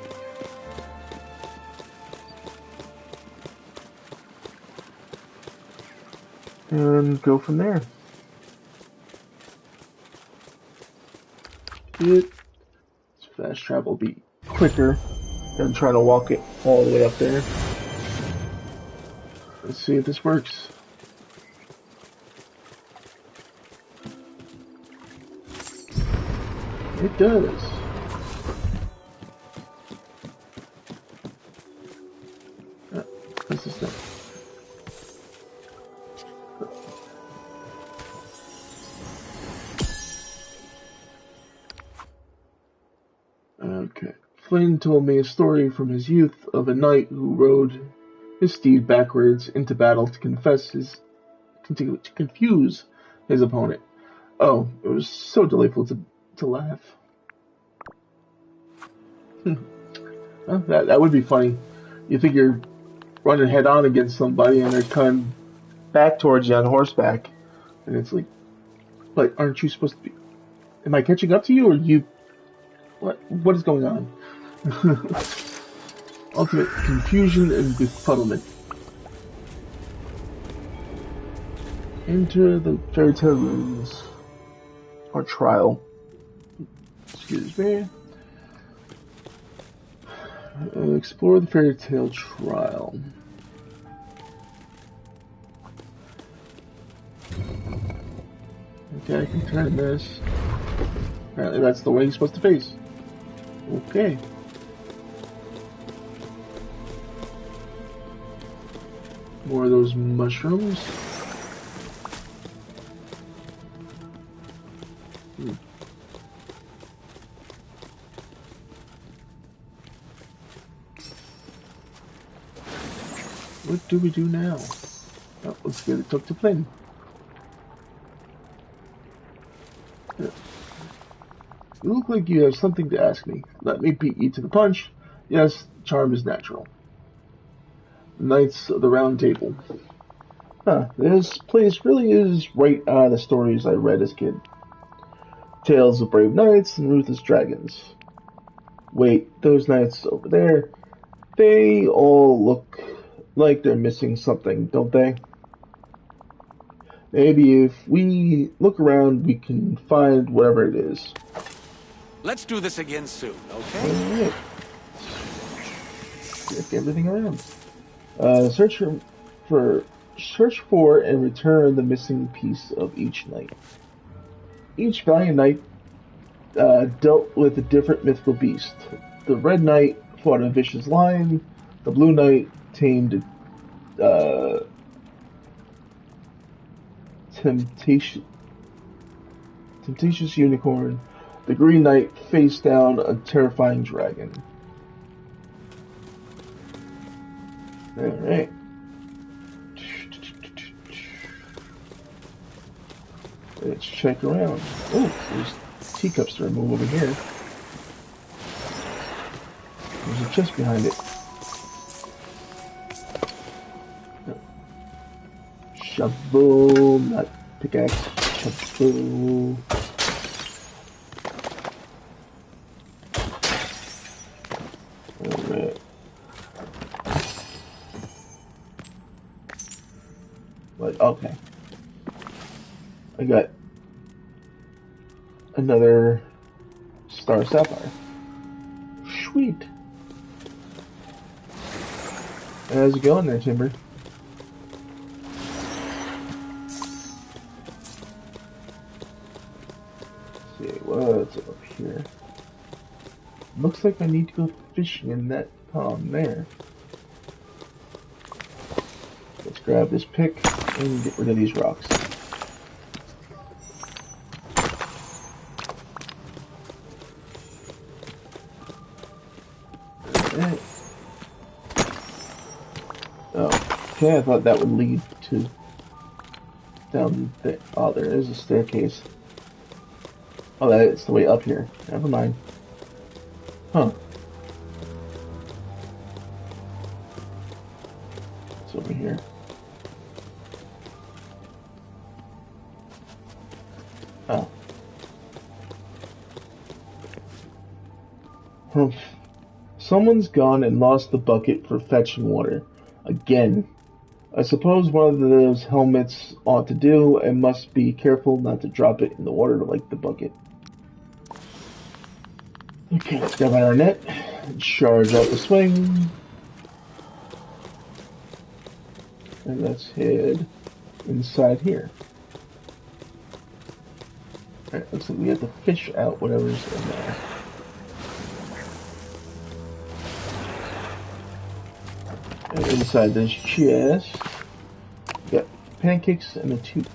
And go from there. Fast travel will be quicker than trying to walk it all the way up there. Let's see if this works. It does. What's this thing? Okay. Flynn told me a story from his youth of a knight who rode his steed backwards into battle to confuse his opponent. Oh, it was so delightful to laugh. Well, that would be funny. You think you're running head on against somebody and they're coming back towards you on horseback, and it's like, but aren't you supposed to be? Am I catching up to you, or you? What is going on? Ultimate confusion and befuddlement. Enter the fairy tale rooms. Or trial. Excuse me. Explore the fairy tale trial. Okay, I can turn this. Apparently that's the way you're supposed to face. Okay. More of those mushrooms. What do we do now? Oh, let's get it talk to Flynn. Yeah. You look like you have something to ask me. Let me beat you to the punch. Yes, charm is natural. Knights of the Round Table. Huh, this place really is right out of the stories I read as a kid. Tales of brave knights and ruthless dragons. Wait, those knights over there, they all look like they're missing something, don't they? Maybe if we look around, we can find whatever it is. Let's do this again soon, okay? Alright. Check everything around. Search for and return the missing piece of each knight. Each valiant knight dealt with a different mythical beast. The red knight fought a vicious lion. The blue knight tamed a temptatious unicorn. The green knight faced down a terrifying dragon. Alright. Let's check around. Oh, there's teacups to remove over here. There's a chest behind it. Shovel, not pickaxe, shovel. Alright. But, okay. I got another star sapphire. Sweet. How's it going there, Timber? Let's see, what's up here? Looks like I need to go fishing in that pond there. Let's grab this pick and get rid of these rocks. Okay, I thought that would lead to down there. Oh, there is a staircase. Oh, that's the way up here. Never mind. Huh. It's over here. Oh. Humph. Someone's gone and lost the bucket for fetching water. Again. I suppose one of those helmets ought to do, and must be careful not to drop it in the water like the bucket. Okay, let's grab our net and charge out the swing. And let's head inside here. Alright, looks like we have to fish out whatever's in there. And inside this chest, we got pancakes and a tooth.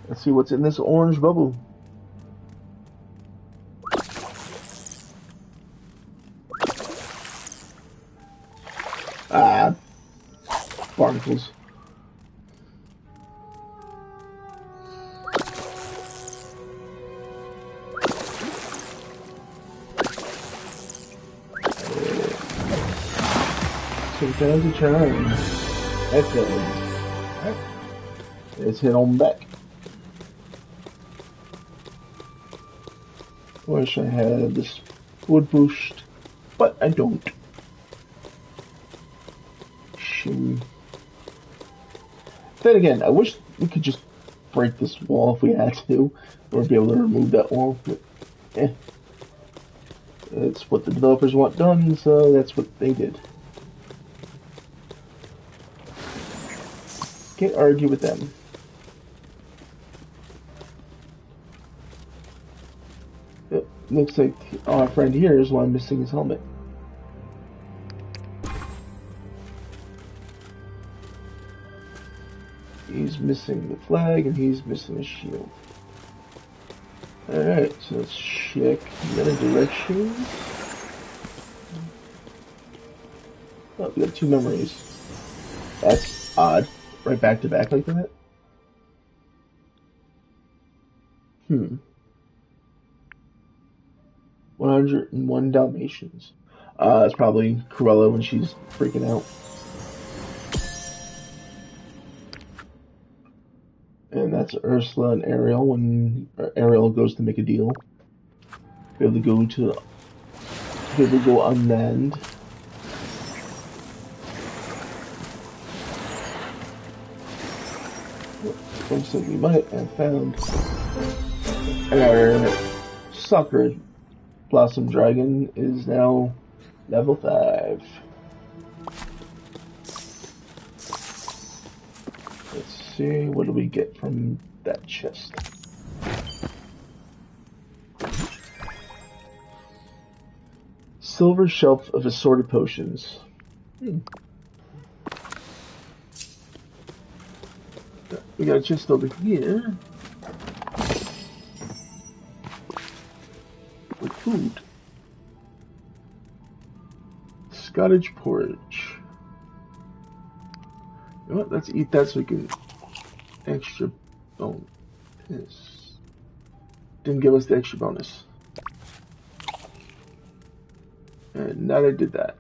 Let's see what's in this orange bubble. Ah, barnacles. Sometimes a charm. Excellent. Alright. Let's head on back. Wish I had this wood boost, but I don't. Shoo. Then again, I wish we could just break this wall if we had to, or be able to remove that wall, but that's what the developers want done, so that's what they did. Can't argue with them. It looks like our friend here is one missing his helmet. He's missing the flag and he's missing his shield. Alright, so let's check the other direction. Oh, we got 2 memories. That's odd. Right back to back like that? 101 Dalmatians. It's probably Cruella when she's freaking out. And that's Ursula and Ariel when Ariel goes to make a deal. Be able to go unmanned. Looks like we might have found our sucker Blossom Dragon is now level 5. Let's see, what do we get from that chest? Silver shelf of assorted potions. We got a chest over here with food. Scottish porridge. You know what? Let's eat that so we can extra bonus. Didn't give us the extra bonus. And now they did that.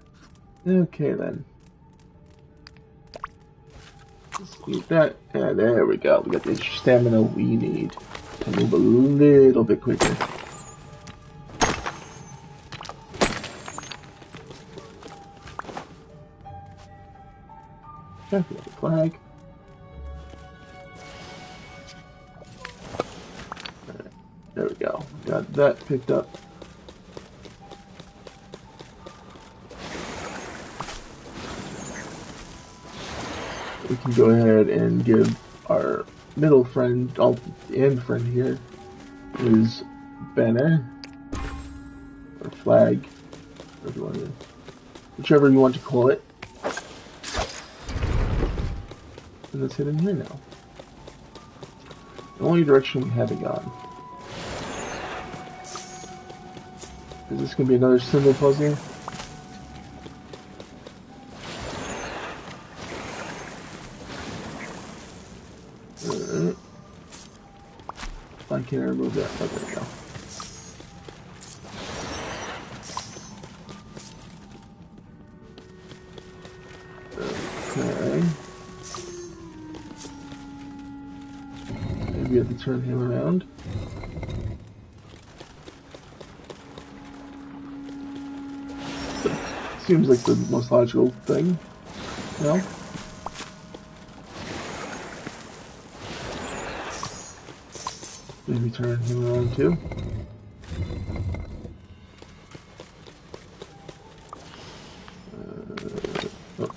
Okay then. Let's eat that. And there we go. We got the extra stamina we need to move a little bit quicker. Okay, we got the flag. Alright, there we go. Got that picked up. We can go ahead and give our middle friend, and friend here, his banner, or flag, whichever you want to call it. And let's hit in here now. The only direction we haven't gone. Is this going to be another symbol puzzle? Why can't I remove that? Oh, there we go. Okay. Maybe I have to turn him around. Seems like the most logical thing, you know? Maybe turn him around too. Oh.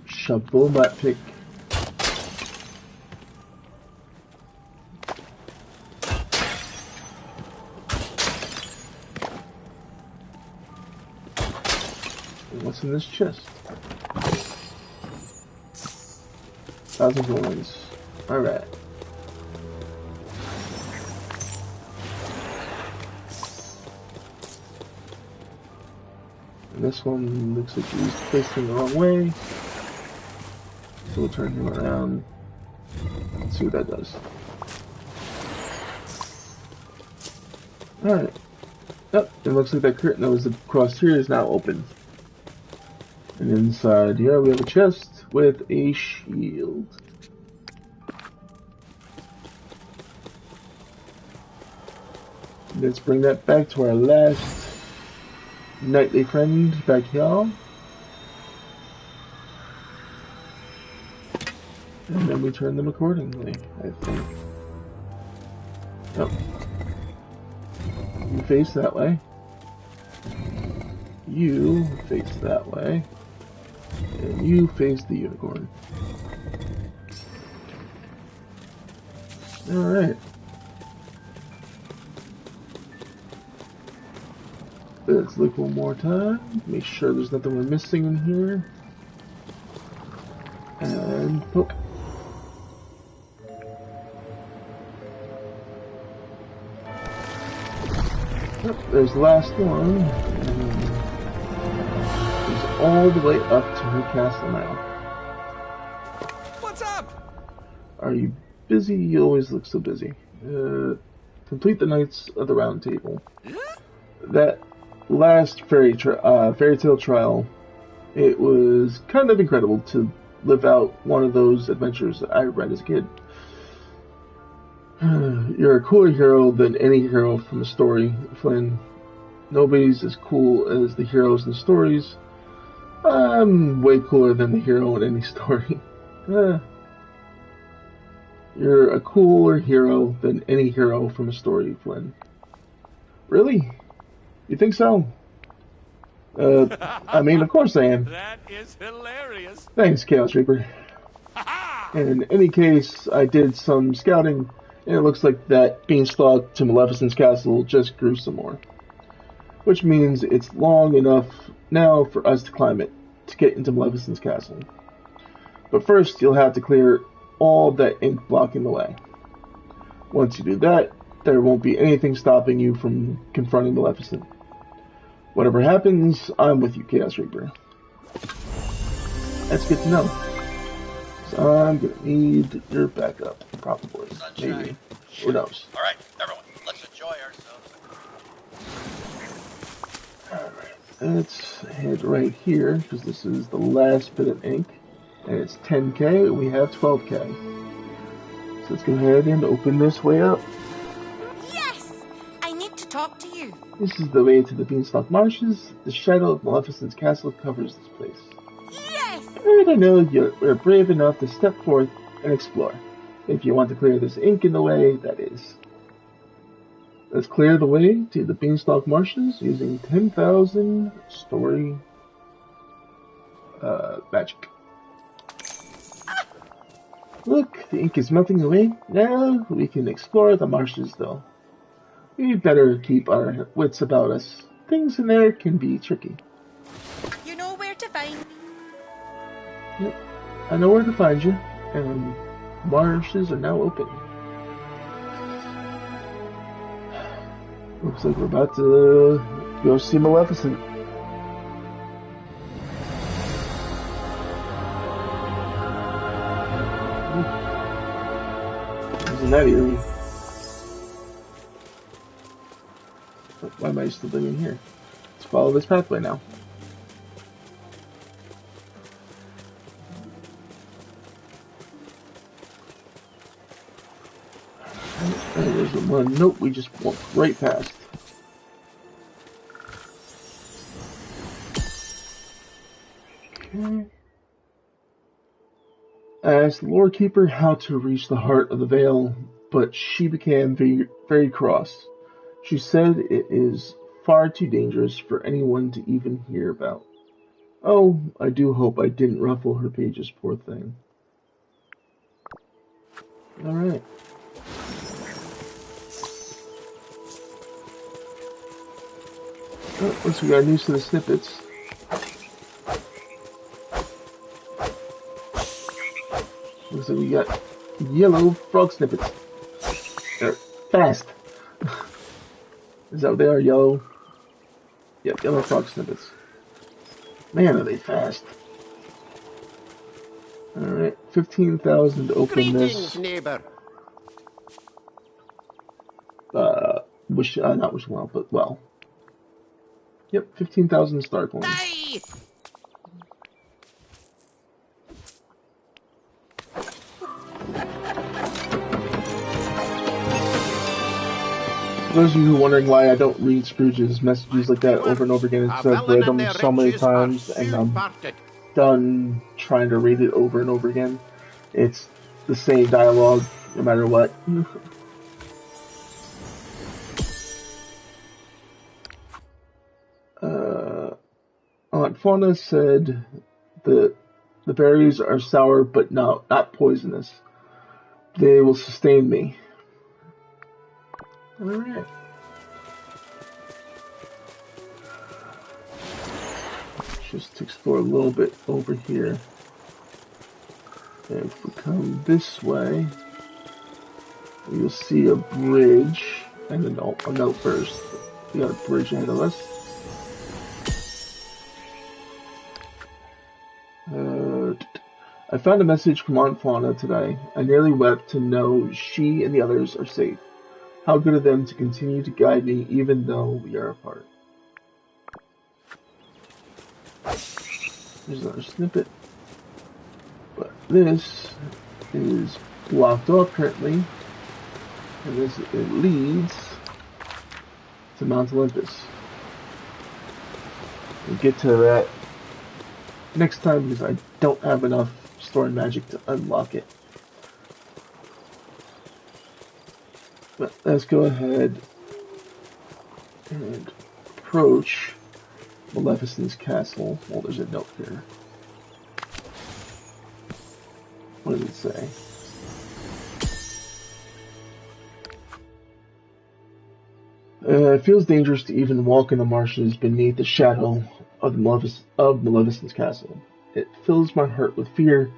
Shovel that pick. What's in this chest? 1,000 coins. Alright. And this one looks like he's facing the wrong way. So we'll turn him around and see what that does. Alright. Yep, it looks like that curtain that was across here is now open. And inside here we have a chest with a shield. Let's bring that back to our last nightly friend back here. And then we turn them accordingly, I think. Oh. You face that way. You face that way. And you face the unicorn. Alright. Let's look one more time. Make sure there's nothing we're missing in here. And poke. Yep, there's the last one. All the way up to her castle now. What's up? Are you busy? You always look so busy. Complete the Knights of the Round Table. That last fairy tale trial, it was kind of incredible to live out one of those adventures that I read as a kid. You're a cooler hero than any hero from a story, Flynn. Nobody's as cool as the heroes in the stories. I'm way cooler than the hero in any story. You're a cooler hero than any hero from a story, Flynn. Really? You think so? I mean, of course I am. That is hilarious. Thanks, Chaos Reaper. In any case, I did some scouting, and it looks like that beanstalk to Maleficent's castle just grew some more. Which means it's long enough now for us to climb it, to get into Maleficent's castle. But first, you'll have to clear all that ink blocking the way. Once you do that, there won't be anything stopping you from confronting Maleficent. Whatever happens, I'm with you, Chaos Reaper. That's good to know. So I'm gonna need your backup, probably. Sunshine. Maybe. Who knows? Alright, everyone, let's enjoy ourselves. Alright, let's head right here, because this is the last bit of ink. And it's 10k, we have 12k. So let's go ahead and open this way up. Yes! I need to talk to you. This is the way to the Beanstalk Marshes. The shadow of Maleficent's castle covers this place. Yes! And I know you're brave enough to step forth and explore. If you want to clear this ink in the way, that is. Let's clear the way to the Beanstalk Marshes using 10,000 story magic. Look, the ink is melting away. Now we can explore the marshes, though. We better keep our wits about us. Things in there can be tricky. You know where to find me. Yep, I know where to find you, and marshes are now open. Looks like we're about to go see Maleficent. that eerie. Why am I still being in here? Let's follow this pathway now. There's the one. Nope, we just walked right past. Okay. I asked the Lord Keeper how to reach the heart of the Vale, but she became very cross. She said it is far too dangerous for anyone to even hear about. Oh, I do hope I didn't ruffle her pages, poor thing. Alright. Oh, once we got used to the snippets. Looks like we got yellow frog snippets. They're fast. Is that what they are? Yellow? Yep, yellow frog snippets. Man, are they fast. Alright, 15,000 to open this. Neighbor. Not wishing well, but well. Yep, 15,000 star coins. Die! For those of you who are wondering why I don't read Scrooge's messages like that over and over again, it's because I've read them so many times and I'm done trying to read it over and over again. It's the same dialogue no matter what. Aunt Fauna said that the berries are sour but not poisonous. They will sustain me. Alright. Just explore a little bit over here. And if we come this way, you'll see a bridge and a note first. We got a bridge ahead of us. I found a message from Aunt Fauna today. I nearly wept to know she and the others are safe. How good of them to continue to guide me even though we are apart. There's another snippet. But this is blocked off currently. And it leads to Mount Olympus. We'll get to that next time because I don't have enough story magic to unlock it. But let's go ahead and approach Maleficent's castle. Well, there's a note here. What does it say? It feels dangerous to even walk in the marshes beneath the shadow of Maleficent's castle. It fills my heart with fear,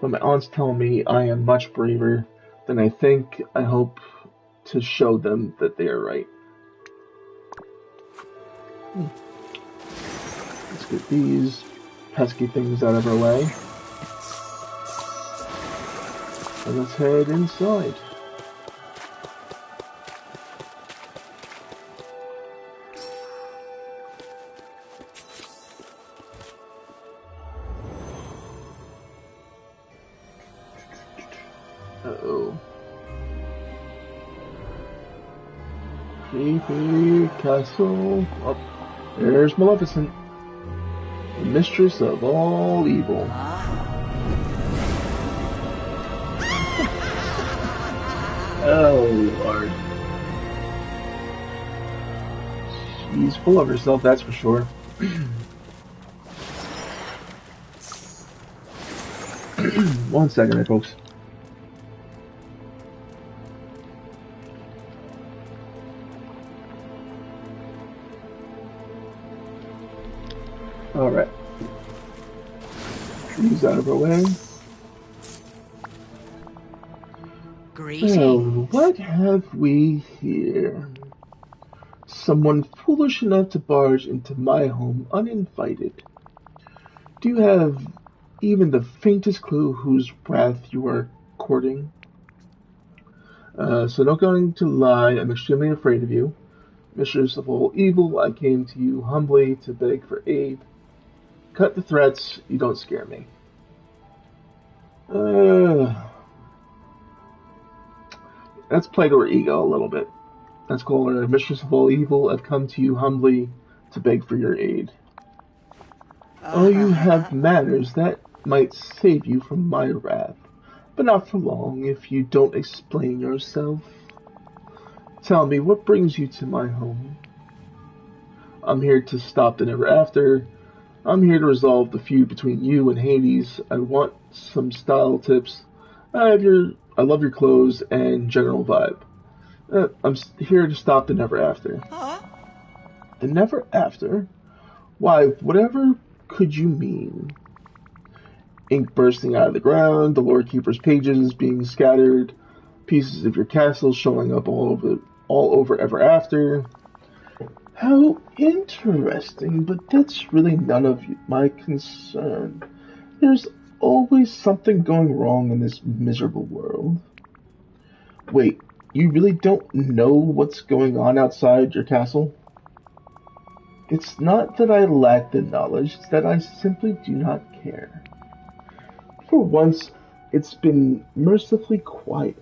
but my aunts tell me I am much braver than I think. I hope to show them that they are right. Let's get these pesky things out of our way. And let's head inside. Uh-oh. Creepy castle. Oh, there's Maleficent, the mistress of all evil. Oh, Lord. She's full of herself, that's for sure. One second there, folks. Alright. These out of our way. So, what have we here? Someone foolish enough to barge into my home uninvited. Do you have even the faintest clue whose wrath you are courting? So not going to lie, I'm extremely afraid of you. Mistress of all evil, I came to you humbly to beg for aid. Cut the threats, you don't scare me. Let's play to her ego a little bit. Let's call her Mistress of all evil, I've come to you humbly to beg for your aid. Oh, you have manners that might save you from my wrath, but not for long if you don't explain yourself. Tell me, what brings you to my home? I'm here to stop the never after. I'm here to resolve the feud between you and Hades. I want some style tips. I love your clothes and general vibe. I'm here to stop the never after. Huh? The never after? Why, whatever could you mean? Ink bursting out of the ground, the Lord Keeper's pages being scattered, pieces of your castle showing up all over ever after. How interesting, but that's really none of my concern. There's always something going wrong in this miserable world. Wait, you really don't know what's going on outside your castle? It's not that I lack the knowledge, it's that I simply do not care. For once, it's been mercifully quiet.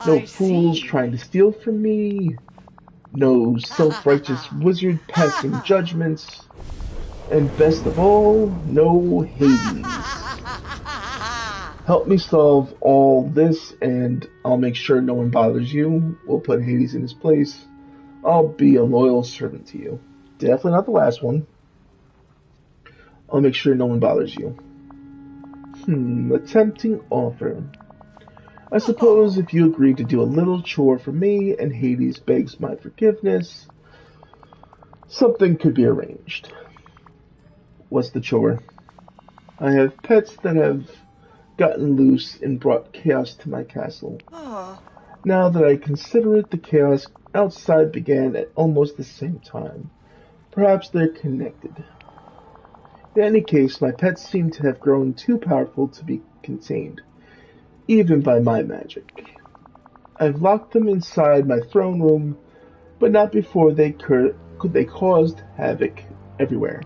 No fools trying to steal from me. No self-righteous wizard passing judgments. And best of all, no Hades. Help me solve all this and I'll make sure no one bothers you. We'll put Hades in his place. I'll be a loyal servant to you. Definitely not the last one. I'll make sure no one bothers you. A tempting offer. I suppose if you agree to do a little chore for me and Hades begs my forgiveness, something could be arranged. What's the chore? I have pets that have gotten loose and brought chaos to my castle. Now that I consider it, the chaos outside began at almost the same time. Perhaps they're connected. In any case, my pets seem to have grown too powerful to be contained, even by my magic. I've locked them inside my throne room, but not before they caused havoc everywhere.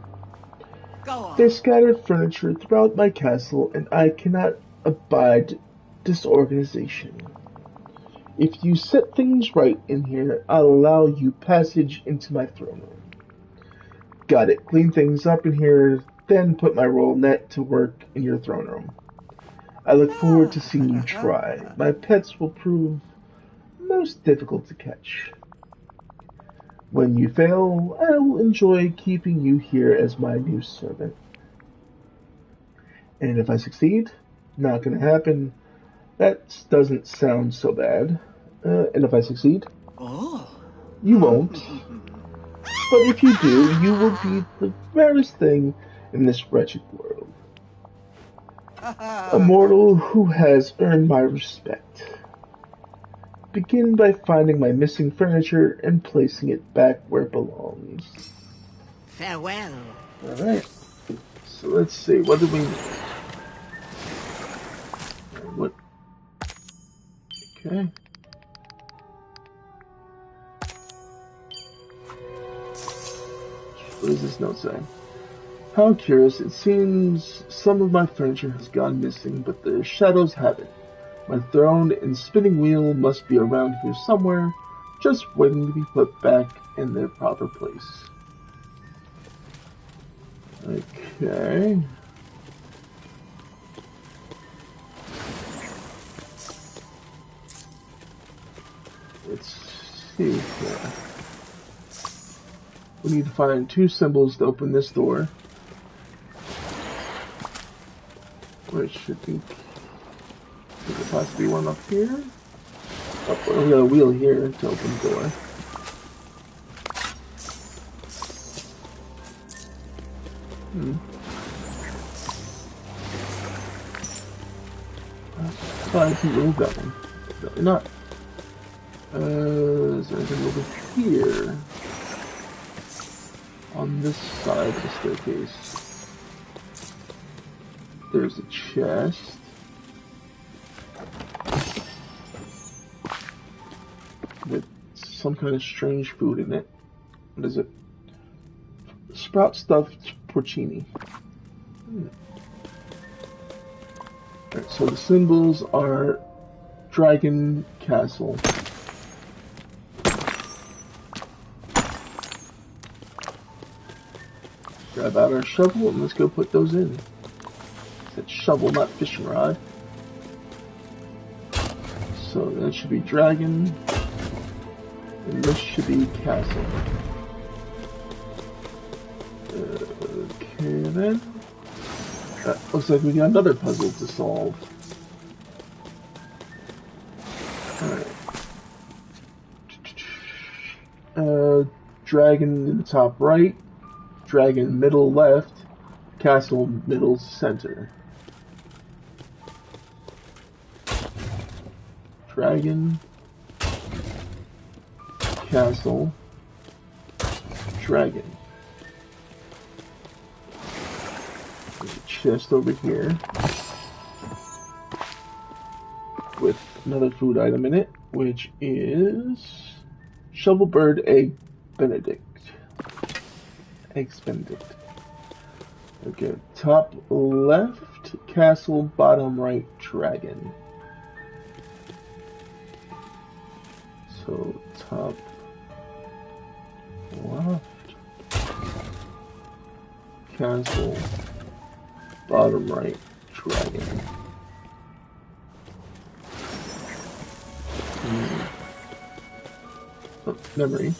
They scattered furniture throughout my castle, and I cannot abide disorganization. If you set things right in here, I'll allow you passage into my throne room. Got it. Clean things up in here, then put my royal net to work in your throne room. I look forward to seeing you try. My pets will prove most difficult to catch. When you fail, I will enjoy keeping you here as my new servant. And if I succeed, not gonna happen, that doesn't sound so bad. And if I succeed, you won't. But if you do, you will be the rarest thing in this wretched world. A mortal who has earned my respect. Begin by finding my missing furniture and placing it back where it belongs. Farewell. Alright. So let's see, what do we need? What? Okay. What does this note say? How curious, it seems some of my furniture has gone missing, but the shadows have it. My throne and spinning wheel must be around here somewhere, just waiting to be put back in their proper place. Okay. Let's see here. We need to find 2 symbols to open this door. Which I think could there possibly be one up here? Oh, we got a wheel here to open the door. I can move that one. Definitely not. Is there anything over here? On this side of the staircase. There's a chest. some kind of strange food in it. What is it? Sprout stuffed porcini. Alright, so the symbols are Dragon Castle. Grab out our shovel and let's go put those in. It's shovel, not fishing rod. So that should be dragon, and this should be castle. Okay then. Looks like we got another puzzle to solve. Alright. Dragon in the top right, dragon middle left, castle middle center. Dragon, castle, dragon. There's a chest over here with another food item in it, which is Shovelbird Egg Benedict. Eggs Benedict. Okay, top left, castle, bottom right, dragon. So, top left, castle, bottom right, dragon. Oh, memory.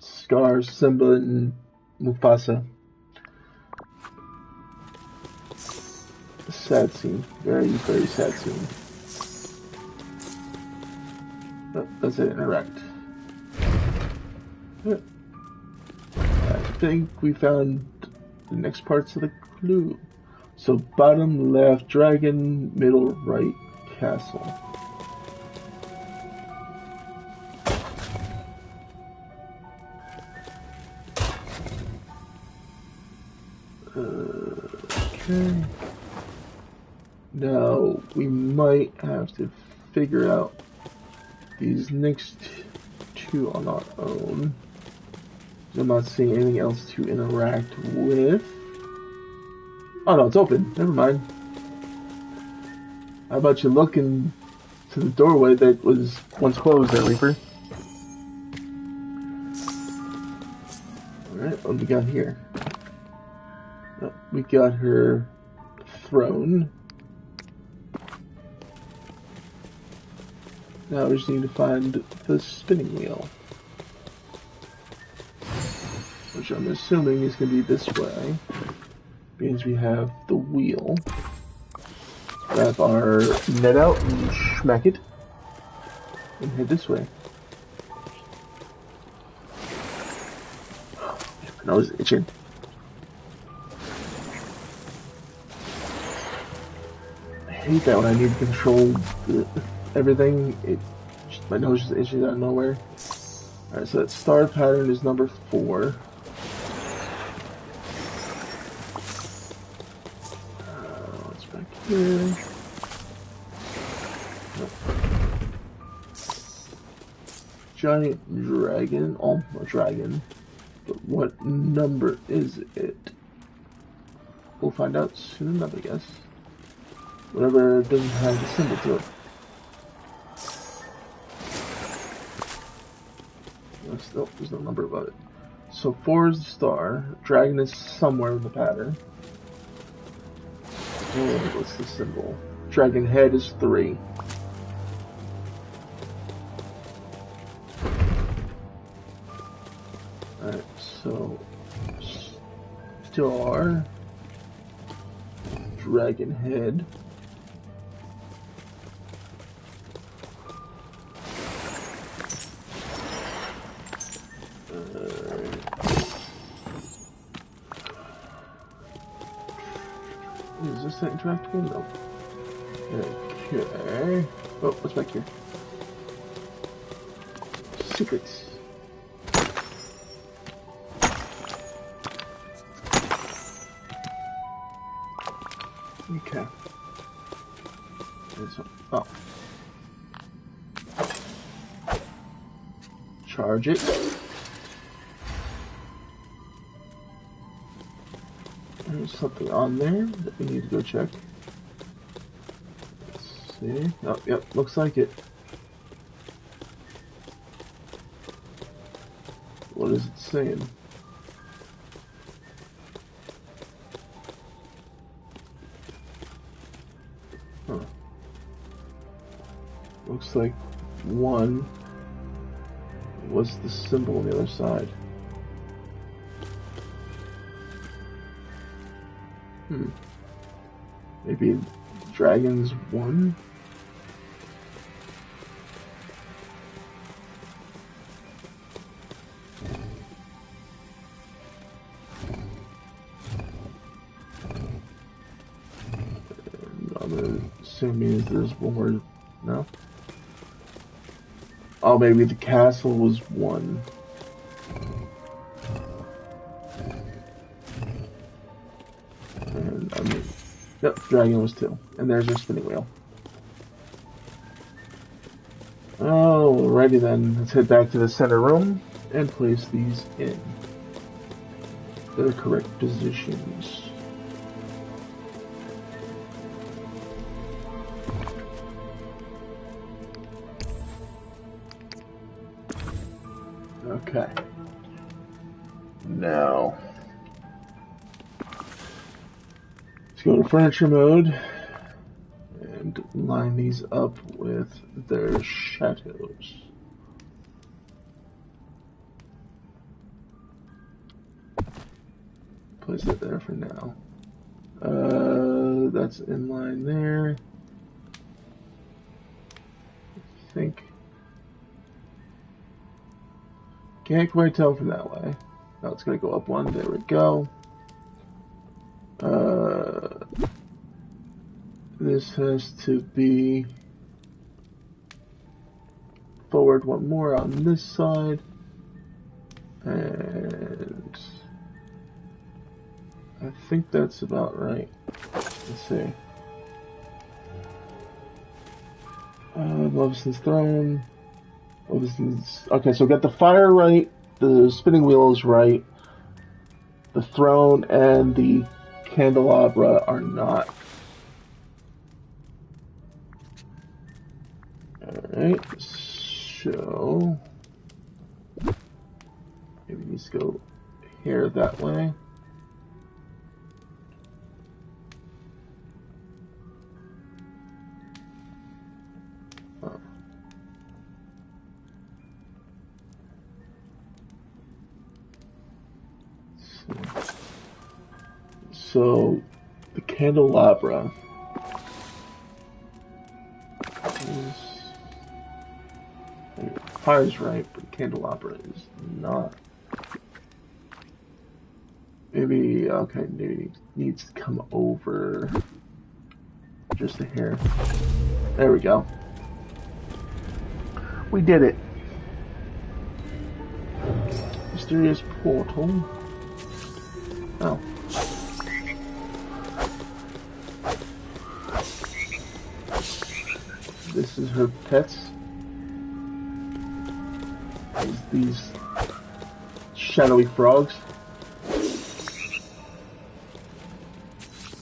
Scar, Simba, and Mufasa. Sad scene. Very, very sad scene. Oh, that's it. Interact. I think we found the next parts of the clue. So bottom left, dragon, middle right, castle. Okay. Now, we might have to figure out these next two on our own. I'm not seeing anything else to interact with. Oh no, it's open. Never mind. How about you look into the doorway that was once closed there, Reaper? Alright, what do we got here? Oh, we got her throne. Now we just need to find the spinning wheel. Which I'm assuming is going to be this way. Means we have the wheel. Grab our net out and smack it. And head this way. My nose is itching. I hate that when I need to control everything. My nose just itches out of nowhere. Alright, so that star pattern is number 4. What's back here? Nope. Giant dragon. Oh, a dragon. But what number is it? We'll find out soon enough, I guess. Whatever doesn't have the symbol to it. Nope, there's no number above it. So 4 is the star. Dragon is somewhere in the pattern. And what's the symbol? Dragon head is 3. Alright, so star, dragon head. Is this that interactable? No. Okay. Oh, what's back here? Secrets. Okay. Oh. Charge it. There's something on there that we need to go check. Let's see. Oh, yep, looks like it. What is it saying? Huh. Looks like 1 was the symbol on the other side. Maybe Dragon's 1? I'm assuming there's one more. No? Oh, maybe the castle was 1. And I mean, yep, dragon was 2. And there's your spinning wheel. Alrighty then, let's head back to the center room and place these in their correct positions. Okay. Now, let's go to furniture mode and line these up with their shadows. Place it there for now. That's in line there. I think. Can't quite tell from that way. Now it's gonna go up 1. There we go. This has to be forward 1 more on this side, and I think that's about right. Let's see. Levison's throne. Okay, so get the fire right, the spinning wheel is right, the throne and the candelabra are not. Alright, so maybe it needs to go here that way. So the candelabra is fire's right, but candelabra is not. Maybe okay, maybe it needs to come over just a hair. There we go. We did it. Mysterious portal. Oh. This is her pets. These shadowy frogs.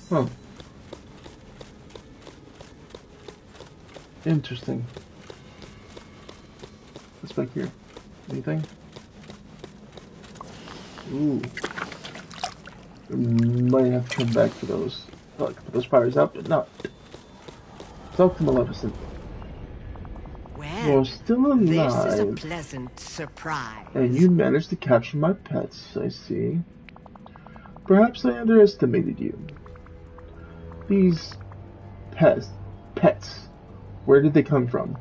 Huh. Interesting. What's back here? Anything? Ooh. We might have to come back for those. Look, put those fires out, but not. Talk to Maleficent. You're still alive. This is a pleasant surprise. And you managed to capture my pets, I see. Perhaps I underestimated you. These pets, where did they come from?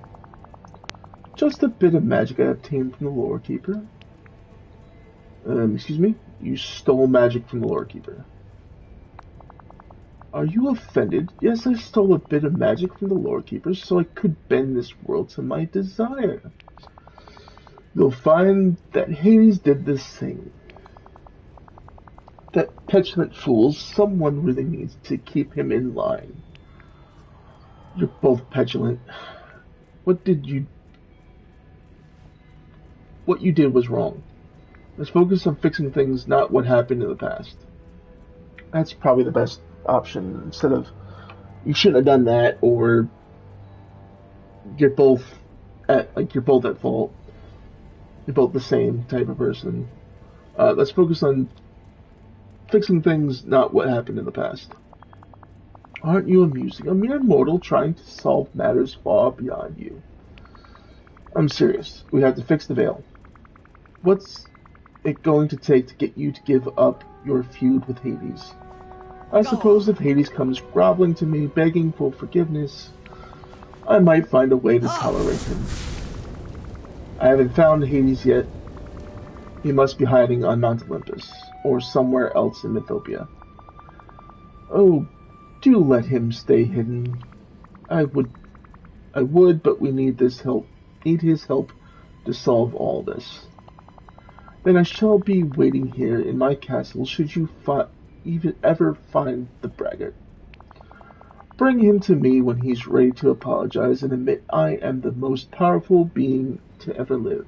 Just a bit of magic I obtained from the lore keeper. Excuse me? You stole magic from the lore keeper. Are you offended? Yes, I stole a bit of magic from the lore keeper so I could bend this world to my desire. You'll find that Hades did the same. That petulant fool, someone really needs to keep him in line. You're both petulant. What you did was wrong. Let's focus on fixing things, not what happened in the past. That's probably the best option. Instead of, you shouldn't have done that, or you're both at fault. You're both the same type of person. Let's focus on fixing things, not what happened in the past. Aren't you amusing? A mere mortal trying to solve matters far beyond you. I'm serious. We have to fix the Vale. What's it going to take to get you to give up your feud with Hades? I suppose if Hades comes groveling to me, begging for forgiveness, I might find a way to tolerate him. I haven't found Hades yet. He must be hiding on Mount Olympus, or somewhere else in Mythopia. Oh, do let him stay hidden. I would, but we need his help to solve all this. Then I shall be waiting here in my castle should you ever find the braggart. Bring him to me when he's ready to apologize and admit I am the most powerful being to ever live.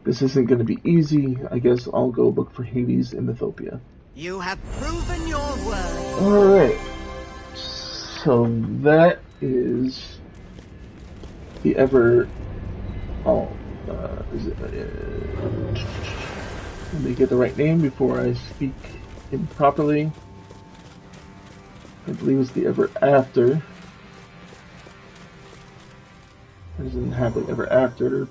This isn't going to be easy. I guess I'll go look for Hades in Mythopia. You have proven your worth. Alright. So that is the ever... is it... let me get the right name before I speak improperly. I believe it's the Ever After. It doesn't have the Ever After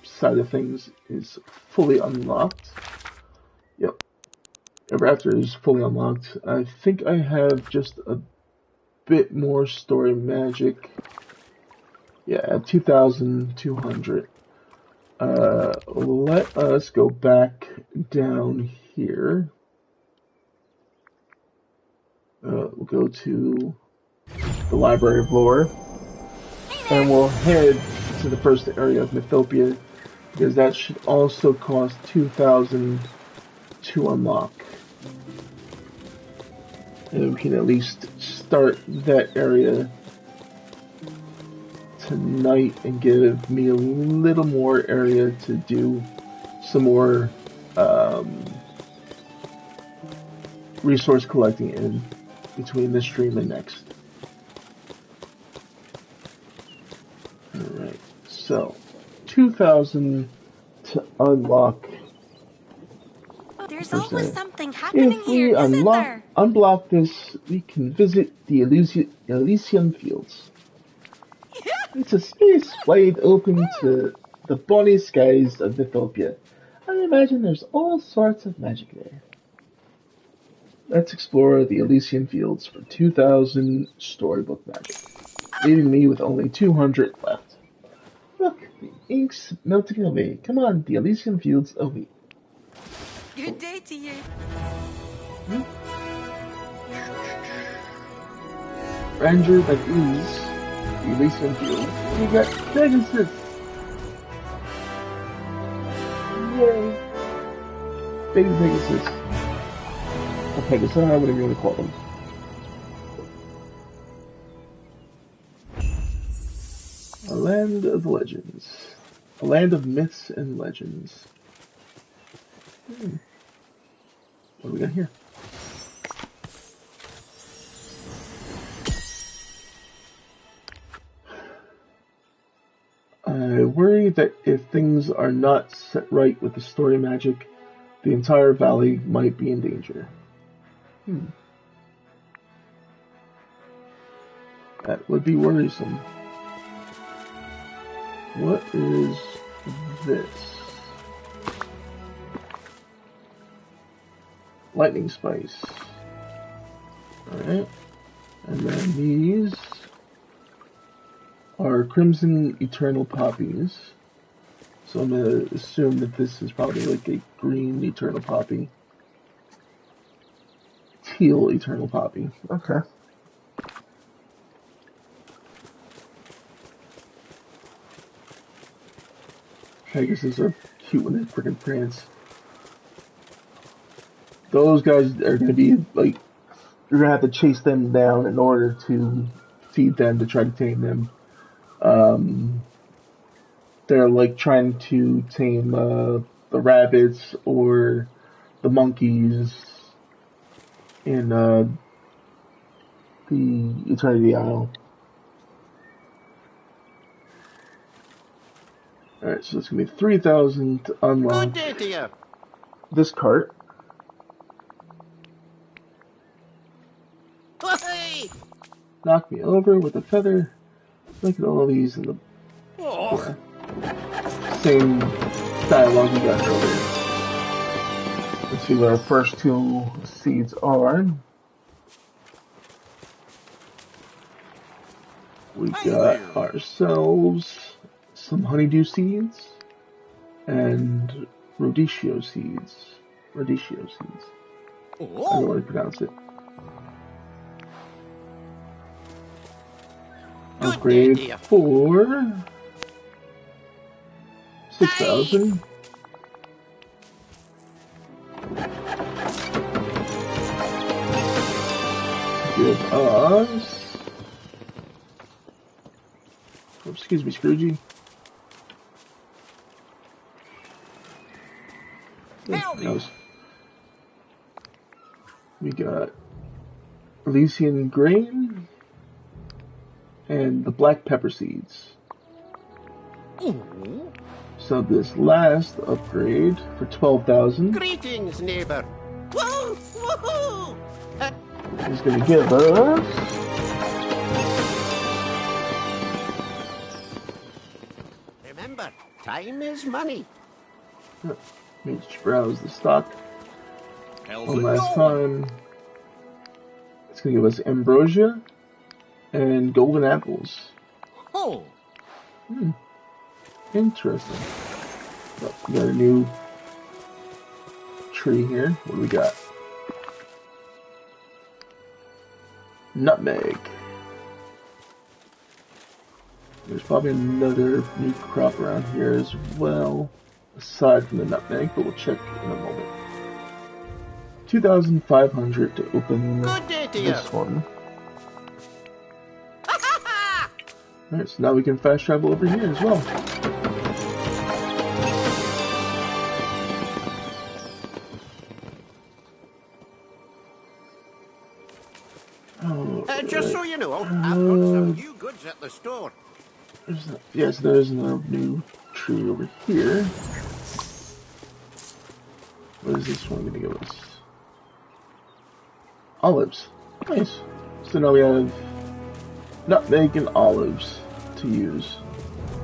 side of things is fully unlocked. Yep. Ever After is fully unlocked. I think I have just a bit more story magic. Yeah, 2,200. Let us go back down here. We'll go to the Library of Lore, and we'll head to the first area of Mythopia, because that should also cost 2,000 to unlock. And we can at least start that area tonight and give me a little more area to do some more resource collecting in between this stream and next. Alright, so 2,000 to unlock. There's always something happening If we here, isn't there? unblock this, we can visit the Elysian Fields. It's a space wide open to the bonny skies of Mythopia. I imagine there's all sorts of magic there. Let's explore the Elysian Fields for 2,000 storybook magic, leaving me with only 200 left. Look, the ink's melting away. Come on, the Elysian Fields await. Good day to you. Ranger that is the Elysian Fields. We got Pegasus! Yay! Baby Pegasus. Or Pegasus, whatever you want to call them. A land of legends. A land of myths and legends. What do we got here? I worry that if things are not set right with the story magic, the entire valley might be in danger. That would be worrisome. What is this? Lightning spice. Alright. And then these are crimson eternal poppies. So I'm going to assume that this is probably like a green eternal poppy. Teal eternal poppy. Okay. Pegasus are cute when they freaking prance. Those guys are going to be like, you're going to have to chase them down in order to feed them to try to tame them. They're like trying to tame the rabbits or the monkeys in the Eternity Isle. Alright, so it's going to be 3,000 to unlock Good day to you. this cart. Hey! Knock me over with a feather. Look at all these in the same dialogue we got earlier. Let's see what our first two seeds are. We got ourselves some honeydew seeds and radicchio seeds. I don't know how to pronounce it. Upgrade for 6,000. Give us. Oh, excuse me, Scroogey. Nice. We got Elysian grain and the black pepper seeds. So this last upgrade for 12,000. Greetings, neighbor. Woo! Woohoo! Is going to give us. Remember, time is money. Let me just browse the stock one last time. It's going to give us ambrosia and golden apples. Oh. Interesting. Oh, we got a new tree here. What do we got? Nutmeg. There's probably another new crop around here as well, aside from the nutmeg, but we'll check in a moment. 2,500 to open this one. Alright, so now we can fast travel over here as well. Just so you know, I've got some new goods at the store. Yes, there's another new tree over here. What is this one going to give us? Olives. Nice. So now we have nutmeg and olives to use.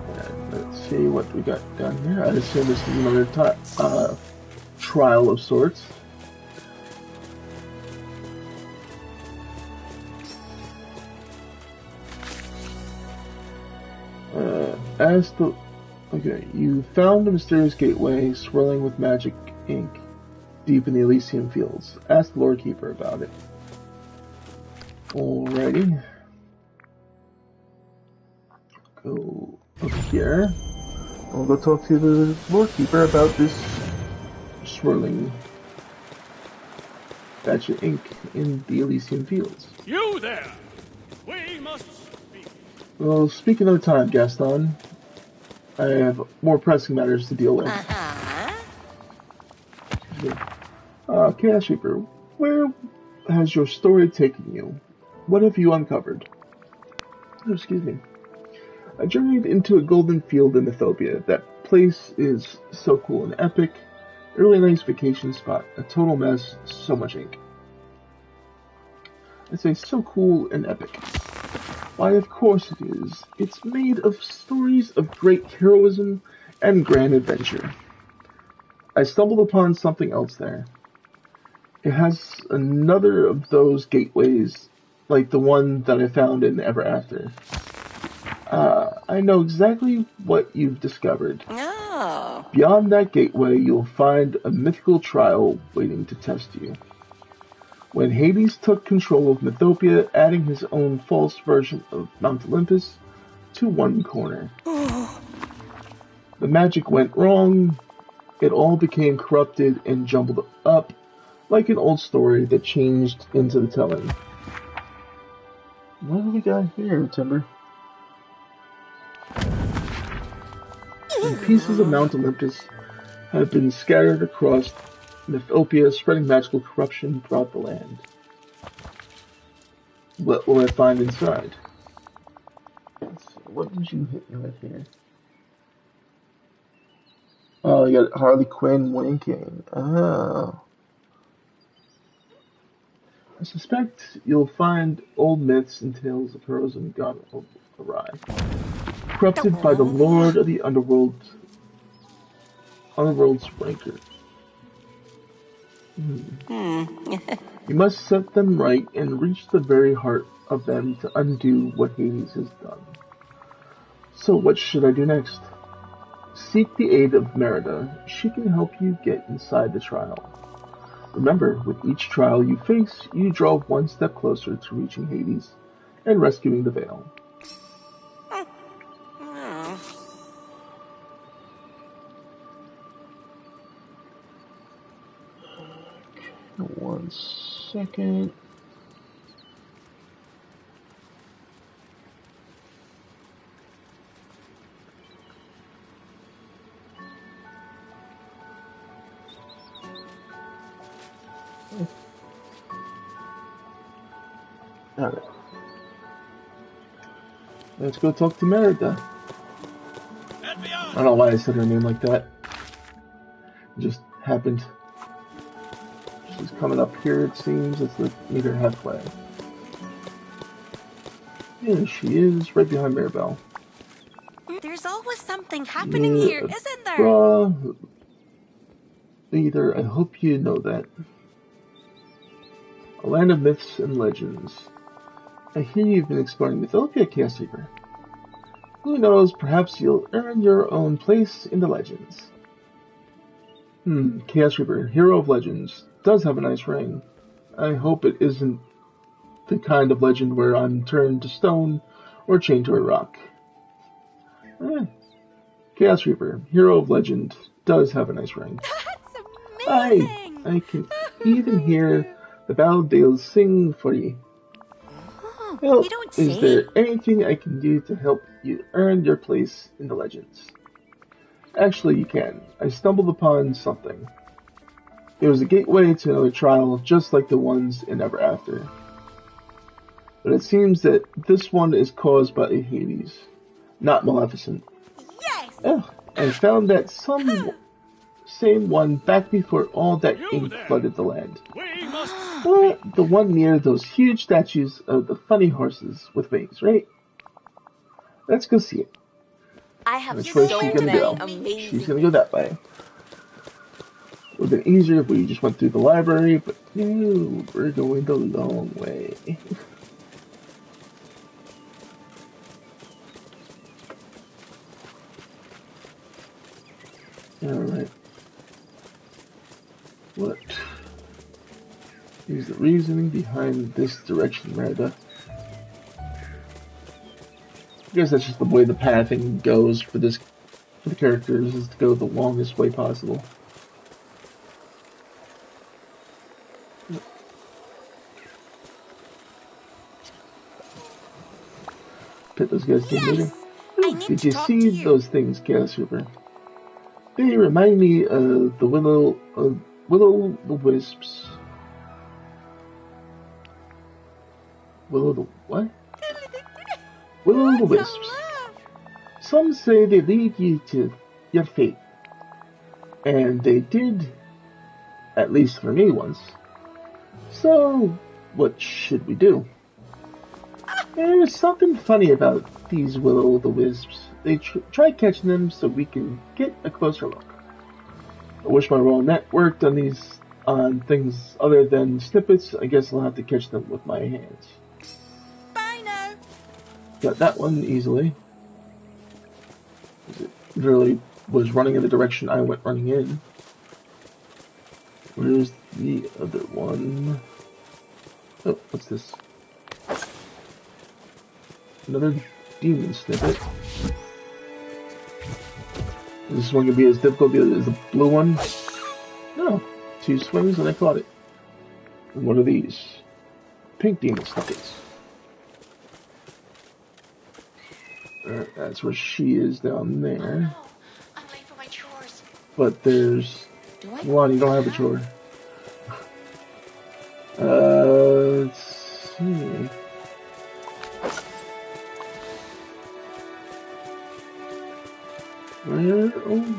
And let's see what we got down here. I assume this is another trial of sorts. Okay, you found a mysterious gateway swirling with magic ink deep in the Elysian fields. Ask the Lord Keeper about it. Alrighty. Go up here. I'll go talk to the Lord Keeper about this swirling batch of ink in the Elysian fields. You there! We must speak. Well, speak another time, Gaston. I have more pressing matters to deal with. Chaos Reaper, where has your story taken you? What have you uncovered? Oh, excuse me. I journeyed into a golden field in Mythopia. That place is so cool and epic. A really nice vacation spot. A total mess. So much ink. I say so cool and epic. Why, of course it is. It's made of stories of great heroism and grand adventure. I stumbled upon something else there. It has another of those gateways, like the one that I found in Ever After. I know exactly what you've discovered. Oh. Beyond that gateway, you'll find a mythical trial waiting to test you. When Hades took control of Mythopia, adding his own false version of Mount Olympus to one corner. The magic went wrong. It all became corrupted and jumbled up, like an old story that changed into the telling. What do we got here, Timber? And pieces of Mount Olympus have been scattered across Mythopia, spreading magical corruption throughout the land. What will I find inside? Let's see, what did you hit me with here? Oh, you got Harley Quinn winking. Oh. I suspect you'll find old myths and tales of heroism gone awry, corrupted by the Lord of the Underworld's rancor. You must set them right and reach the very heart of them to undo what Hades has done. So what should I do next? Seek the aid of Merida. She can help you get inside the trial. Remember, with each trial you face, you draw one step closer to reaching Hades and rescuing the Vale. Okay, 1 second. Alright. Let's go talk to Merida. I don't know why I said her name like that. It just happened. She's coming up here, it seems. Let's meet her halfway. Here she is, right behind Maribel. There's always something happening here, isn't there? Leader, I hope you know that. A land of myths and legends. I hear you've been exploring Mythopia, Chaos Reaper. Who knows, perhaps you'll earn your own place in the legends. Chaos Reaper, hero of legends, does have a nice ring. I hope it isn't the kind of legend where I'm turned to stone or chained to a rock. Chaos Reaper, hero of legend, does have a nice ring. That's amazing! I can even hear the Vale sing for you. Well, is there anything I can do to help you earn your place in the legends? Actually, you can. I stumbled upon something. It was a gateway to another trial, just like the ones in Ever After. But it seems that this one is caused by Hades, not Maleficent. Yes! I found that same one back before all that ink flooded the land. The one near those huge statues of the funny horses with wings, right? Let's go see it. I have Which way she's gonna go? She's gonna go that way. Would have been easier if we just went through the library, but no, we're going the long way. Alright. What is the reasoning behind this direction, Merida? I guess that's just the way the pathing goes for the characters, is to go the longest way possible. Pit those guys to the meeting. Did you see those things, Chaos Reaper? They remind me of the Will-o'-the-Wisps. What? Will-o'-the-Wisps. Some say they lead you to your fate. And they did, at least for me once. So, what should we do? There's something funny about these Will-o'-the-Wisps. They try catching them so we can get a closer look. I wish my royal net worked on things other than snippets. I guess I'll have to catch them with my hands. Bye now. Got that one easily. It literally was running in the direction I went running in. Where's the other one? Oh, what's this? Another demon snippet. Is this one going to be as difficult as the blue one? No. 2 swings and I caught it. And what are these? Pink demon snippets. That's where she is down there. Oh, no. I'm late for my chores. But there's... Come on, you don't have a chore. Let's see.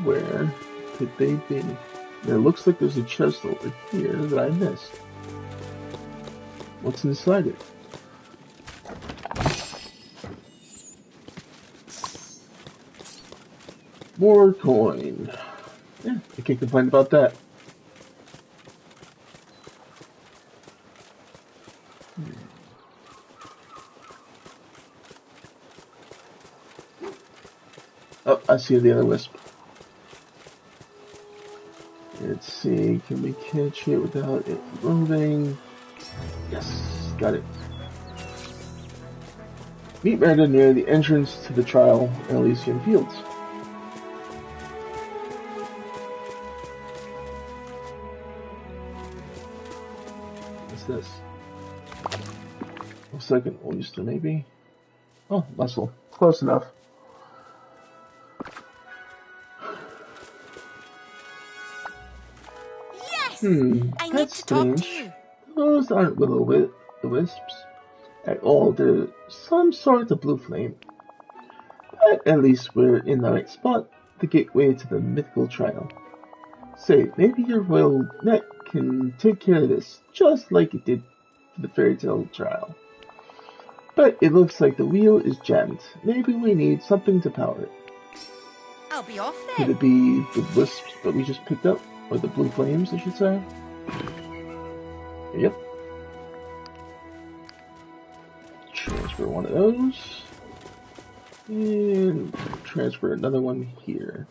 Where could they be? It looks like there's a chest over here that I missed. What's inside it? More coin. Yeah, I can't complain about that. Oh, I see the other wisp. Let's see, can we catch it without it moving? Yes, got it. Meet Merida near the entrance to the trial in Elysian Fields. What's this? Looks like an oyster, maybe? Oh, mussel. Close enough. I need to talk to you. Those aren't will-o-wisps at all. They're some sort of blue flame. But at least we're in the right spot, the gateway to the mythical trial. Say, maybe your royal net can take care of this, just like it did for the fairy tale trial. But it looks like the wheel is jammed. Maybe we need something to power it. I'll be off Could then. it be the wisps that we just picked up? Or the blue flames, I should say? Yep. Transfer one of those. And transfer another one here.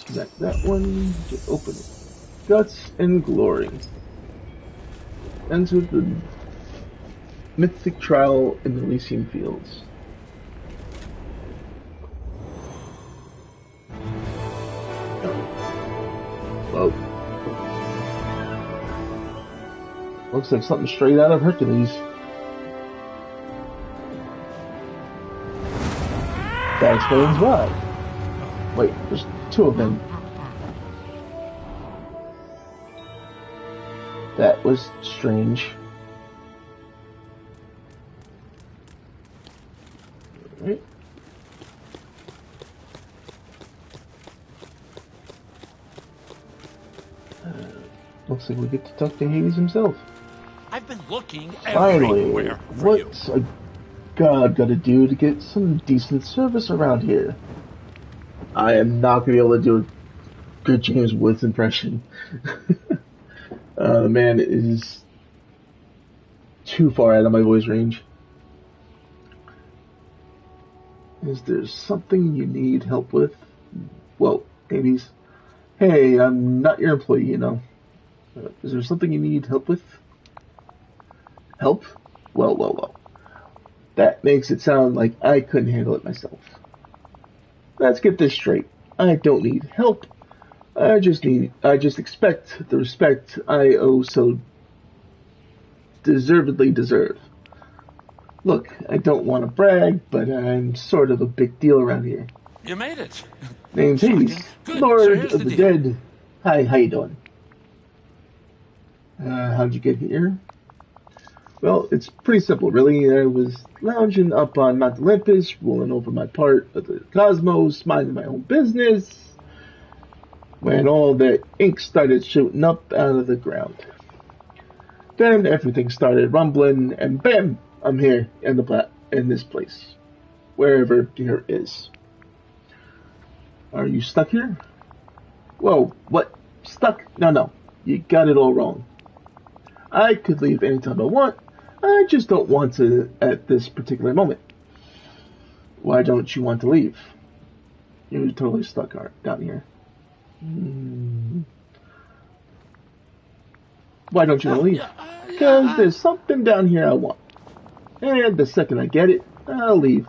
Smack that one. Just open it. Guts and glory. Enter the mythic trial in the Elysian Fields. Whoa. Looks like something straight out of Hercules. That explains why. Wait, there's two of them. That was strange. Alright. Looks like we get to talk to Hades himself. I've been looking Finally, everywhere for you. what's a god gotta do to get some decent service around here? I am not gonna be able to do a good James Woods impression. The man is too far out of my voice range. Is there something you need help with? Well, Hades. Hey, I'm not your employee, you know. Is there something you need help with? Help? Well. That makes it sound like I couldn't handle it myself. Let's get this straight. I don't need help. I just expect the respect I so deservedly deserve. Look, I don't want to brag, but I'm sort of a big deal around here. You made it. Name's Hades, Good. Lord So here's of the deal. Dead. Hi, how you doing? How'd you get here? Well, it's pretty simple, really. I was lounging up on Mount Olympus, ruling over my part of the cosmos, minding my own business, when all that ink started shooting up out of the ground. Then everything started rumbling, and bam! I'm here in this place, wherever here is. Are you stuck here? Whoa, what? Stuck? No, you got it all wrong. I could leave anytime I want. I just don't want to at this particular moment. Why don't you want to leave? You're totally stuck down here. Why don't you want to leave? Because there's something down here I want. And the second I get it, I'll leave.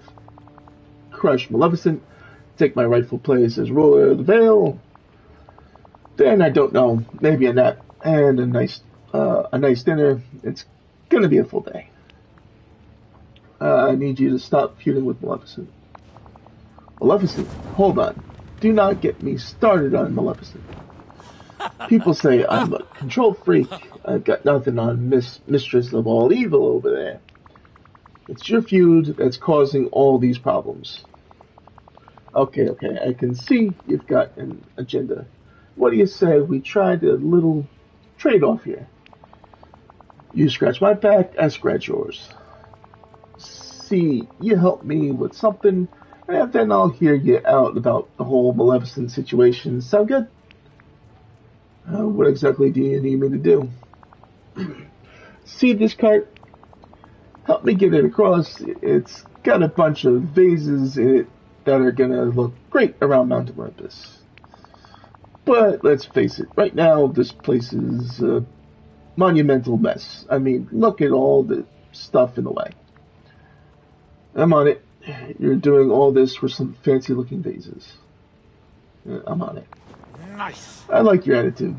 Crush Maleficent, take my rightful place as ruler of the Vale. Then I don't know, maybe a nap and a nice a nice dinner. It's gonna be a full day. I need you to stop feuding with Maleficent. Maleficent? Hold on. Do not get me started on Maleficent. People say I'm a control freak. I've got nothing on Mistress of all evil over there. It's your feud that's causing all these problems. Okay, I can see you've got an agenda. What do you say we tried a little trade-off here? You scratch my back, I scratch yours. See, you help me with something, and then I'll hear you out about the whole Maleficent situation. Sound good? What exactly do you need me to do? See this cart? Help me get it across. It's got a bunch of vases in it that are gonna look great around Mount Olympus. But let's face it, right now this place is a monumental mess. I mean, look at all the stuff in the way. I'm on it. You're doing all this for some fancy looking vases. I'm on it. Nice. I like your attitude.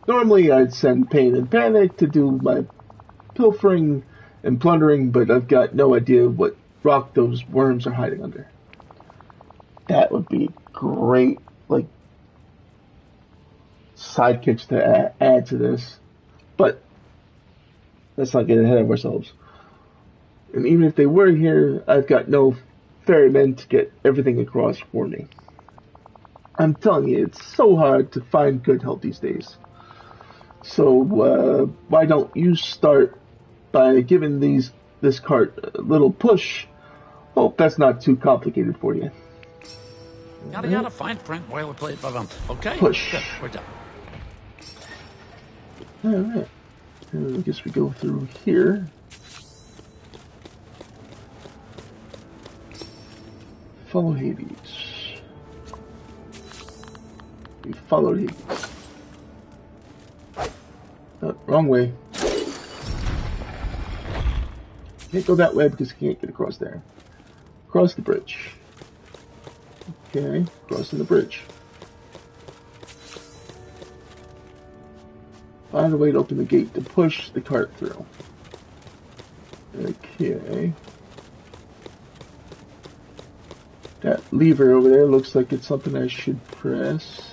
Normally I'd send Pain and Panic to do my pilfering and plundering, but I've got no idea what rock those worms are hiding under. That would be great, like, sidekicks to add to this. But let's not get ahead of ourselves. And even if they were here, I've got no ferrymen to get everything across for me. I'm telling you, it's so hard to find good help these days. So why don't you start by giving this cart a little push? Hope that's not too complicated for you. Yada fine print, boilerplate, but okay. Push. Good, we're done. Alright. I guess we go through here. Follow Hades. We followed Hades. Wrong way. Can't go that way because you can't get across there. Cross the bridge. Okay, crossing the bridge. Find a way to open the gate to push the cart through. Okay. That lever over there looks like it's something I should press.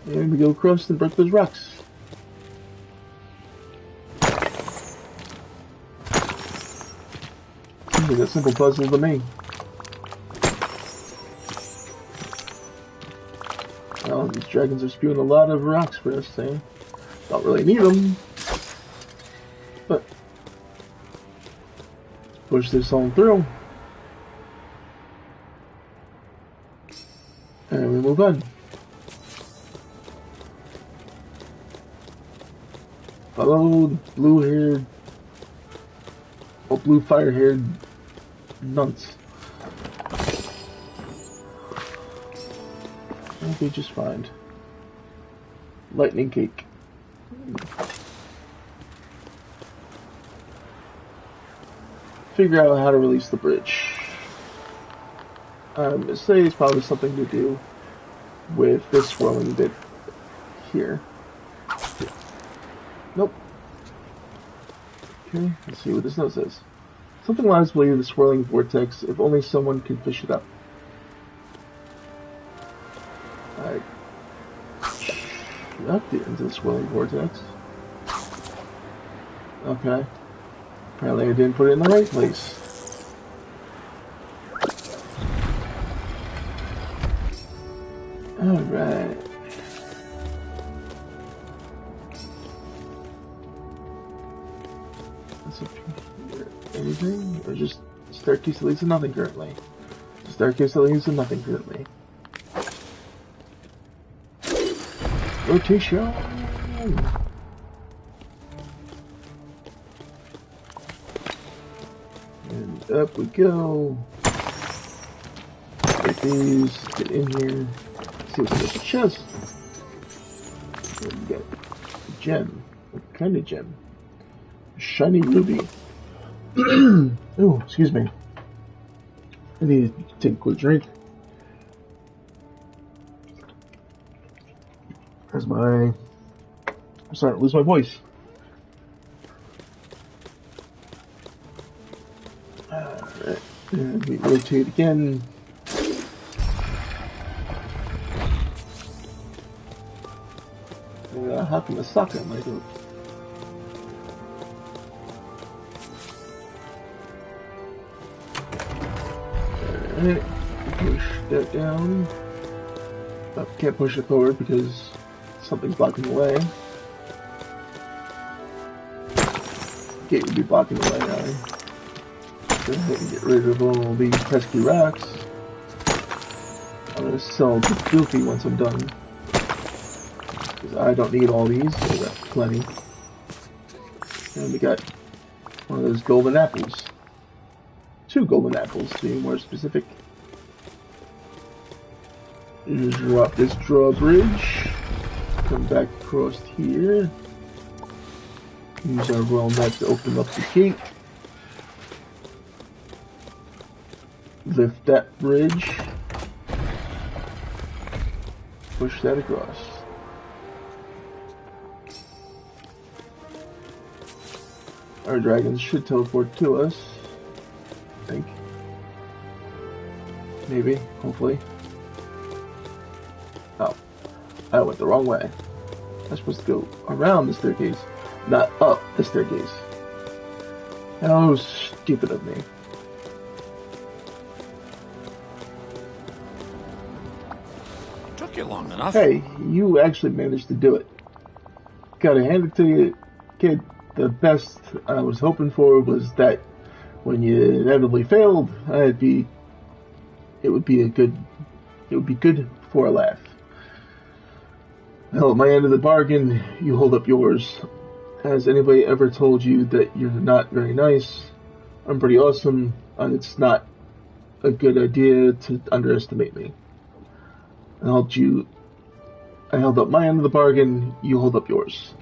And we go across and break those rocks. Seems like a simple puzzle to me. Well, these dragons are spewing a lot of rocks for us, eh? Don't really need them. But let's push this on through. And we move on. Follow the blue-haired, or blue fire-haired nuns. I'll be just fine. Lightning cake. Figure out how to release the bridge. Say it's probably something to do with this swirling bit here. Nope. Okay, let's see what this note says. Something allows believe the swirling vortex, if only someone could fish it up. I knocked it into the swirling vortex. Okay. Apparently I didn't put it in the right place. Alright. What's up here? Anything? Or just staircase that leads to nothing currently? Staircase that leads to nothing currently. Rotation! And up we go. Get these, get in here. See what's in the chest. What do we got? A gem. What kind of gem? A shiny ruby. Oh, excuse me. I need to take a quick drink. I'm starting to lose my voice. Alright, and we rotate again. How come the socket might go? Alright, push that down. Oh, can't push it forward because something's blocking the way. Gate would be blocking the way now. Go ahead and get rid of all these pesky rocks. I'm gonna sell the Goofy once I'm done. Because I don't need all these, so I got plenty. And we got one of those golden apples. 2 golden apples, to be more specific. Drop this drawbridge. Come back across here. Use our royal map to open up the gate. Lift that bridge. Push that across. Our dragons should teleport to us. I think. Maybe. Hopefully. Oh. I went the wrong way. I'm supposed to go around the staircase, not up the staircase. How stupid of me. Took you long enough. Hey, you actually managed to do it. Gotta hand it to you, kid. The best I was hoping for was that when you inevitably failed, it would be good for a laugh. Hell, at my end of the bargain, you hold up yours. Has anybody ever told you that you're not very nice? I'm pretty awesome, and it's not a good idea to underestimate me. I held up my end of the bargain, you hold up yours.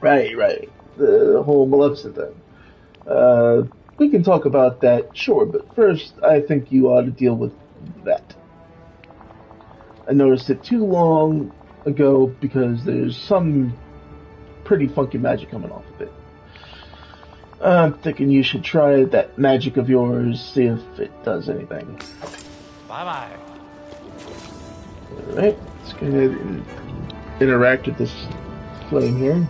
Right. The whole Maleficent thing. We can talk about that, sure, but first, I think you ought to deal with that. I noticed it too long ago because there's some pretty funky magic coming off of it. I'm thinking you should try that magic of yours, see if it does anything. Bye-bye. Alright, let's go ahead and interact with this flame here.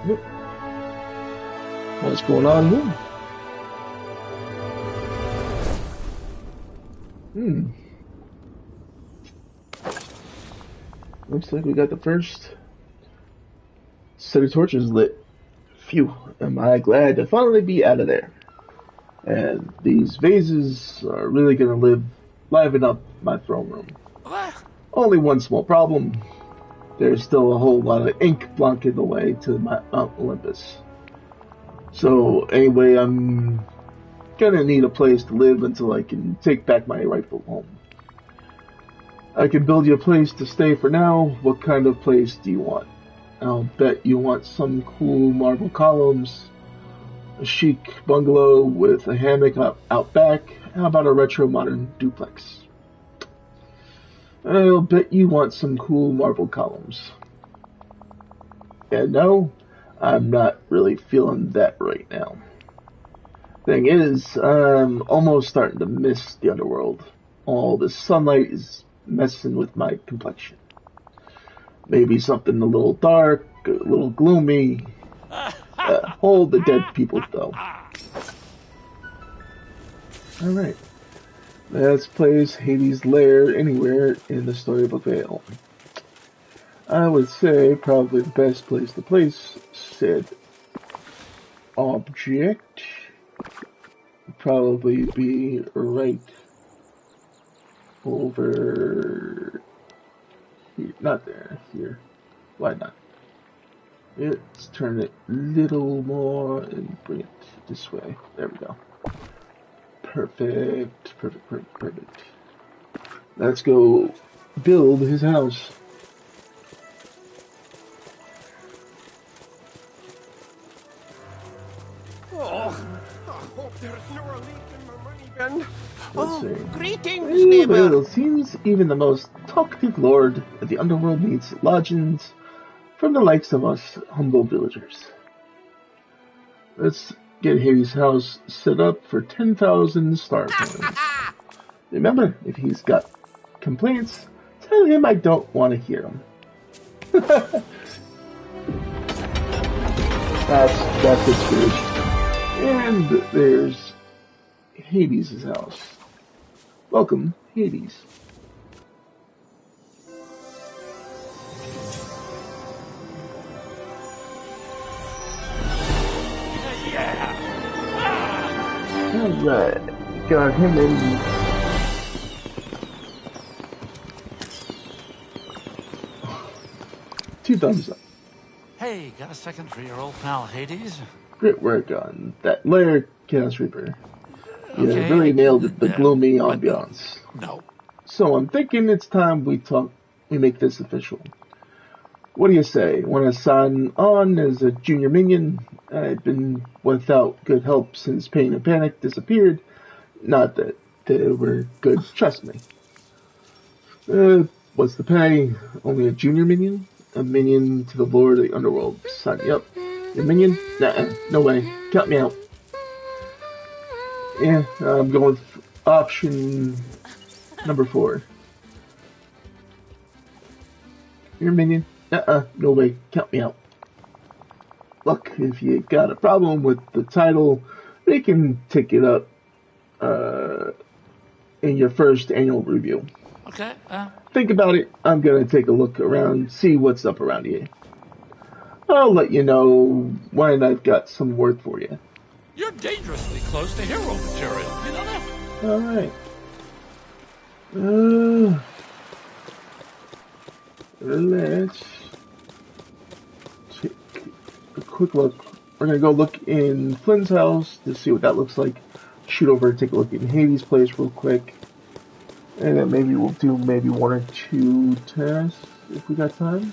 Yep. What's going on here? Looks like we got the first set of torches lit. Phew, am I glad to finally be out of there. And these vases are really gonna liven up my throne room. Only one small problem. There's still a whole lot of ink blocking the way to Mount Olympus. So anyway, I'm gonna need a place to live until I can take back my rightful home. I can build you a place to stay for now. What kind of place do you want? I'll bet you want some cool marble columns, a chic bungalow with a hammock out back. How about a retro modern duplex? I'll bet you want some cool marble columns. And no, I'm not really feeling that right now. Thing is, I'm almost starting to miss the underworld. All the sunlight is messing with my complexion. Maybe something a little dark, a little gloomy. Hold the dead people, though. Alright. Let's place Hades' lair anywhere in the Storybook Vale. I would say probably the best place to place said object would probably be right over here. Not there, here. Why not? Let's turn it a little more and bring it this way. There we go. Perfect. Let's go build his house. hope there's no leak in my money bin. Let's see. Greetings, neighbor. Well, it seems even the most talkative lord of the underworld needs lodgings from the likes of us humble villagers. Let's get Hades' house set up for 10,000 star coins. Remember, if he's got complaints, tell him I don't want to hear them. That's it, Scrooge. And there's Hades' house. Welcome, Hades. Alright, got him in. 2 thumbs up. Hey, got a second for your old pal Hades? Great work on that layer, Chaos Reaper. You Okay, really nailed the gloomy ambiance. No. So I'm thinking it's time we make this official. What do you say? Want to sign on as a junior minion? I've been without good help since Pain and Panic disappeared. Not that they were good, trust me. What's the pay? Only a junior minion? A minion to the Lord of the Underworld. Sign me up. A minion? Nah, no way. Count me out. Yeah, I'm going with option number 4. You're a minion? No way. Count me out. Look, if you got a problem with the title, we can take it up in your first annual review. Okay, Think about it. I'm gonna take a look around, see what's up around here. I'll let you know when I've got some work for you. you're dangerously close to hero material, you know that? Alright. Let's take a quick look. We're gonna go look in Flynn's house to see what that looks like. Shoot over and take a look in Hades' place real quick. And then maybe we'll do 1 or 2 tasks if we got time.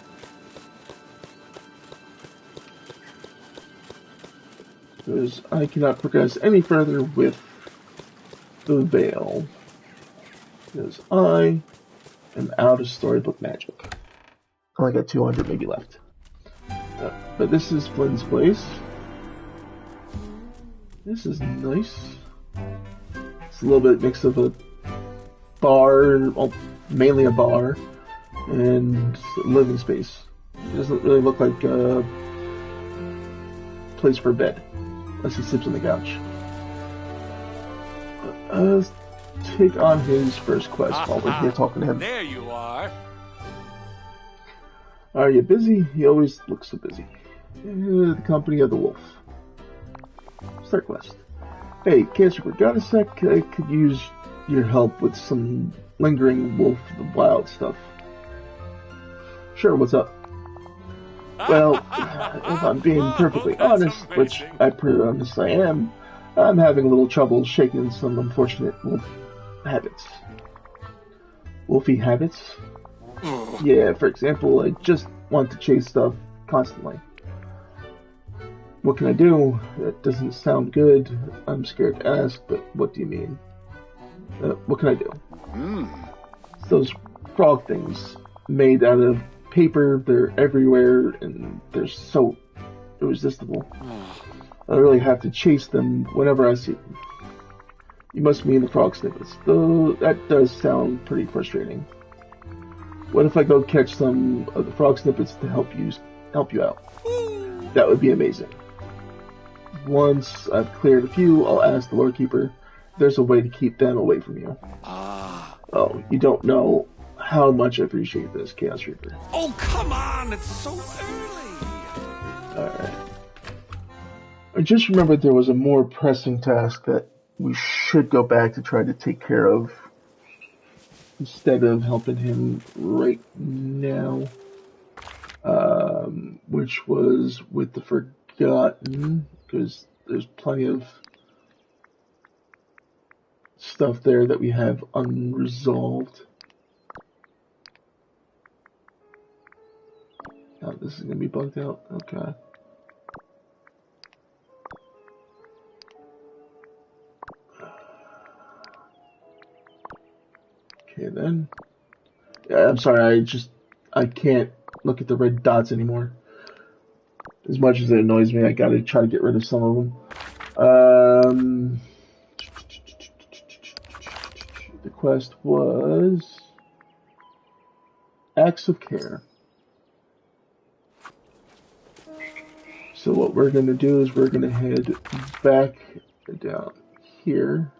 Because I cannot progress any further with the Vale. Because I am out of storybook magic. I only got 200 maybe left. But this is Flynn's place. This is nice. It's a little bit mix of a bar, well, mainly a bar, and living space. It doesn't really look like a place for a bed, unless he sleeps on the couch. Let's take on his first quest while we're here talking to him. There you are. Are you busy? He always looks so busy. The company of the wolf. Start quest. Hey, Casper, got a sec? I could use your help with some lingering Wolf of the Wild stuff. Sure, what's up? Well, if I'm being perfectly honest, which I promise I am, I'm having a little trouble shaking some unfortunate wolf habits. Wolfy habits? Yeah, for example, I just want to chase stuff constantly. What can I do? That doesn't sound good. I'm scared to ask, but what do you mean? What can I do? It's those frog things made out of paper. They're everywhere, and they're so irresistible. I really have to chase them whenever I see them. You must mean the frog snippets, though that does sound pretty frustrating. What if I go catch some of the frog snippets to help you out? That would be amazing. Once I've cleared a few, I'll ask the Lord Keeper if there's a way to keep them away from you. Oh, you don't know how much I appreciate this, Chaos Reaper. Oh, come on! It's so early! Alright. I just remembered there was a more pressing task that we should go back to try to take care of instead of helping him right now. Which was with the Forgotten, because there's plenty of stuff there that we have unresolved. Oh, this is gonna be bugged out. Okay. Okay then. Yeah, I'm sorry, I can't look at the red dots anymore. As much as it annoys me, I gotta try to get rid of some of them. The quest was Acts of Care. So what we're gonna do is we're gonna head back down here.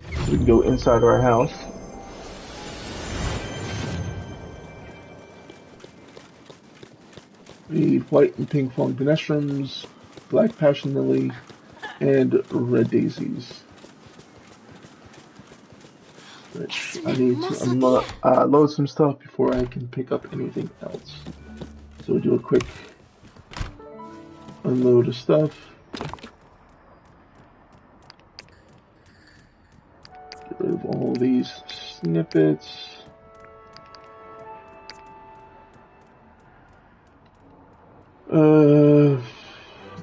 So we can go inside our house. We need white and pink falling penestrums, black passion lily, and red daisies. Which I need to load some stuff before I can pick up anything else. So we'll do a quick unload of stuff. Get rid of all these snippets.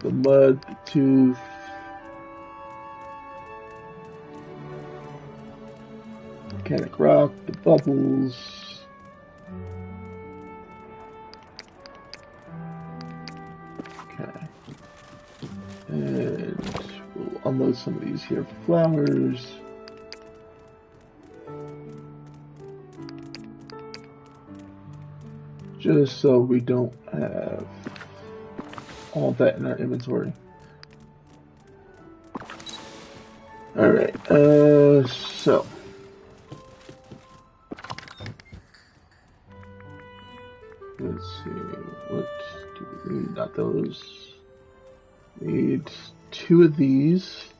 The mud, the tooth. Volcanic rock, the bubbles. Okay. And we'll unload some of these here flowers. Just so we don't have all that in our inventory. Alright, so. Let's see, what do we need? Not those. Need 2 of these.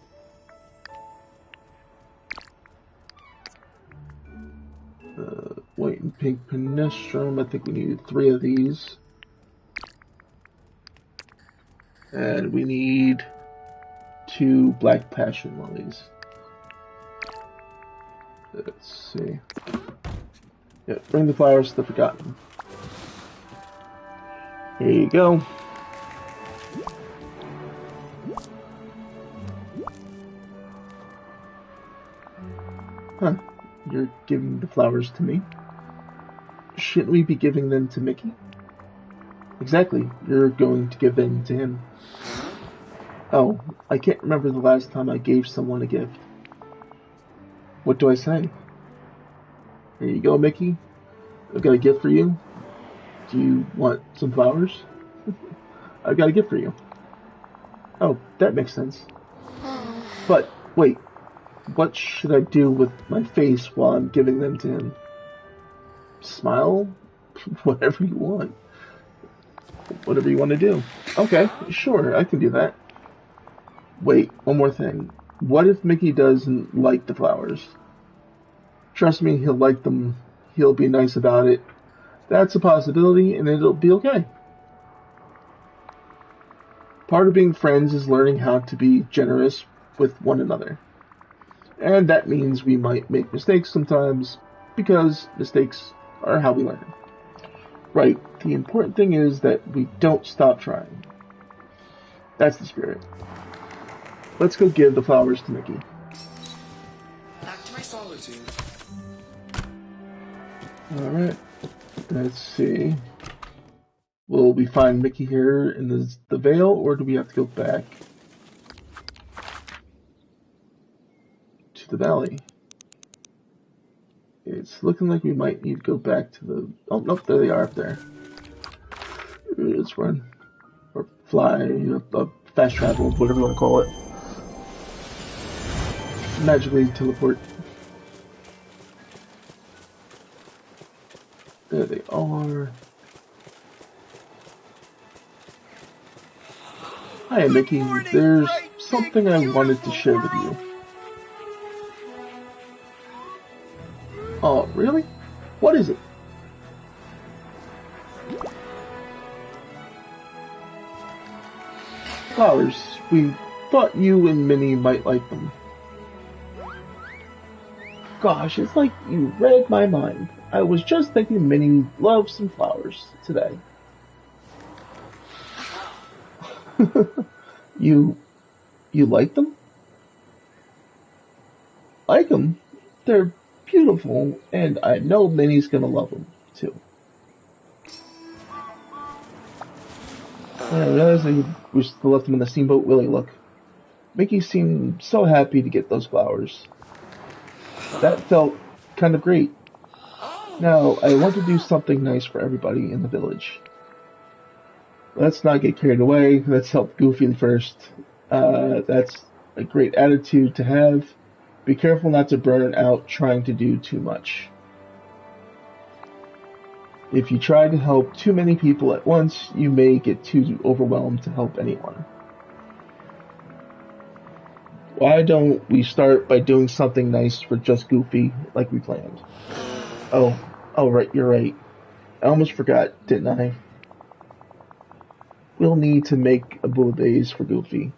White and pink penestrum. I think we need 3 of these. And we need 2 black passion lilies. Let's see. Yeah, bring the flowers to the forgotten. Here you go. Huh. You're giving the flowers to me? Shouldn't we be giving them to Mickey? Exactly. You're going to give them to him. Oh, I can't remember the last time I gave someone a gift. What do I say? Here you go, Mickey. I've got a gift for you. Do you want some flowers? I've got a gift for you. Oh, that makes sense. But, wait. What should I do with my face while I'm giving them to him? Smile? Whatever you want. Whatever you want to do. Okay, sure, I can do that. Wait, one more thing. What if Mickey doesn't like the flowers? Trust me, he'll like them. He'll be nice about it. That's a possibility, and it'll be okay. Part of being friends is learning how to be generous with one another. And that means we might make mistakes sometimes, because mistakes are how we learn. Right, the important thing is that we don't stop trying. That's the spirit. Let's go give the flowers to Mickey. Back to my solitude. Alright, let's see. Will we find Mickey here in the Vale, or do we have to go back to the valley? It's looking like we might need to go back to the... Oh, nope, there they are up there. Let's run. Or fly, fast travel, whatever you want to call it. Magically teleport. There they are. Hi, Mickey. There's something I wanted to share with you. Oh, really? What is it? Flowers. We thought you and Minnie might like them. Gosh, it's like you read my mind. I was just thinking Minnie loves some flowers today. You like them? Like them? They're beautiful, and I know Minnie's gonna love them too. I realized we still left them in the steamboat. Willie, look. Mickey seemed so happy to get those flowers. That felt kind of great. Now, I want to do something nice for everybody in the village. Let's not get carried away. Let's help Goofy first. That's a great attitude to have. Be careful not to burn out trying to do too much. If you try to help too many people at once, you may get too overwhelmed to help anyone. Why don't we start by doing something nice for just Goofy, like we planned? Oh, right, you're right. I almost forgot, didn't I? We'll need to make a bouillabaisse for Goofy,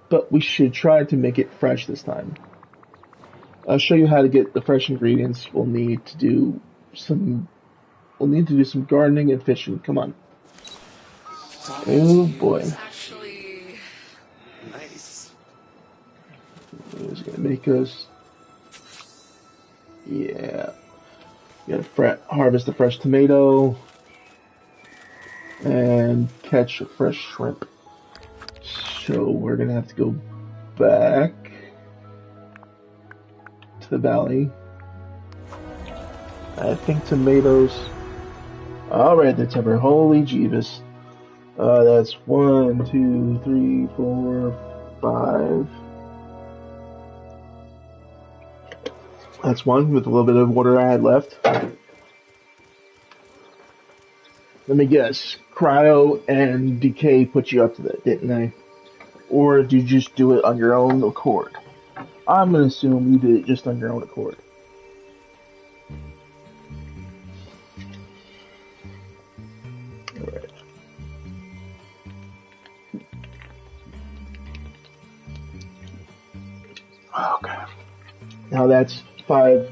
but we should try to make it fresh this time. I'll show you how to get the fresh ingredients. We'll need to do some gardening and fishing. Come on. Oh boy. Actually, nice. It's gonna make us. Yeah. You gotta harvest a fresh tomato and catch a fresh shrimp. So we're gonna have to go back to the valley. I think tomatoes. Alright, there, Timber. Holy Jeeves. That's 1, 2, 3, 4, 5. That's one with a little bit of water I had left. Let me guess. Cryo and Decay put you up to that, didn't they? Or did you just do it on your own accord? I'm going to assume you did it just on your own accord. Alright. Okay. Now that's 5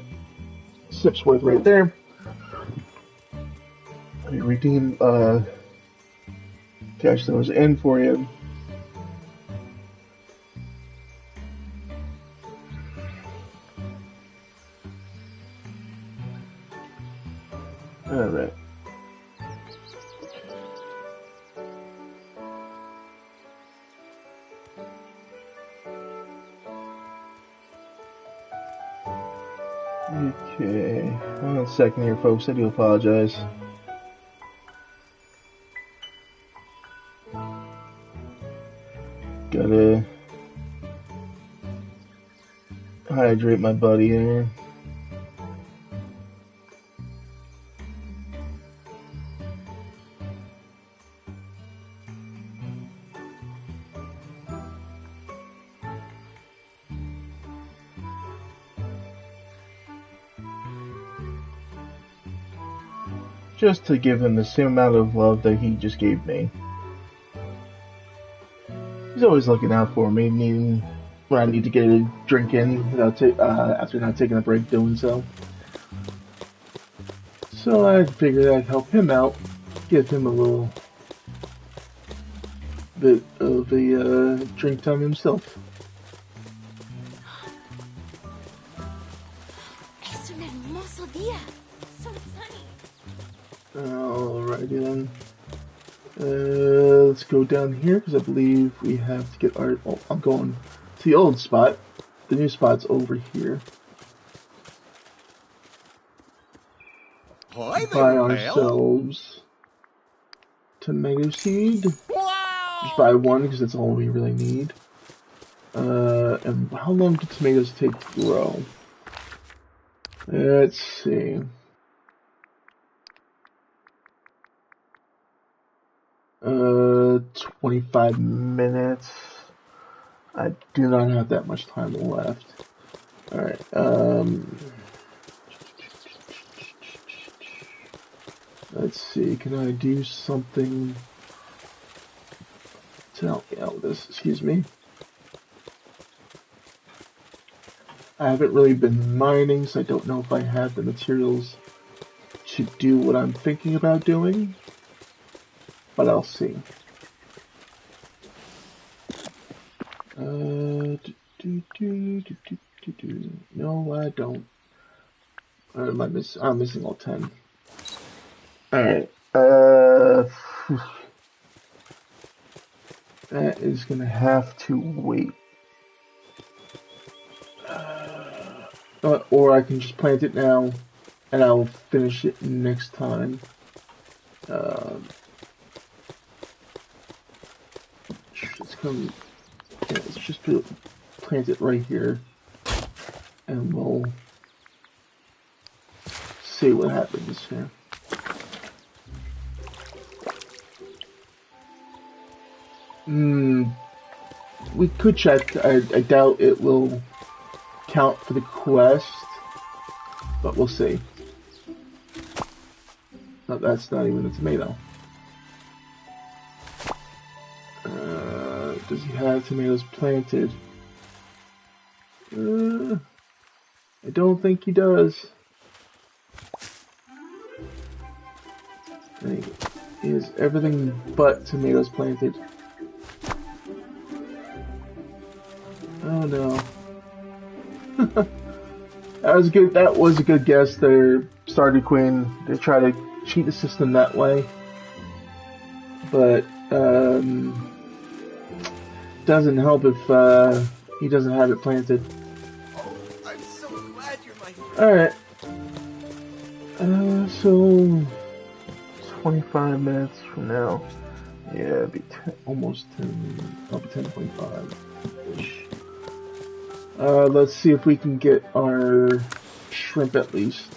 sips worth right there. Let me redeem cash those in for you. Alright. Okay, 1 second here, folks. I do apologize. Gotta hydrate my buddy here. Just to give him the same amount of love that he just gave me. He's always looking out for me, needing when I need to get a drink in without after not taking a break doing so. So I figured I'd help him out, give him a little bit of a drink time himself. Es un hermoso día. So sunny. Alrighty then. Let's go down here because I believe we have to get our. Oh, I'm going to the old spot. The new spot's over here. Hi there, Buy pal. ourselves tomato seed. Wow. Just buy one because that's all we really need. And how long do tomatoes take to grow? Let's see. 25 minutes. I do not have that much time left. Alright, let's see, can I do something to help me out with this? Excuse me. I haven't really been mining, so I don't know if I have the materials to do what I'm thinking about doing. But I'll see. No, I don't. Or am I I'm missing all 10. Alright. That is gonna have to wait. Or I can just plant it now, and I'll finish it next time. Let's just plant it right here, and we'll see what happens here. We could check. I doubt it will count for the quest, but we'll see. No, that's not even a tomato. Does he have tomatoes planted? I don't think he does. He has everything but tomatoes planted. Oh no. That was a good guess there, Stardew Queen. They try to cheat the system that way. But doesn't help if he doesn't have it planted. Oh, I'm so glad you're my friend. Alright. So 25 minutes from now. Yeah, it'd be almost 10. I'll be 10:25-ish. Let's see if we can get our shrimp at least.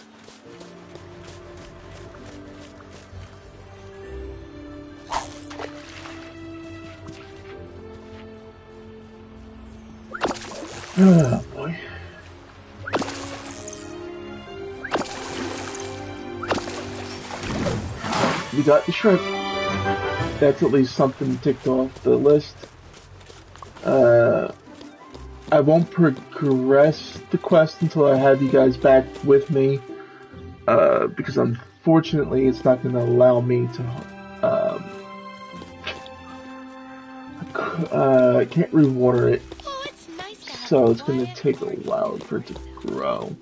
Oh boy. We got the shrimp. That's at least something ticked off the list. I won't progress the quest until I have you guys back with me, because unfortunately it's not going to allow me to, I can't rewater it, so it's going to take a while for it to grow.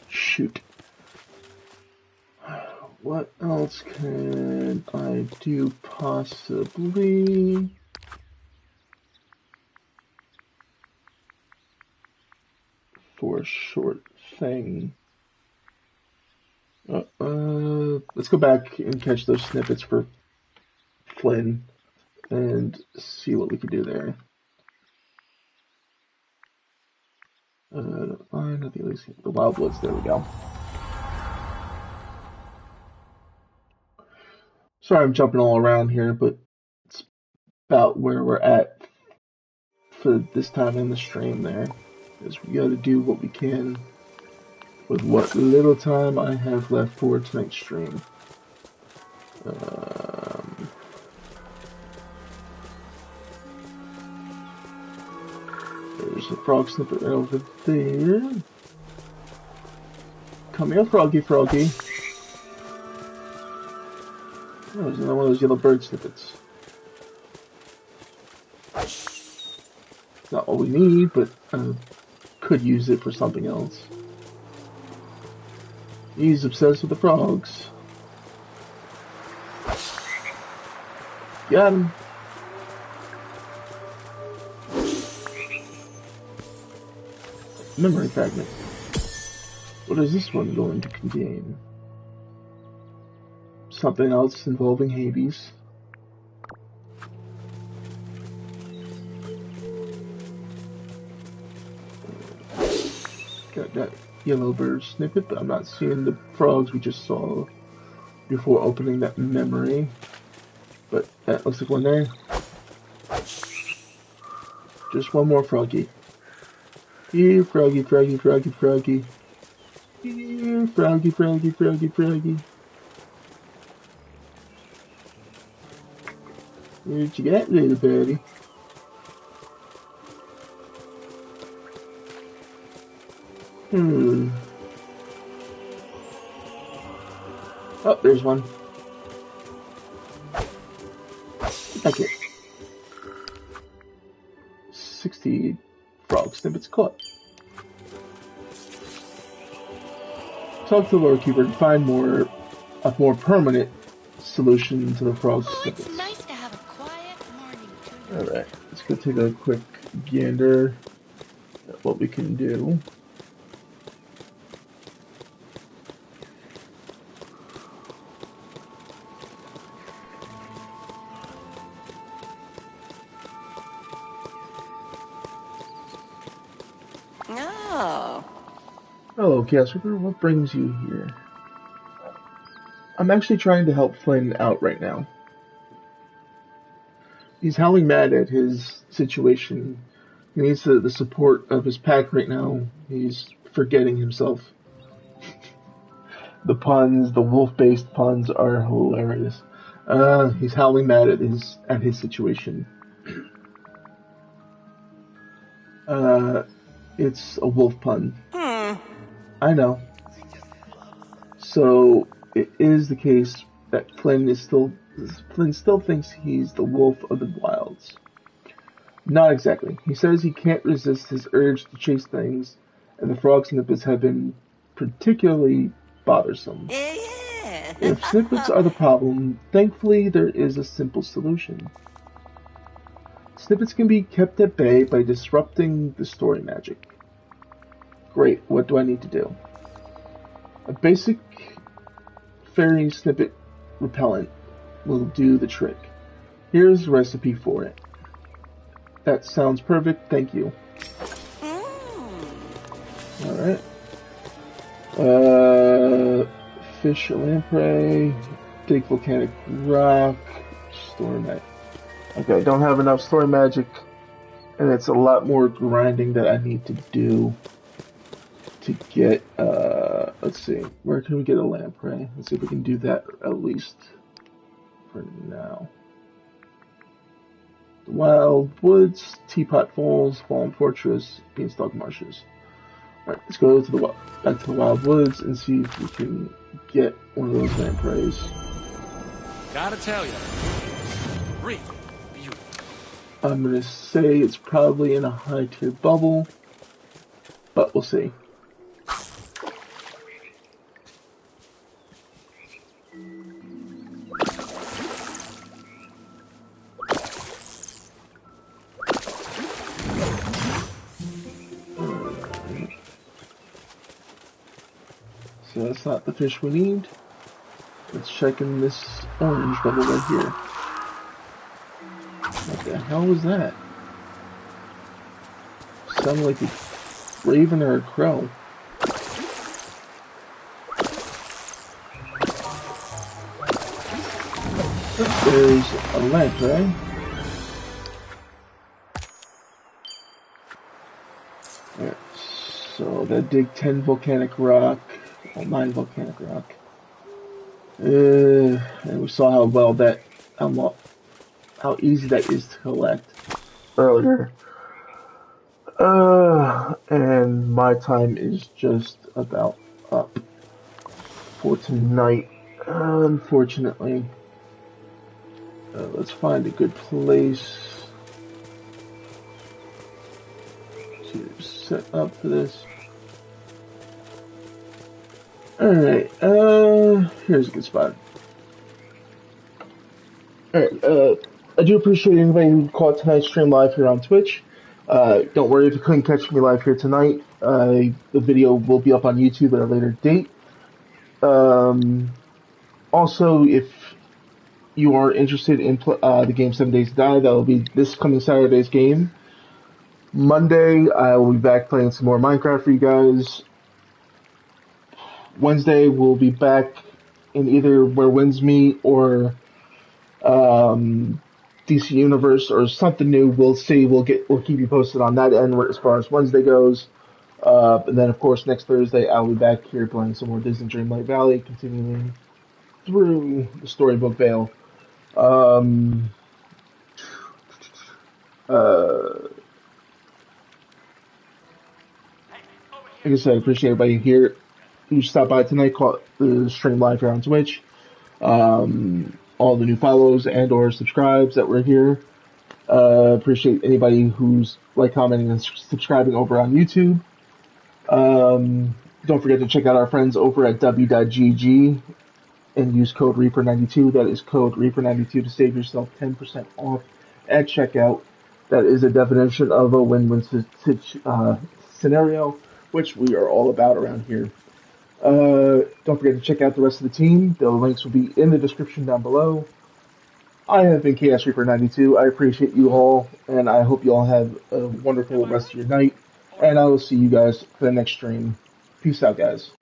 Shoot. What else can I do possibly? For a short thing. Let's go back and catch those snippets for Flynn and see what we can do there. Not the Wild Woods, there we go. Sorry I'm jumping all around here, but it's about where we're at for this time in the stream there. Because we gotta do what we can with what little time I have left for tonight's stream. There's a frog snippet right over there. Come here, froggy. Oh, there's another one of those yellow bird snippets. Not all we need, but could use it for something else. He's obsessed with the frogs. Got him. Memory fragment. What is this one going to contain? Something else involving Hades. Got that yellow bird snippet, but I'm not seeing the frogs we just saw before opening that memory. But that looks like one there. Just one more froggy. Here, froggy. Here, froggy. Where'd you get, little birdie? Oh, there's one. That's it. the frog snippets caught. Talk to the Lord Keeper to find a more permanent solution to the frog snippets. It's nice to have a quiet morning too. Alright, let's go take a quick gander at what we can do. Oh. Hello, Chaos Reaper. What brings you here? I'm actually trying to help Flynn out right now. He's howling mad at his situation. He needs the support of his pack right now. He's forgetting himself. The puns, the wolf-based puns are hilarious. He's howling mad at his situation. It's a wolf pun. I know. So it is the case that Flynn still thinks he's the wolf of the wilds. Not exactly. He says he can't resist his urge to chase things, and the frog snippets have been particularly bothersome. Yeah. If snippets are the problem, thankfully there is a simple solution. Snippets can be kept at bay by disrupting the story magic. Great, what do I need to do? A basic fairy snippet repellent will do the trick. Here's the recipe for it. That sounds perfect, thank you. Alright. Fish a lamprey, dig volcanic rock, story magic. Okay, I don't have enough story magic, and it's a lot more grinding that I need to do to get, let's see, where can we get a lamprey? Let's see if we can do that at least for now. The Wild Woods, Teapot Falls, Fallen Fortress, Beanstalk Marshes. Alright, let's go to back to the Wild Woods and see if we can get one of those lampreys. Gotta tell you, really beautiful. I'm gonna say it's probably in a high tier bubble, but we'll see. So that's not the fish we need. Let's check in this orange bubble right here. What the hell was that? Sounded like a raven or a crow. There's a lamprey. Alright, so that dig 10 volcanic rock. Well, 9 volcanic rock. And we saw how well that, how easy that is to collect earlier. And my time is just about up for tonight, unfortunately. Let's find a good place to set up for this. Alright, here's a good spot. Alright, I do appreciate anybody who caught tonight's stream live here on Twitch. Don't worry if you couldn't catch me live here tonight. The video will be up on YouTube at a later date. Also, if you are interested in the game 7 Days to Die, that will be this coming Saturday's game. Monday, I will be back playing some more Minecraft for you guys. Wednesday, we'll be back in either Where Winds Meet or DC Universe or something new. We'll see. We'll keep you posted on that end as far as Wednesday goes. And then, of course, next Thursday, I'll be back here playing some more Disney Dreamlight Valley, continuing through the Storybook Vale. Like I said, I appreciate everybody here who stopped by tonight, caught the stream live here on Twitch. All the new follows and or subscribes that were here. Appreciate anybody who's commenting, and subscribing over on YouTube. Don't forget to check out our friends over at w.gg and use code Reaper92. That is code Reaper92 to save yourself 10% off at checkout. That is a definition of a win-win scenario, which we are all about around here. Don't forget to check out the rest of the team. The links will be in the description down below. I have been Chaos Reaper 92. I appreciate you all, and I hope you all have a wonderful rest of your night. And I will see you guys for the next stream. Peace out, guys.